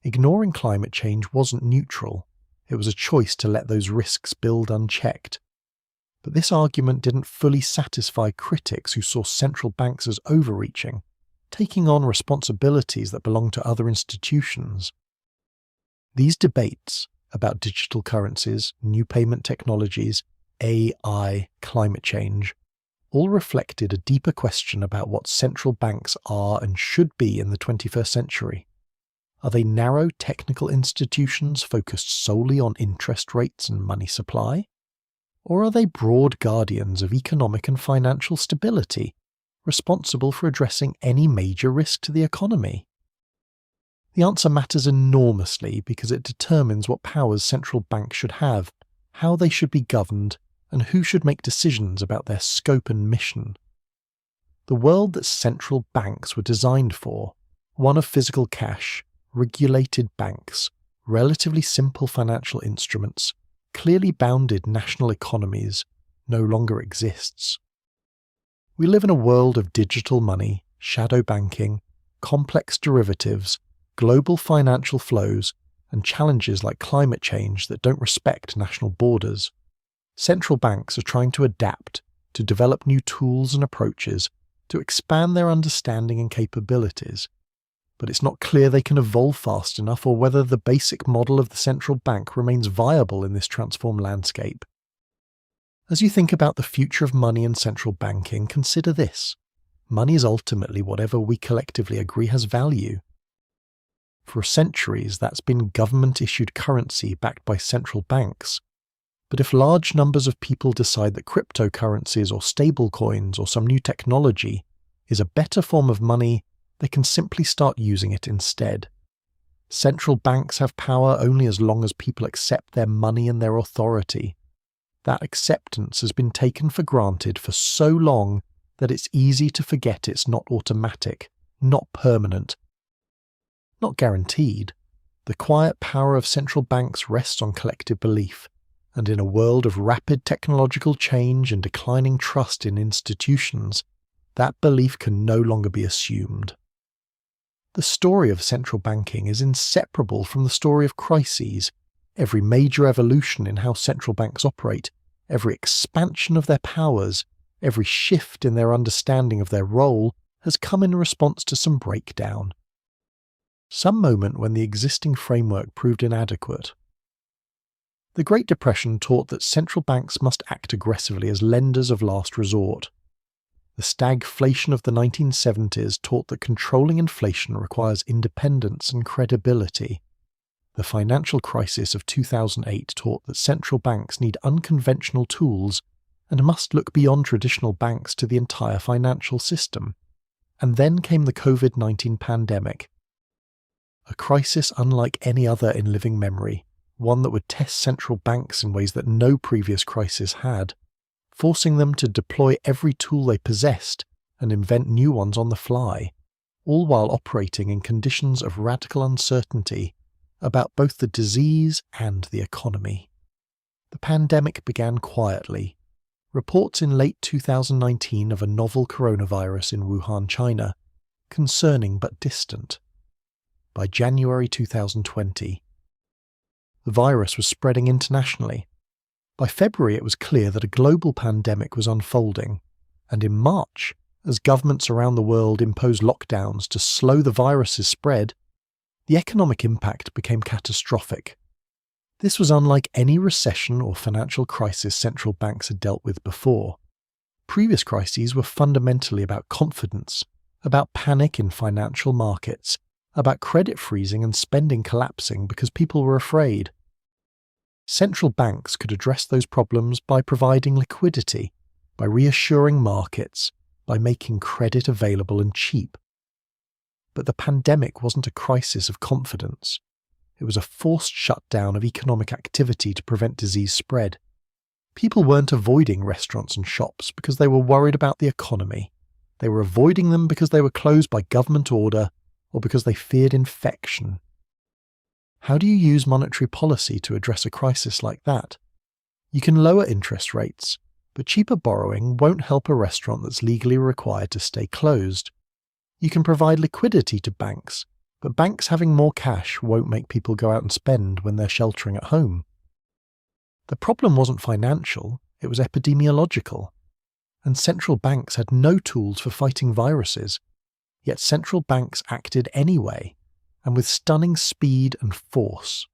Ignoring climate change wasn't neutral. It was a choice to let those risks build unchecked. But this argument didn't fully satisfy critics who saw central banks as overreaching, taking on responsibilities that belonged to other institutions. These debates about digital currencies, new payment technologies, AI, climate change, all reflected a deeper question about what central banks are and should be in the 21st century. Are they narrow technical institutions focused solely on interest rates and money supply? Or are they broad guardians of economic and financial stability, responsible for addressing any major risk to the economy? The answer matters enormously because it determines what powers central banks should have, how they should be governed, and who should make decisions about their scope and mission. The world that central banks were designed for, one of physical cash, regulated banks, relatively simple financial instruments, clearly bounded national economies, no longer exists. We live in a world of digital money, shadow banking, complex derivatives, global financial flows, and challenges like climate change that don't respect national borders. Central banks are trying to adapt, to develop new tools and approaches, to expand their understanding and capabilities. But it's not clear they can evolve fast enough or whether the basic model of the central bank remains viable in this transformed landscape. As you think about the future of money and central banking, consider this. Money is ultimately whatever we collectively agree has value. For centuries, that's been government-issued currency backed by central banks. But if large numbers of people decide that cryptocurrencies or stablecoins or some new technology is a better form of money, they can simply start using it instead. Central banks have power only as long as people accept their money and their authority. That acceptance has been taken for granted for so long that it's easy to forget it's not automatic, not permanent, not guaranteed. The quiet power of central banks rests on collective belief, and in a world of rapid technological change and declining trust in institutions, that belief can no longer be assumed. The story of central banking is inseparable from the story of crises. Every major evolution in how central banks operate, every expansion of their powers, every shift in their understanding of their role has come in response to some breakdown. Some moment when the existing framework proved inadequate. The Great Depression taught that central banks must act aggressively as lenders of last resort. The stagflation of the 1970s taught that controlling inflation requires independence and credibility. The financial crisis of 2008 taught that central banks need unconventional tools and must look beyond traditional banks to the entire financial system. And then came the COVID-19 pandemic. A crisis unlike any other in living memory, one that would test central banks in ways that no previous crisis had, forcing them to deploy every tool they possessed and invent new ones on the fly, all while operating in conditions of radical uncertainty about both the disease and the economy. The pandemic began quietly. Reports in late 2019 of a novel coronavirus in Wuhan, China, concerning but distant. By January 2020, the virus was spreading internationally. By February, it was clear that a global pandemic was unfolding, and in March, as governments around the world imposed lockdowns to slow the virus's spread, the economic impact became catastrophic. This was unlike any recession or financial crisis central banks had dealt with before. Previous crises were fundamentally about confidence, about panic in financial markets, about credit freezing and spending collapsing because people were afraid. Central banks could address those problems by providing liquidity, by reassuring markets, by making credit available and cheap. But the pandemic wasn't a crisis of confidence. It was a forced shutdown of economic activity to prevent disease spread. People weren't avoiding restaurants and shops because they were worried about the economy. They were avoiding them because they were closed by government order or because they feared infection. How do you use monetary policy to address a crisis like that? You can lower interest rates, but cheaper borrowing won't help a restaurant that's legally required to stay closed. You can provide liquidity to banks, but banks having more cash won't make people go out and spend when they're sheltering at home. The problem wasn't financial, it was epidemiological. And central banks had no tools for fighting viruses, yet central banks acted anyway, and with stunning speed and force.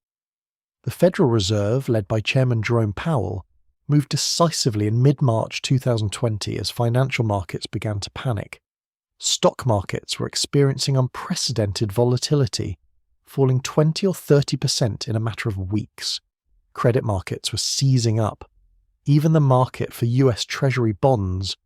The Federal Reserve, led by Chairman Jerome Powell, moved decisively in mid-March 2020 as financial markets began to panic. Stock markets were experiencing unprecedented volatility, falling 20 or 30% in a matter of weeks. Credit markets were seizing up. Even the market for US Treasury bonds,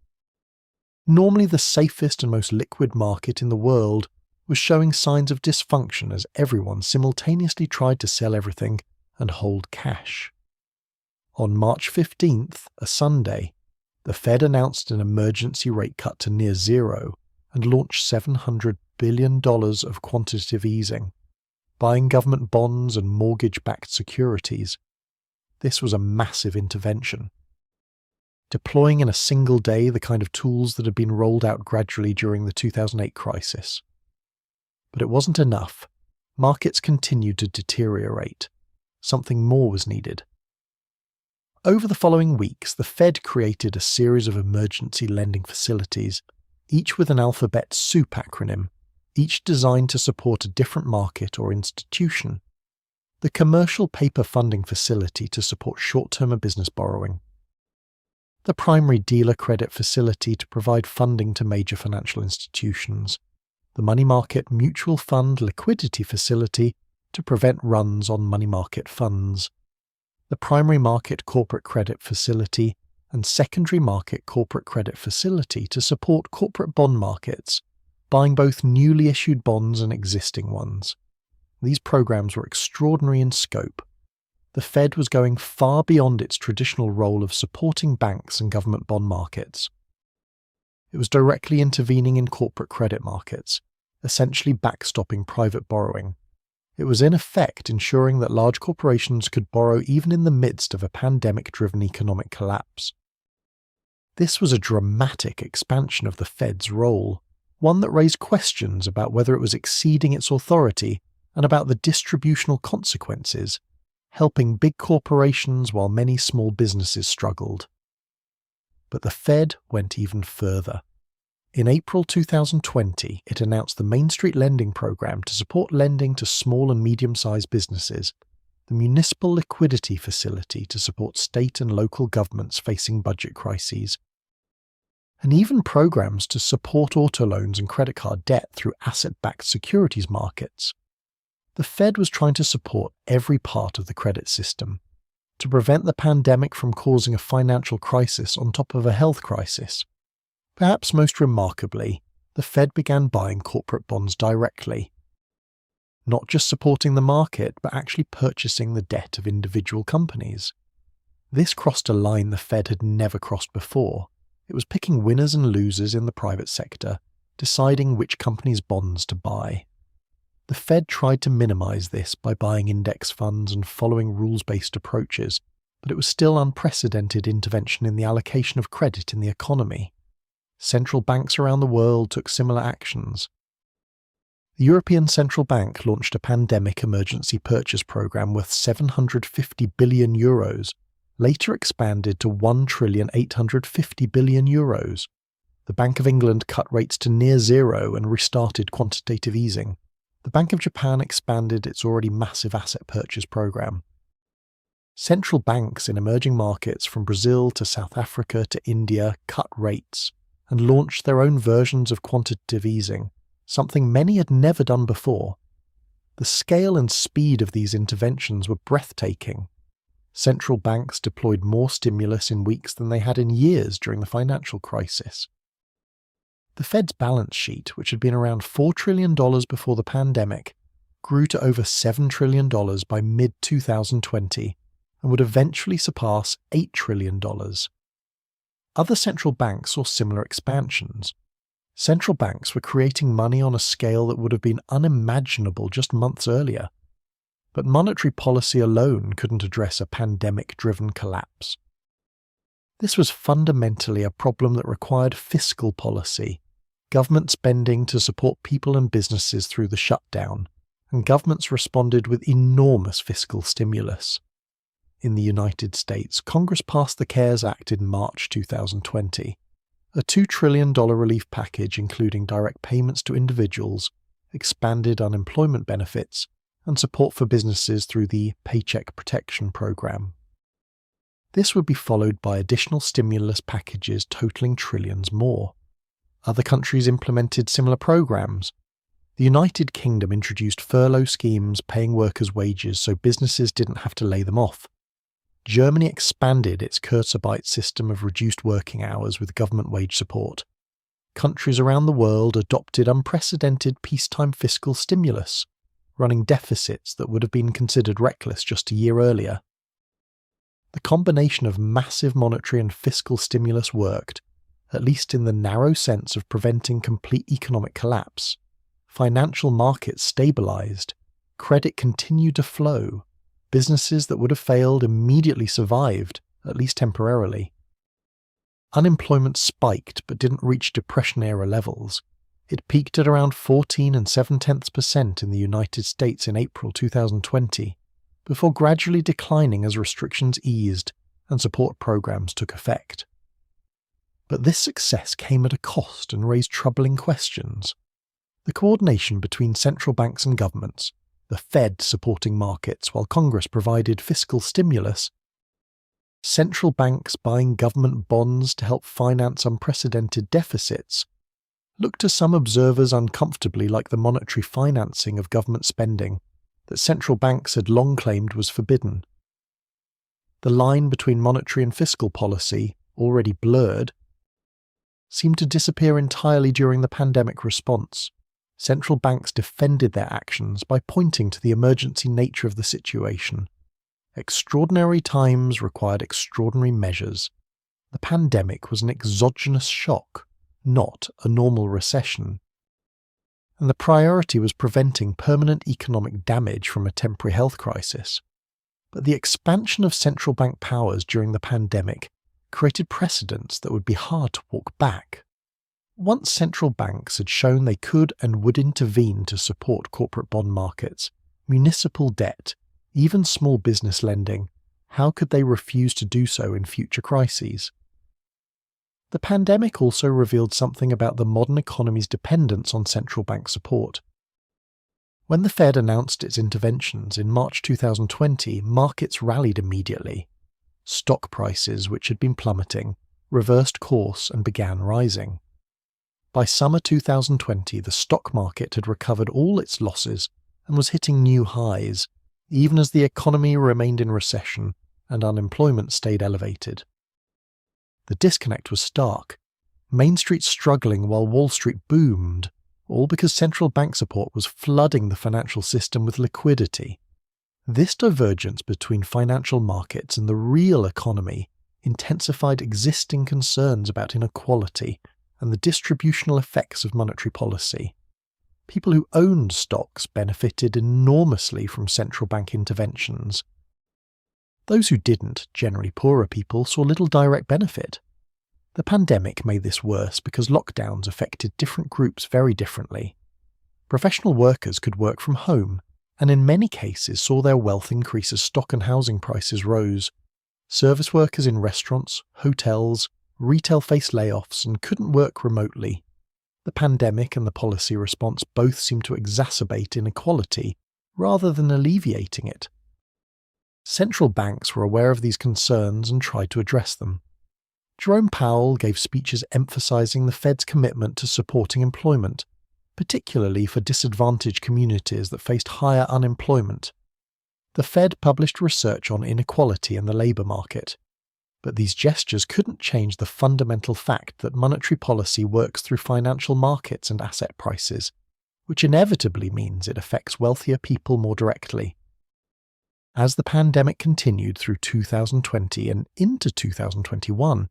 normally the safest and most liquid market in the world, was showing signs of dysfunction as everyone simultaneously tried to sell everything and hold cash. On March 15th, a Sunday, the Fed announced an emergency rate cut to near zero and launched $700 billion of quantitative easing, buying government bonds and mortgage-backed securities. This was a massive intervention, deploying in a single day the kind of tools that had been rolled out gradually during the 2008 crisis. But it wasn't enough. Markets continued to deteriorate. Something more was needed. Over the following weeks, the Fed created a series of emergency lending facilities, each with an alphabet soup acronym, each designed to support a different market or institution. The Commercial Paper Funding Facility to support short-term business borrowing, the Primary Dealer Credit Facility to provide funding to major financial institutions, the Money Market Mutual Fund Liquidity Facility to prevent runs on money market funds, the Primary Market Corporate Credit Facility and Secondary Market Corporate Credit Facility to support corporate bond markets, buying both newly issued bonds and existing ones. These programs were extraordinary in scope. The Fed was going far beyond its traditional role of supporting banks and government bond markets. It was directly intervening in corporate credit markets, essentially backstopping private borrowing. It was in effect ensuring that large corporations could borrow even in the midst of a pandemic-driven economic collapse. This was a dramatic expansion of the Fed's role, one that raised questions about whether it was exceeding its authority and about the distributional consequences, helping big corporations while many small businesses struggled. But the Fed went even further. In April 2020, it announced the Main Street Lending Program to support lending to small and medium-sized businesses, the Municipal Liquidity Facility to support state and local governments facing budget crises, and even programs to support auto loans and credit card debt through asset-backed securities markets. The Fed was trying to support every part of the credit system, to prevent the pandemic from causing a financial crisis on top of a health crisis. Perhaps most remarkably, the Fed began buying corporate bonds directly, not just supporting the market, but actually purchasing the debt of individual companies. This crossed a line the Fed had never crossed before. It was picking winners and losers in the private sector, deciding which companies' bonds to buy. The Fed tried to minimize this by buying index funds and following rules-based approaches, but it was still unprecedented intervention in the allocation of credit in the economy. Central banks around the world took similar actions. The European Central Bank launched a pandemic emergency purchase program worth €750 billion, later expanded to €1,850 billion. The Bank of England cut rates to near zero and restarted quantitative easing. The Bank of Japan expanded its already massive asset purchase program. Central banks in emerging markets from Brazil to South Africa to India cut rates and launched their own versions of quantitative easing, something many had never done before. The scale and speed of these interventions were breathtaking. Central banks deployed more stimulus in weeks than they had in years during the financial crisis. The Fed's balance sheet, which had been around $4 trillion before the pandemic, grew to over $7 trillion by mid-2020 and would eventually surpass $8 trillion. Other central banks saw similar expansions. Central banks were creating money on a scale that would have been unimaginable just months earlier. But monetary policy alone couldn't address a pandemic-driven collapse. This was fundamentally a problem that required fiscal policy, government spending to support people and businesses through the shutdown, and governments responded with enormous fiscal stimulus. In the United States, Congress passed the CARES Act in March 2020, a $2 trillion relief package including direct payments to individuals, expanded unemployment benefits, and support for businesses through the Paycheck Protection Program. This would be followed by additional stimulus packages totaling trillions more. Other countries implemented similar programs. The United Kingdom introduced furlough schemes paying workers' wages so businesses didn't have to lay them off. Germany expanded its Kurzarbeit system of reduced working hours with government wage support. Countries around the world adopted unprecedented peacetime fiscal stimulus, running deficits that would have been considered reckless just a year earlier. The combination of massive monetary and fiscal stimulus worked, at least in the narrow sense of preventing complete economic collapse. Financial markets stabilized, credit continued to flow, businesses that would have failed immediately survived, at least temporarily. Unemployment spiked but didn't reach Depression-era levels. It peaked at around 14.7% in the United States in April 2020, before gradually declining as restrictions eased and support programs took effect. But this success came at a cost and raised troubling questions. The coordination between central banks and governments, the Fed supporting markets while Congress provided fiscal stimulus, central banks buying government bonds to help finance unprecedented deficits, looked to some observers uncomfortably like the monetary financing of government spending that central banks had long claimed was forbidden. The line between monetary and fiscal policy, already blurred, seemed to disappear entirely during the pandemic response. Central banks defended their actions by pointing to the emergency nature of the situation. Extraordinary times required extraordinary measures. The pandemic was an exogenous shock, not a normal recession. And the priority was preventing permanent economic damage from a temporary health crisis. But the expansion of central bank powers during the pandemic created precedents that would be hard to walk back. Once central banks had shown they could and would intervene to support corporate bond markets, municipal debt, even small business lending, how could they refuse to do so in future crises? The pandemic also revealed something about the modern economy's dependence on central bank support. When the Fed announced its interventions in March 2020, markets rallied immediately. Stock prices, which had been plummeting, reversed course and began rising. By summer 2020, the stock market had recovered all its losses and was hitting new highs, even as the economy remained in recession and unemployment stayed elevated. The disconnect was stark. Main Street struggling while Wall Street boomed, all because central bank support was flooding the financial system with liquidity. This divergence between financial markets and the real economy intensified existing concerns about inequality and the distributional effects of monetary policy. People who owned stocks benefited enormously from central bank interventions. Those who didn't, generally poorer people, saw little direct benefit. The pandemic made this worse because lockdowns affected different groups very differently. Professional workers could work from home, and in many cases saw their wealth increase as stock and housing prices rose. Service workers in restaurants, hotels, retail faced layoffs and couldn't work remotely. The pandemic and the policy response both seemed to exacerbate inequality rather than alleviating it. Central banks were aware of these concerns and tried to address them. Jerome Powell gave speeches emphasizing the Fed's commitment to supporting employment, particularly for disadvantaged communities that faced higher unemployment. The Fed published research on inequality in the labor market. But these gestures couldn't change the fundamental fact that monetary policy works through financial markets and asset prices, which inevitably means it affects wealthier people more directly. As the pandemic continued through 2020 and into 2021,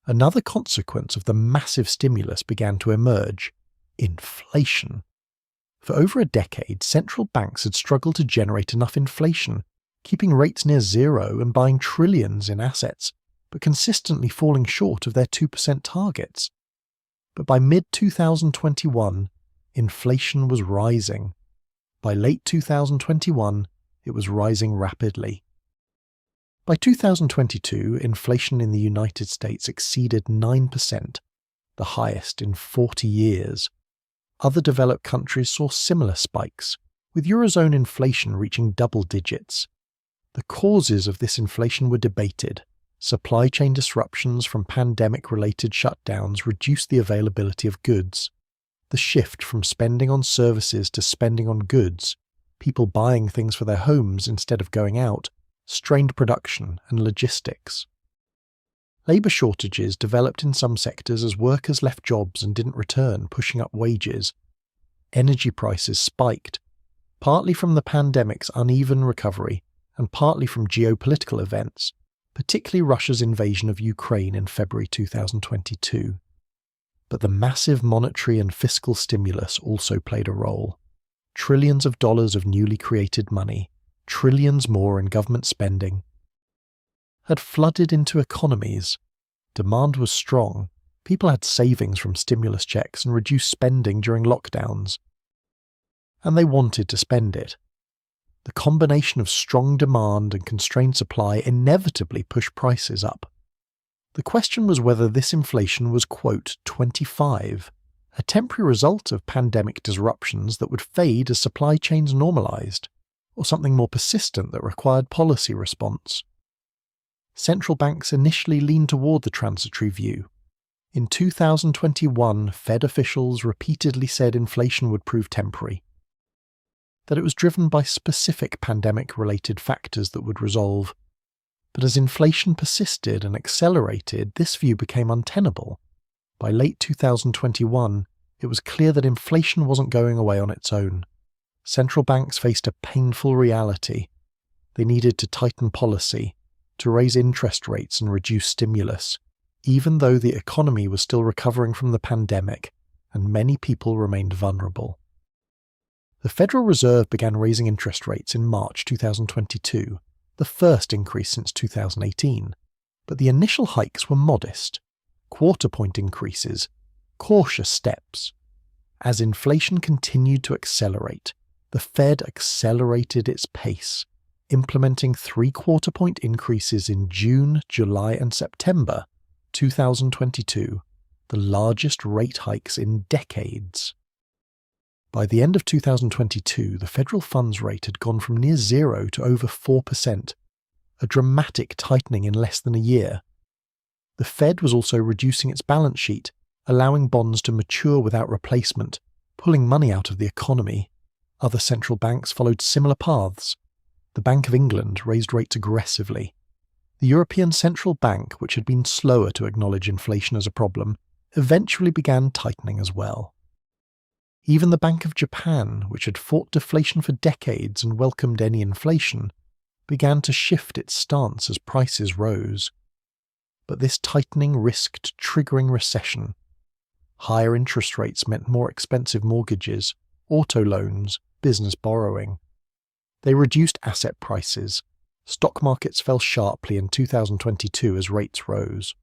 another consequence of the massive stimulus began to emerge: inflation. For over a decade, central banks had struggled to generate enough inflation, keeping rates near zero and buying trillions in assets, but consistently falling short of their 2% targets. But by mid-2021, inflation was rising. By late 2021, it was rising rapidly. By 2022, inflation in the United States exceeded 9%, the highest in 40 years. Other developed countries saw similar spikes, with Eurozone inflation reaching double digits. The causes of this inflation were debated. Supply chain disruptions from pandemic-related shutdowns reduced the availability of goods. The shift from spending on services to spending on goods, people buying things for their homes instead of going out, strained production and logistics. Labour shortages developed in some sectors as workers left jobs and didn't return, pushing up wages. Energy prices spiked, partly from the pandemic's uneven recovery and partly from geopolitical events, particularly Russia's invasion of Ukraine in February 2022. But the massive monetary and fiscal stimulus also played a role. Trillions of dollars of newly created money, trillions more in government spending, had flooded into economies. Demand was strong. People had savings from stimulus checks and reduced spending during lockdowns. And they wanted to spend it. The combination of strong demand and constrained supply inevitably pushed prices up. The question was whether this inflation was, quote, 25, a temporary result of pandemic disruptions that would fade as supply chains normalized, or something more persistent that required policy response. Central banks initially leaned toward the transitory view. In 2021, Fed officials repeatedly said inflation would prove temporary, that it was driven by specific pandemic-related factors that would resolve. But as inflation persisted and accelerated, this view became untenable. By late 2021, it was clear that inflation wasn't going away on its own. Central banks faced a painful reality. They needed to tighten policy, to raise interest rates and reduce stimulus, even though the economy was still recovering from the pandemic and many people remained vulnerable. The Federal Reserve began raising interest rates in March 2022, the first increase since 2018, but the initial hikes were modest, quarter-point increases, cautious steps. As inflation continued to accelerate, the Fed accelerated its pace, implementing 3 quarter-point increases in June, July and September 2022, the largest rate hikes in decades. By the end of 2022, the federal funds rate had gone from near zero to over 4%, a dramatic tightening in less than a year. The Fed was also reducing its balance sheet, allowing bonds to mature without replacement, pulling money out of the economy. Other central banks followed similar paths. The Bank of England raised rates aggressively. The European Central Bank, which had been slower to acknowledge inflation as a problem, eventually began tightening as well. Even the Bank of Japan, which had fought deflation for decades and welcomed any inflation, began to shift its stance as prices rose. But this tightening risked triggering recession. Higher interest rates meant more expensive mortgages, auto loans, business borrowing. They reduced asset prices. Stock markets fell sharply in 2022 as rates rose.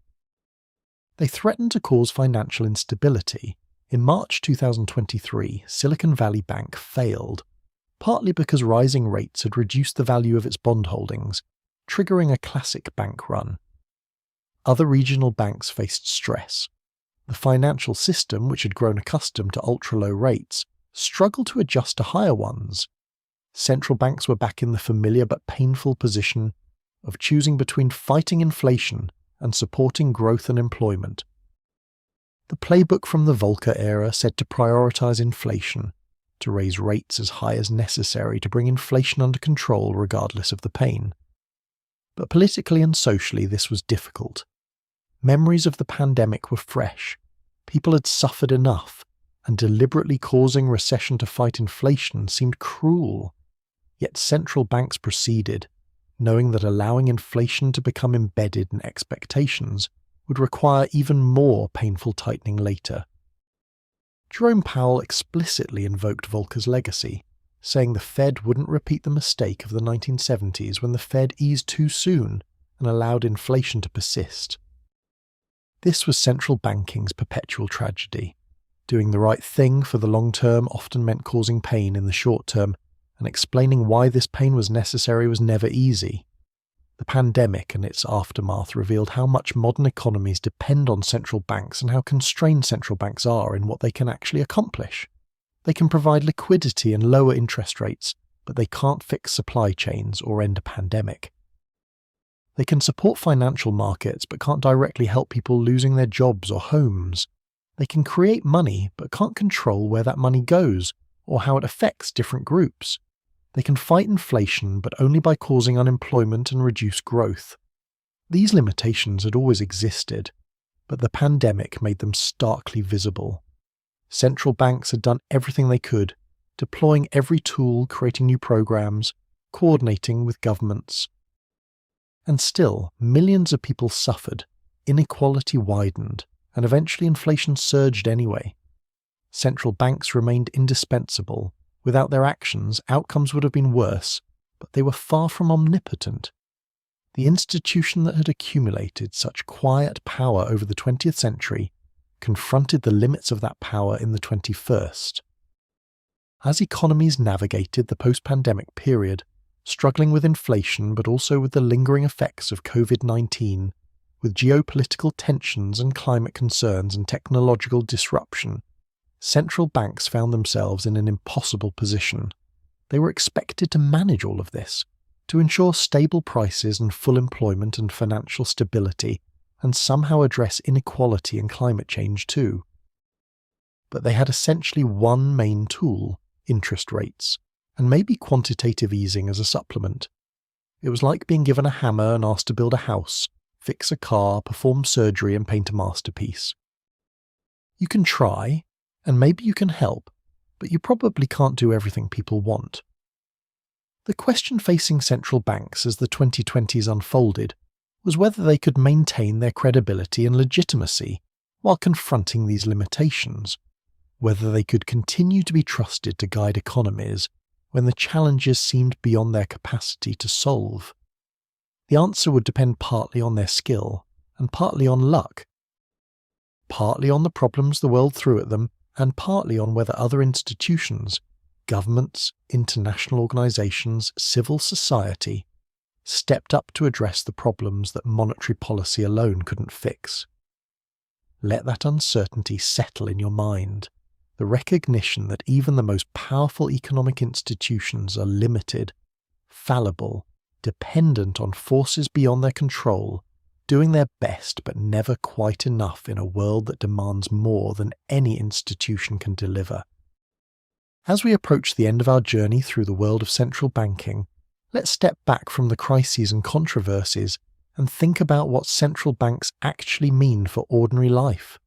They threatened to cause financial instability. In March 2023, Silicon Valley Bank failed, partly because rising rates had reduced the value of its bond holdings, triggering a classic bank run. Other regional banks faced stress. The financial system, which had grown accustomed to ultra-low rates, struggled to adjust to higher ones. Central banks were back in the familiar but painful position of choosing between fighting inflation and supporting growth and employment. The playbook from the Volcker era said to prioritize inflation, to raise rates as high as necessary to bring inflation under control regardless of the pain. But politically and socially this was difficult. Memories of the pandemic were fresh. People had suffered enough, and deliberately causing recession to fight inflation seemed cruel. Yet central banks proceeded, knowing that allowing inflation to become embedded in expectations would require even more painful tightening later. Jerome Powell explicitly invoked Volcker's legacy, saying the Fed wouldn't repeat the mistake of the 1970s when the Fed eased too soon and allowed inflation to persist. This was central banking's perpetual tragedy. Doing the right thing for the long term often meant causing pain in the short term, and explaining why this pain was necessary was never easy. The pandemic and its aftermath revealed how much modern economies depend on central banks and how constrained central banks are in what they can actually accomplish. They can provide liquidity and lower interest rates, but they can't fix supply chains or end a pandemic. They can support financial markets but can't directly help people losing their jobs or homes. They can create money but can't control where that money goes or how it affects different groups. They can fight inflation but only by causing unemployment and reduce growth. These limitations had always existed, but the pandemic made them starkly visible. Central banks had done everything they could, deploying every tool, creating new programs, coordinating with governments. And still, millions of people suffered, inequality widened, and eventually inflation surged anyway. Central banks remained indispensable. Without their actions, outcomes would have been worse, but they were far from omnipotent. The institution that had accumulated such quiet power over the 20th century confronted the limits of that power in the 21st. As economies navigated the post-pandemic period, struggling with inflation but also with the lingering effects of COVID-19, with geopolitical tensions and climate concerns and technological disruption, central banks found themselves in an impossible position. They were expected to manage all of this, to ensure stable prices and full employment and financial stability, and somehow address inequality and climate change too. But they had essentially one main tool: interest rates, and maybe quantitative easing as a supplement. It was like being given a hammer and asked to build a house, fix a car, perform surgery and paint a masterpiece. You can try, and maybe you can help, but you probably can't do everything people want. The question facing central banks as the 2020s unfolded was whether they could maintain their credibility and legitimacy while confronting these limitations, whether they could continue to be trusted to guide economies when the challenges seemed beyond their capacity to solve. The answer would depend partly on their skill and partly on luck, partly on the problems the world threw at them and partly on whether other institutions, governments, international organisations, civil society, stepped up to address the problems that monetary policy alone couldn't fix. Let that uncertainty settle in your mind, the recognition that even the most powerful economic institutions are limited, fallible, dependent on forces beyond their control, doing their best but never quite enough in a world that demands more than any institution can deliver. As we approach the end of our journey through the world of central banking, let's step back from the crises and controversies and think about what central banks actually mean for ordinary life.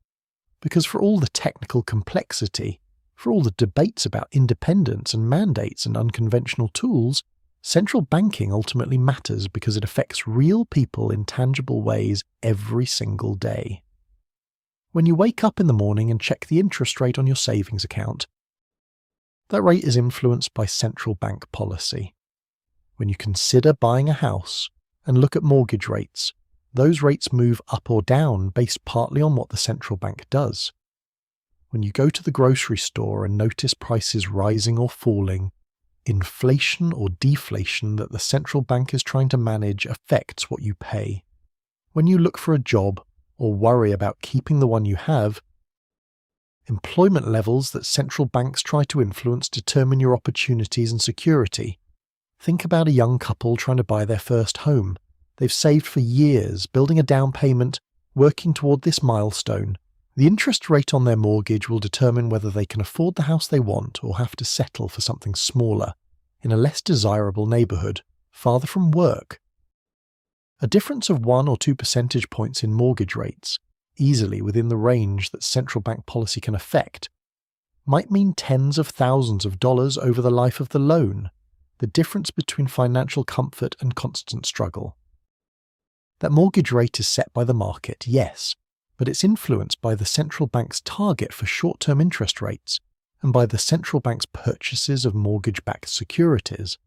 Because for all the technical complexity, for all the debates about independence and mandates and unconventional tools, central banking ultimately matters because it affects real people in tangible ways every single day. When you wake up in the morning and check the interest rate on your savings account, that rate is influenced by central bank policy. When you consider buying a house and look at mortgage rates, those rates move up or down based partly on what the central bank does. When you go to the grocery store and notice prices rising or falling, inflation or deflation that the central bank is trying to manage affects what you pay. When you look for a job or worry about keeping the one you have, employment levels that central banks try to influence determine your opportunities and security. Think about a young couple trying to buy their first home. They've saved for years, building a down payment, working toward this milestone. The interest rate on their mortgage will determine whether they can afford the house they want or have to settle for something smaller, in a less desirable neighbourhood, farther from work. A difference of 1 or 2 percentage points in mortgage rates, easily within the range that central bank policy can affect, might mean tens of thousands of dollars over the life of the loan, the difference between financial comfort and constant struggle. That mortgage rate is set by the market, yes, but it's influenced by the central bank's target for short-term interest rates and by the central bank's purchases of mortgage-backed securities.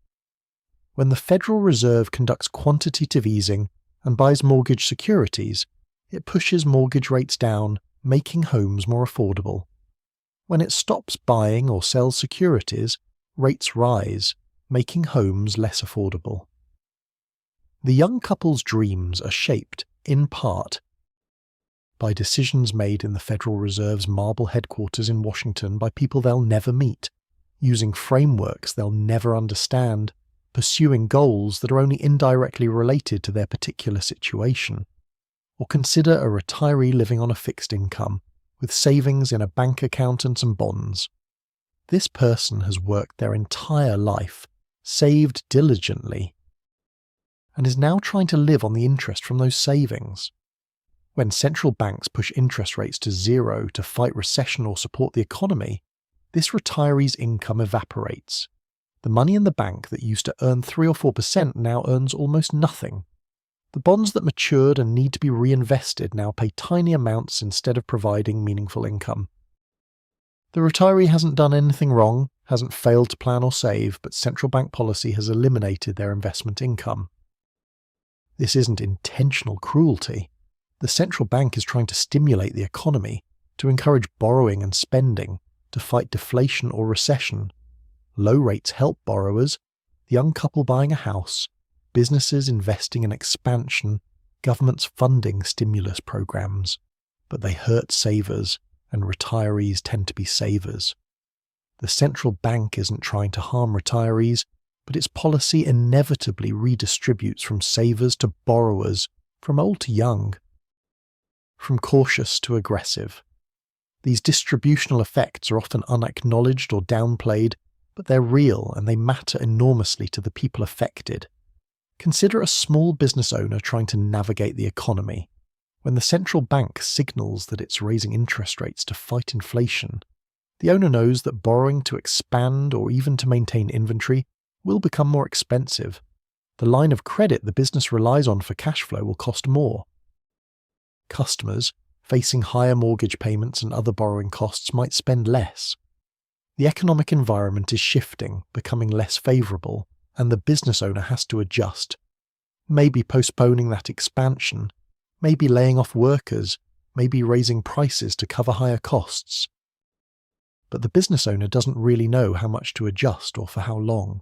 When the Federal Reserve conducts quantitative easing and buys mortgage securities, it pushes mortgage rates down, making homes more affordable. When it stops buying or sells securities, rates rise, making homes less affordable. The young couple's dreams are shaped, in part, by decisions made in the Federal Reserve's marble headquarters in Washington by people they'll never meet, using frameworks they'll never understand, pursuing goals that are only indirectly related to their particular situation. Or consider a retiree living on a fixed income, with savings in a bank account and some bonds. This person has worked their entire life, saved diligently, and is now trying to live on the interest from those savings. When central banks push interest rates to zero to fight recession or support the economy, this retiree's income evaporates. The money in the bank that used to earn 3 or 4% now earns almost nothing. The bonds that matured and need to be reinvested now pay tiny amounts instead of providing meaningful income. The retiree hasn't done anything wrong, hasn't failed to plan or save, but central bank policy has eliminated their investment income. This isn't intentional cruelty. The central bank is trying to stimulate the economy, to encourage borrowing and spending, to fight deflation or recession. Low rates help borrowers, the young couple buying a house, businesses investing in expansion, governments funding stimulus programs. But they hurt savers, and retirees tend to be savers. The central bank isn't trying to harm retirees, but its policy inevitably redistributes from savers to borrowers, from old to young, from cautious to aggressive. These distributional effects are often unacknowledged or downplayed, but they're real and they matter enormously to the people affected. Consider a small business owner trying to navigate the economy. When the central bank signals that it's raising interest rates to fight inflation, the owner knows that borrowing to expand or even to maintain inventory will become more expensive. The line of credit the business relies on for cash flow will cost more. Customers, facing higher mortgage payments and other borrowing costs, might spend less. The economic environment is shifting, becoming less favourable, and the business owner has to adjust. Maybe postponing that expansion, maybe laying off workers, maybe raising prices to cover higher costs. But the business owner doesn't really know how much to adjust or for how long.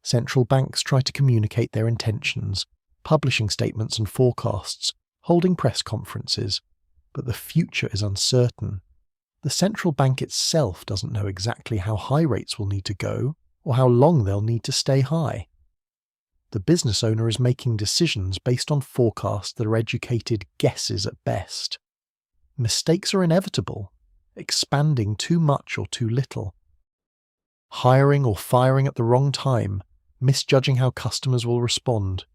Central banks try to communicate their intentions, publishing statements and forecasts, holding press conferences, but the future is uncertain. The central bank itself doesn't know exactly how high rates will need to go or how long they'll need to stay high. The business owner is making decisions based on forecasts that are educated guesses at best. Mistakes are inevitable, expanding too much or too little, hiring or firing at the wrong time, misjudging how customers will respond.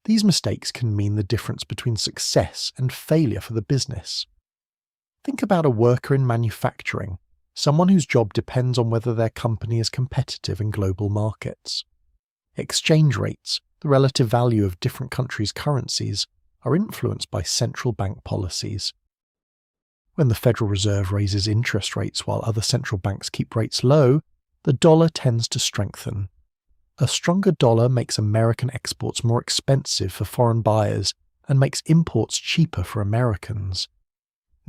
These mistakes can mean the difference between success and failure for the business. Think about a worker in manufacturing, someone whose job depends on whether their company is competitive in global markets. Exchange rates, the relative value of different countries' currencies, are influenced by central bank policies. When the Federal Reserve raises interest rates while other central banks keep rates low, the dollar tends to strengthen. A stronger dollar makes American exports more expensive for foreign buyers and makes imports cheaper for Americans.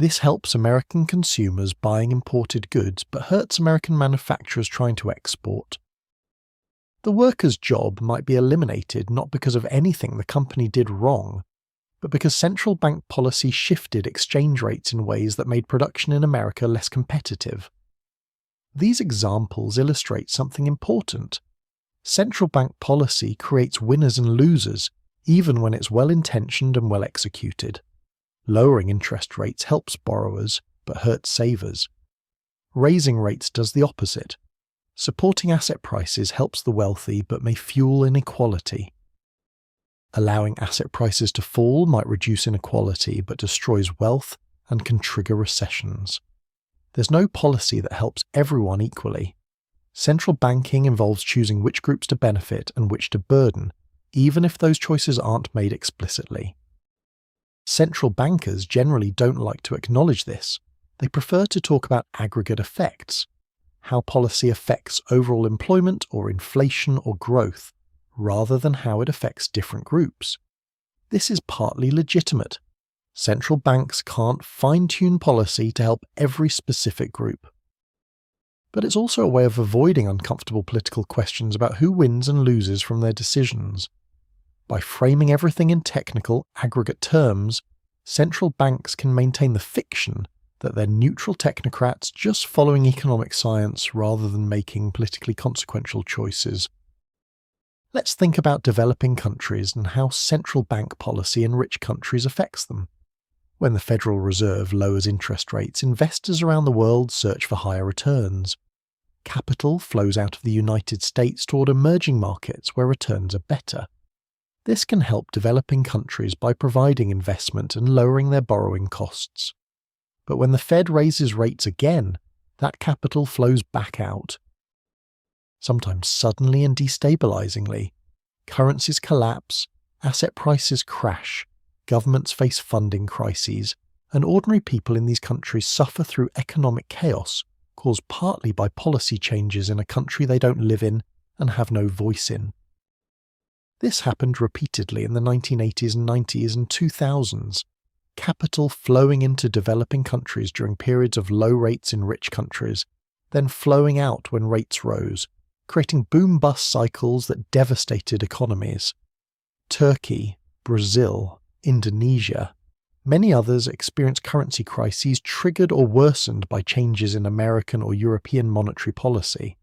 This helps American consumers buying imported goods but hurts American manufacturers trying to export. The worker's job might be eliminated not because of anything the company did wrong, but because central bank policy shifted exchange rates in ways that made production in America less competitive. These examples illustrate something important. Central bank policy creates winners and losers, even when it's well-intentioned and well-executed. Lowering interest rates helps borrowers, but hurts savers. Raising rates does the opposite. Supporting asset prices helps the wealthy, but may fuel inequality. Allowing asset prices to fall might reduce inequality, but destroys wealth and can trigger recessions. There's no policy that helps everyone equally. Central banking involves choosing which groups to benefit and which to burden, even if those choices aren't made explicitly. Central bankers generally don't like to acknowledge this. They prefer to talk about aggregate effects, how policy affects overall employment or inflation or growth, rather than how it affects different groups. This is partly legitimate. Central banks can't fine-tune policy to help every specific group. But it's also a way of avoiding uncomfortable political questions about who wins and loses from their decisions. By framing everything in technical, aggregate terms, central banks can maintain the fiction that they're neutral technocrats just following economic science rather than making politically consequential choices. Let's think about developing countries and how central bank policy in rich countries affects them. When the Federal Reserve lowers interest rates, investors around the world search for higher returns. Capital flows out of the United States toward emerging markets where returns are better. This can help developing countries by providing investment and lowering their borrowing costs. But when the Fed raises rates again, that capital flows back out. Sometimes suddenly and destabilizingly. Currencies collapse, asset prices crash, governments face funding crises, and ordinary people in these countries suffer through economic chaos caused partly by policy changes in a country they don't live in and have no voice in. This happened repeatedly in the 1980s and 90s and 2000s, capital flowing into developing countries during periods of low rates in rich countries, then flowing out when rates rose, creating boom-bust cycles that devastated economies. Turkey, Brazil, Indonesia, many others experienced currency crises triggered or worsened by changes in American or European monetary policy.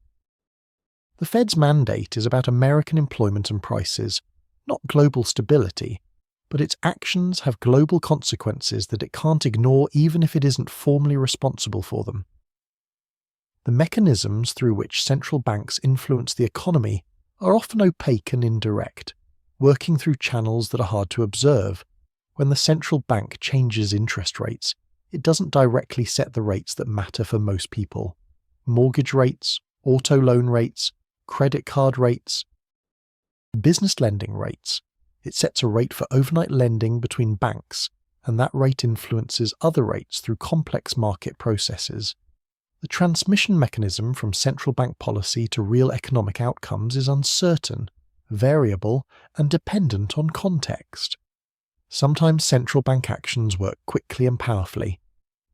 The Fed's mandate is about American employment and prices, not global stability, but its actions have global consequences that it can't ignore even if it isn't formally responsible for them. The mechanisms through which central banks influence the economy are often opaque and indirect, working through channels that are hard to observe. When the central bank changes interest rates, it doesn't directly set the rates that matter for most people. Mortgage rates, auto loan rates, credit card rates, business lending rates. It sets a rate for overnight lending between banks, and that rate influences other rates through complex market processes. The transmission mechanism from central bank policy to real economic outcomes is uncertain, variable, and dependent on context. Sometimes central bank actions work quickly and powerfully.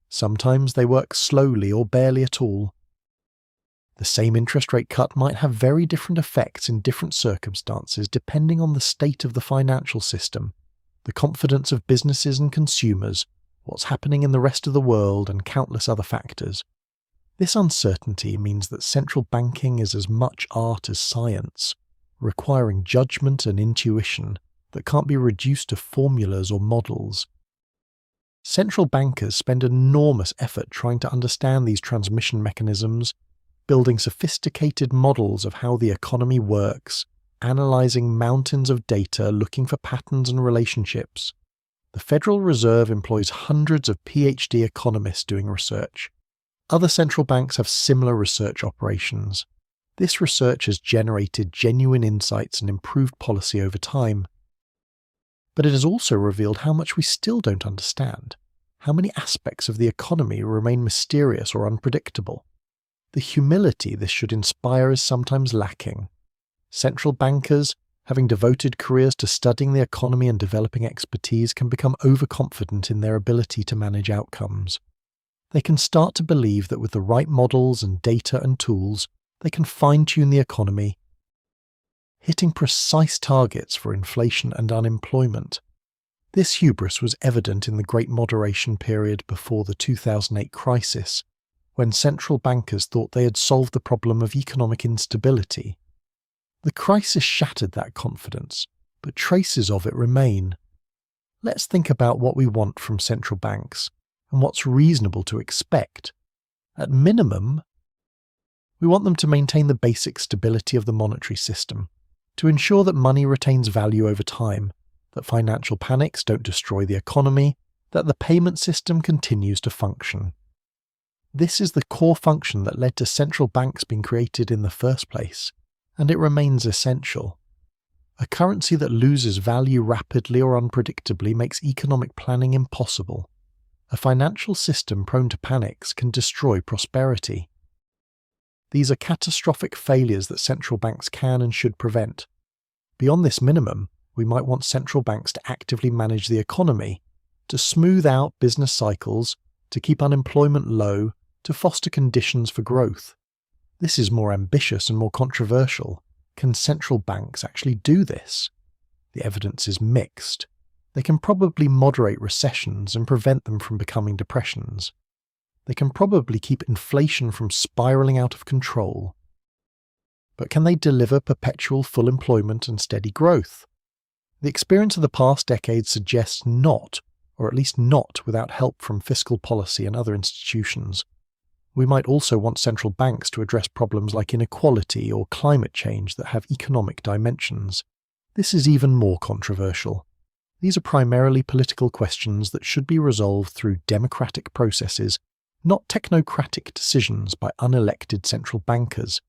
Sometimes they work slowly or barely at all. The same interest rate cut might have very different effects in different circumstances depending on the state of the financial system, the confidence of businesses and consumers, what's happening in the rest of the world, and countless other factors. This uncertainty means that central banking is as much art as science, requiring judgment and intuition that can't be reduced to formulas or models. Central bankers spend enormous effort trying to understand these transmission mechanisms, building sophisticated models of how the economy works, analyzing mountains of data looking for patterns and relationships. The Federal Reserve employs hundreds of PhD economists doing research. Other central banks have similar research operations. This research has generated genuine insights and improved policy over time. But it has also revealed how much we still don't understand, how many aspects of the economy remain mysterious or unpredictable. The humility this should inspire is sometimes lacking. Central bankers, having devoted careers to studying the economy and developing expertise, can become overconfident in their ability to manage outcomes. They can start to believe that with the right models and data and tools, they can fine-tune the economy, hitting precise targets for inflation and unemployment. This hubris was evident in the Great Moderation period before the 2008 crisis, when central bankers thought they had solved the problem of economic instability. The crisis shattered that confidence, but traces of it remain. Let's think about what we want from central banks and what's reasonable to expect. At minimum, we want them to maintain the basic stability of the monetary system, to ensure that money retains value over time, that financial panics don't destroy the economy, that the payment system continues to function. This is the core function that led to central banks being created in the first place, and it remains essential. A currency that loses value rapidly or unpredictably makes economic planning impossible. A financial system prone to panics can destroy prosperity. These are catastrophic failures that central banks can and should prevent. Beyond this minimum, we might want central banks to actively manage the economy, to smooth out business cycles, to keep unemployment low, to foster conditions for growth. This is more ambitious and more controversial. Can central banks actually do this? The evidence is mixed. They can probably moderate recessions and prevent them from becoming depressions. They can probably keep inflation from spiraling out of control. but can they deliver perpetual full employment and steady growth? The experience of the past decade suggests not, or at least not without help from fiscal policy and other institutions. We might also want central banks to address problems like inequality or climate change that have economic dimensions. This is even more controversial. These are primarily political questions that should be resolved through democratic processes, not technocratic decisions by unelected central bankers.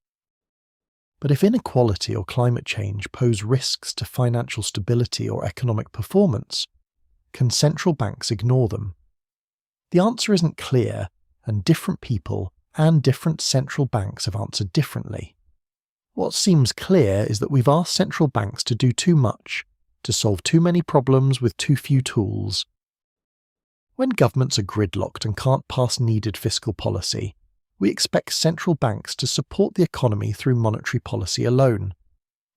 But if inequality or climate change pose risks to financial stability or economic performance, can central banks ignore them? The answer isn't clear, and different people and different central banks have answered differently. What seems clear is that we've asked central banks to do too much, to solve too many problems with too few tools. When governments are gridlocked and can't pass needed fiscal policy, we expect central banks to support the economy through monetary policy alone.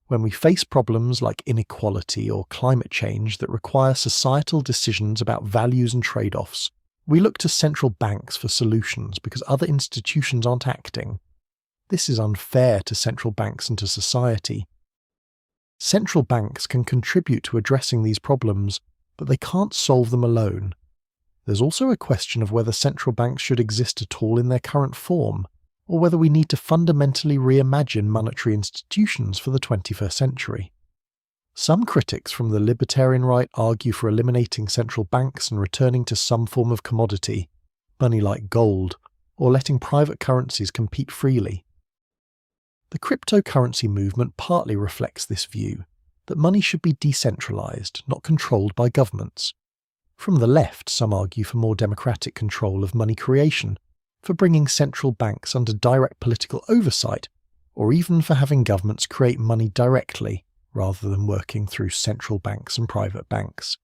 When we face problems like inequality or climate change that require societal decisions about values and trade-offs, we look to central banks for solutions because other institutions aren't acting. This is unfair to central banks and to society. Central banks can contribute to addressing these problems, but they can't solve them alone. There's also a question of whether central banks should exist at all in their current form, or whether we need to fundamentally reimagine monetary institutions for the 21st century. Some critics from the libertarian right argue for eliminating central banks and returning to some form of commodity, money like gold, or letting private currencies compete freely. The cryptocurrency movement partly reflects this view, that money should be decentralized, not controlled by governments. From the left, some argue for more democratic control of money creation, for bringing central banks under direct political oversight, or even for having governments create money directly, rather than working through central banks and private banks.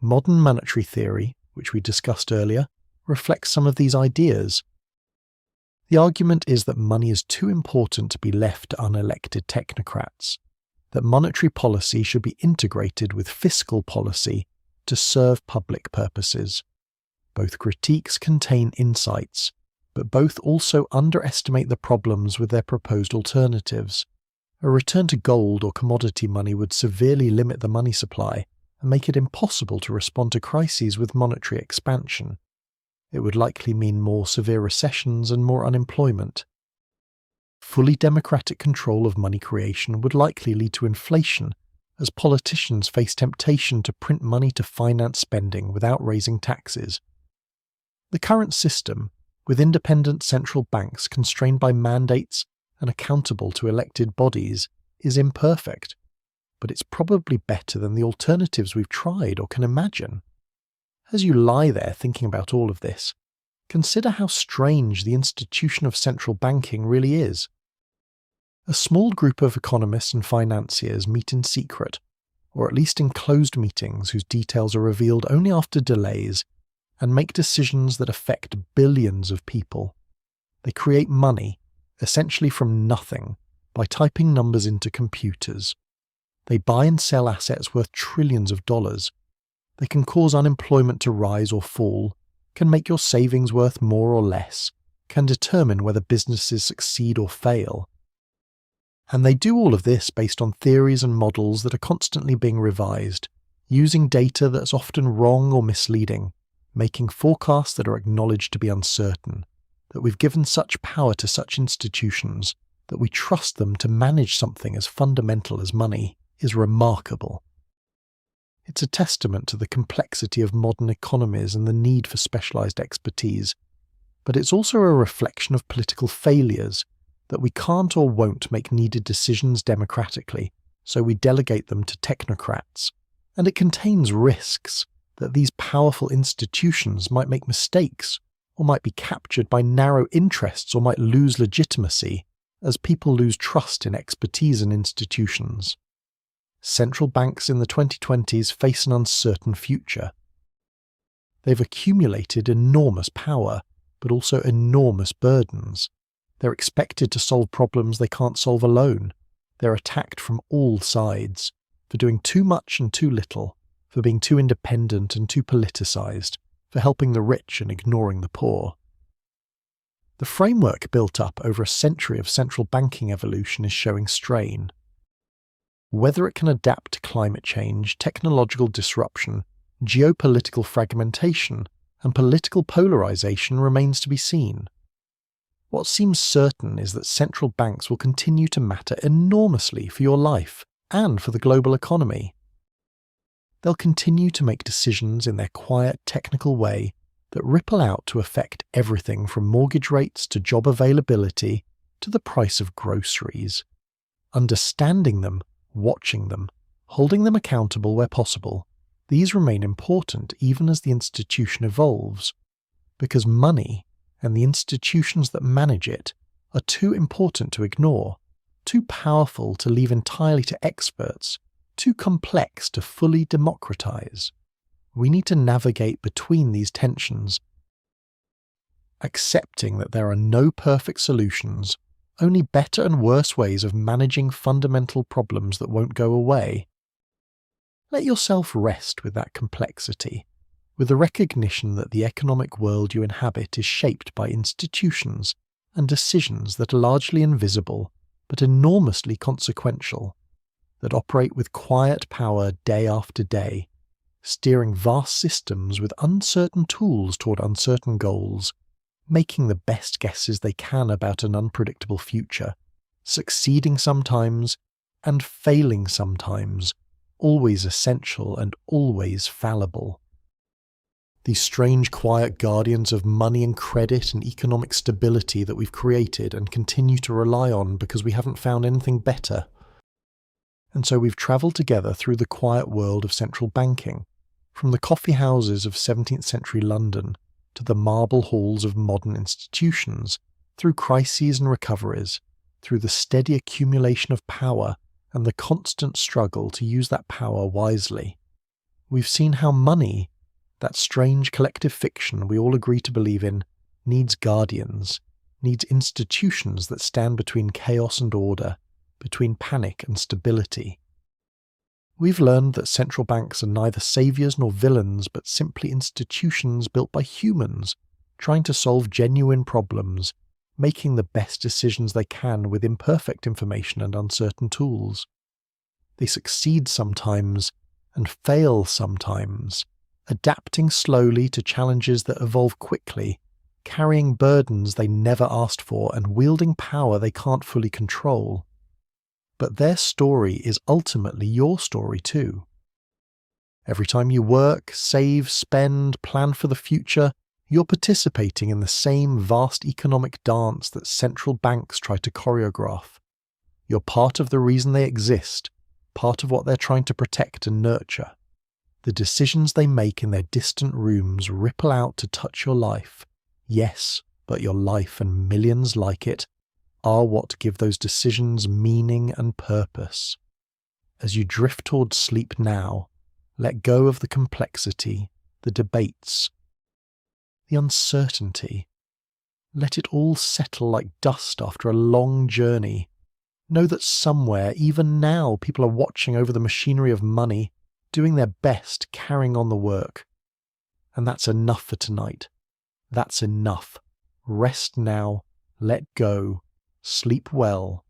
Modern monetary theory, which we discussed earlier, reflects some of these ideas. The argument is that money is too important to be left to unelected technocrats, that monetary policy should be integrated with fiscal policy to serve public purposes. Both critiques contain insights, but both also underestimate the problems with their proposed alternatives. A return to gold or commodity money would severely limit the money supply and make it impossible to respond to crises with monetary expansion. It would likely mean more severe recessions and more unemployment. Fully democratic control of money creation would likely lead to inflation, as politicians face temptation to print money to finance spending without raising taxes. The current system, with independent central banks constrained by mandates and accountable to elected bodies, is imperfect, but it's probably better than the alternatives we've tried or can imagine. As you lie there thinking about all of this, consider how strange the institution of central banking really is. A small group of economists and financiers meet in secret, or at least in closed meetings whose details are revealed only after delays, and make decisions that affect billions of people. They create money, essentially from nothing, by typing numbers into computers. They buy and sell assets worth trillions of dollars. They can cause unemployment to rise or fall, can make your savings worth more or less, can determine whether businesses succeed or fail. And they do all of this based on theories and models that are constantly being revised, using data that's often wrong or misleading, making forecasts that are acknowledged to be uncertain. That we've given such power to such institutions that we trust them to manage something as fundamental as money is remarkable. It's a testament to the complexity of modern economies and the need for specialized expertise, but it's also a reflection of political failures, that we can't or won't make needed decisions democratically, so we delegate them to technocrats. And it contains risks, that these powerful institutions might make mistakes, or might be captured by narrow interests, or might lose legitimacy, as people lose trust in expertise and institutions. Central banks in the 2020s face an uncertain future. They've accumulated enormous power, but also enormous burdens. They're expected to solve problems they can't solve alone. They're attacked from all sides, for doing too much and too little, for being too independent and too politicized, for helping the rich and ignoring the poor. The framework built up over a century of central banking evolution is showing strain. Whether it can adapt to climate change, technological disruption, geopolitical fragmentation, and political polarization remains to be seen. What seems certain is that central banks will continue to matter enormously for your life and for the global economy. They'll continue to make decisions in their quiet, technical way that ripple out to affect everything from mortgage rates to job availability to the price of groceries. Understanding them, watching them, holding them accountable where possible, these remain important even as the institution evolves, because money and the institutions that manage it are too important to ignore, too powerful to leave entirely to experts, too complex to fully democratize. We need to navigate between these tensions, accepting that there are no perfect solutions, only better and worse ways of managing fundamental problems that won't go away. Let yourself rest with that complexity, with the recognition that the economic world you inhabit is shaped by institutions and decisions that are largely invisible but enormously consequential, that operate with quiet power day after day, steering vast systems with uncertain tools toward uncertain goals, making the best guesses they can about an unpredictable future, succeeding sometimes and failing sometimes, always essential and always fallible. These strange quiet guardians of money and credit and economic stability that we've created and continue to rely on because we haven't found anything better. And so we've travelled together through the quiet world of central banking, from the coffeehouses of 17th century London to the marble halls of modern institutions, through crises and recoveries, through the steady accumulation of power and the constant struggle to use that power wisely. We've seen how money, that strange collective fiction we all agree to believe in, needs guardians, needs institutions that stand between chaos and order, between panic and stability. We've learned that central banks are neither saviours nor villains, but simply institutions built by humans, trying to solve genuine problems, making the best decisions they can with imperfect information and uncertain tools. They succeed sometimes and fail sometimes, adapting slowly to challenges that evolve quickly, carrying burdens they never asked for and wielding power they can't fully control. But their story is ultimately your story too. Every time you work, save, spend, plan for the future, you're participating in the same vast economic dance that central banks try to choreograph. You're part of the reason they exist, part of what they're trying to protect and nurture. The decisions they make in their distant rooms ripple out to touch your life. Yes, but your life and millions like it are what give those decisions meaning and purpose. As you drift towards sleep now, let go of the complexity, the debates, the uncertainty. Let it all settle like dust after a long journey. Know that somewhere, even now, people are watching over the machinery of money, doing their best, carrying on the work. And that's enough for tonight. That's enough. Rest now, let go, sleep well,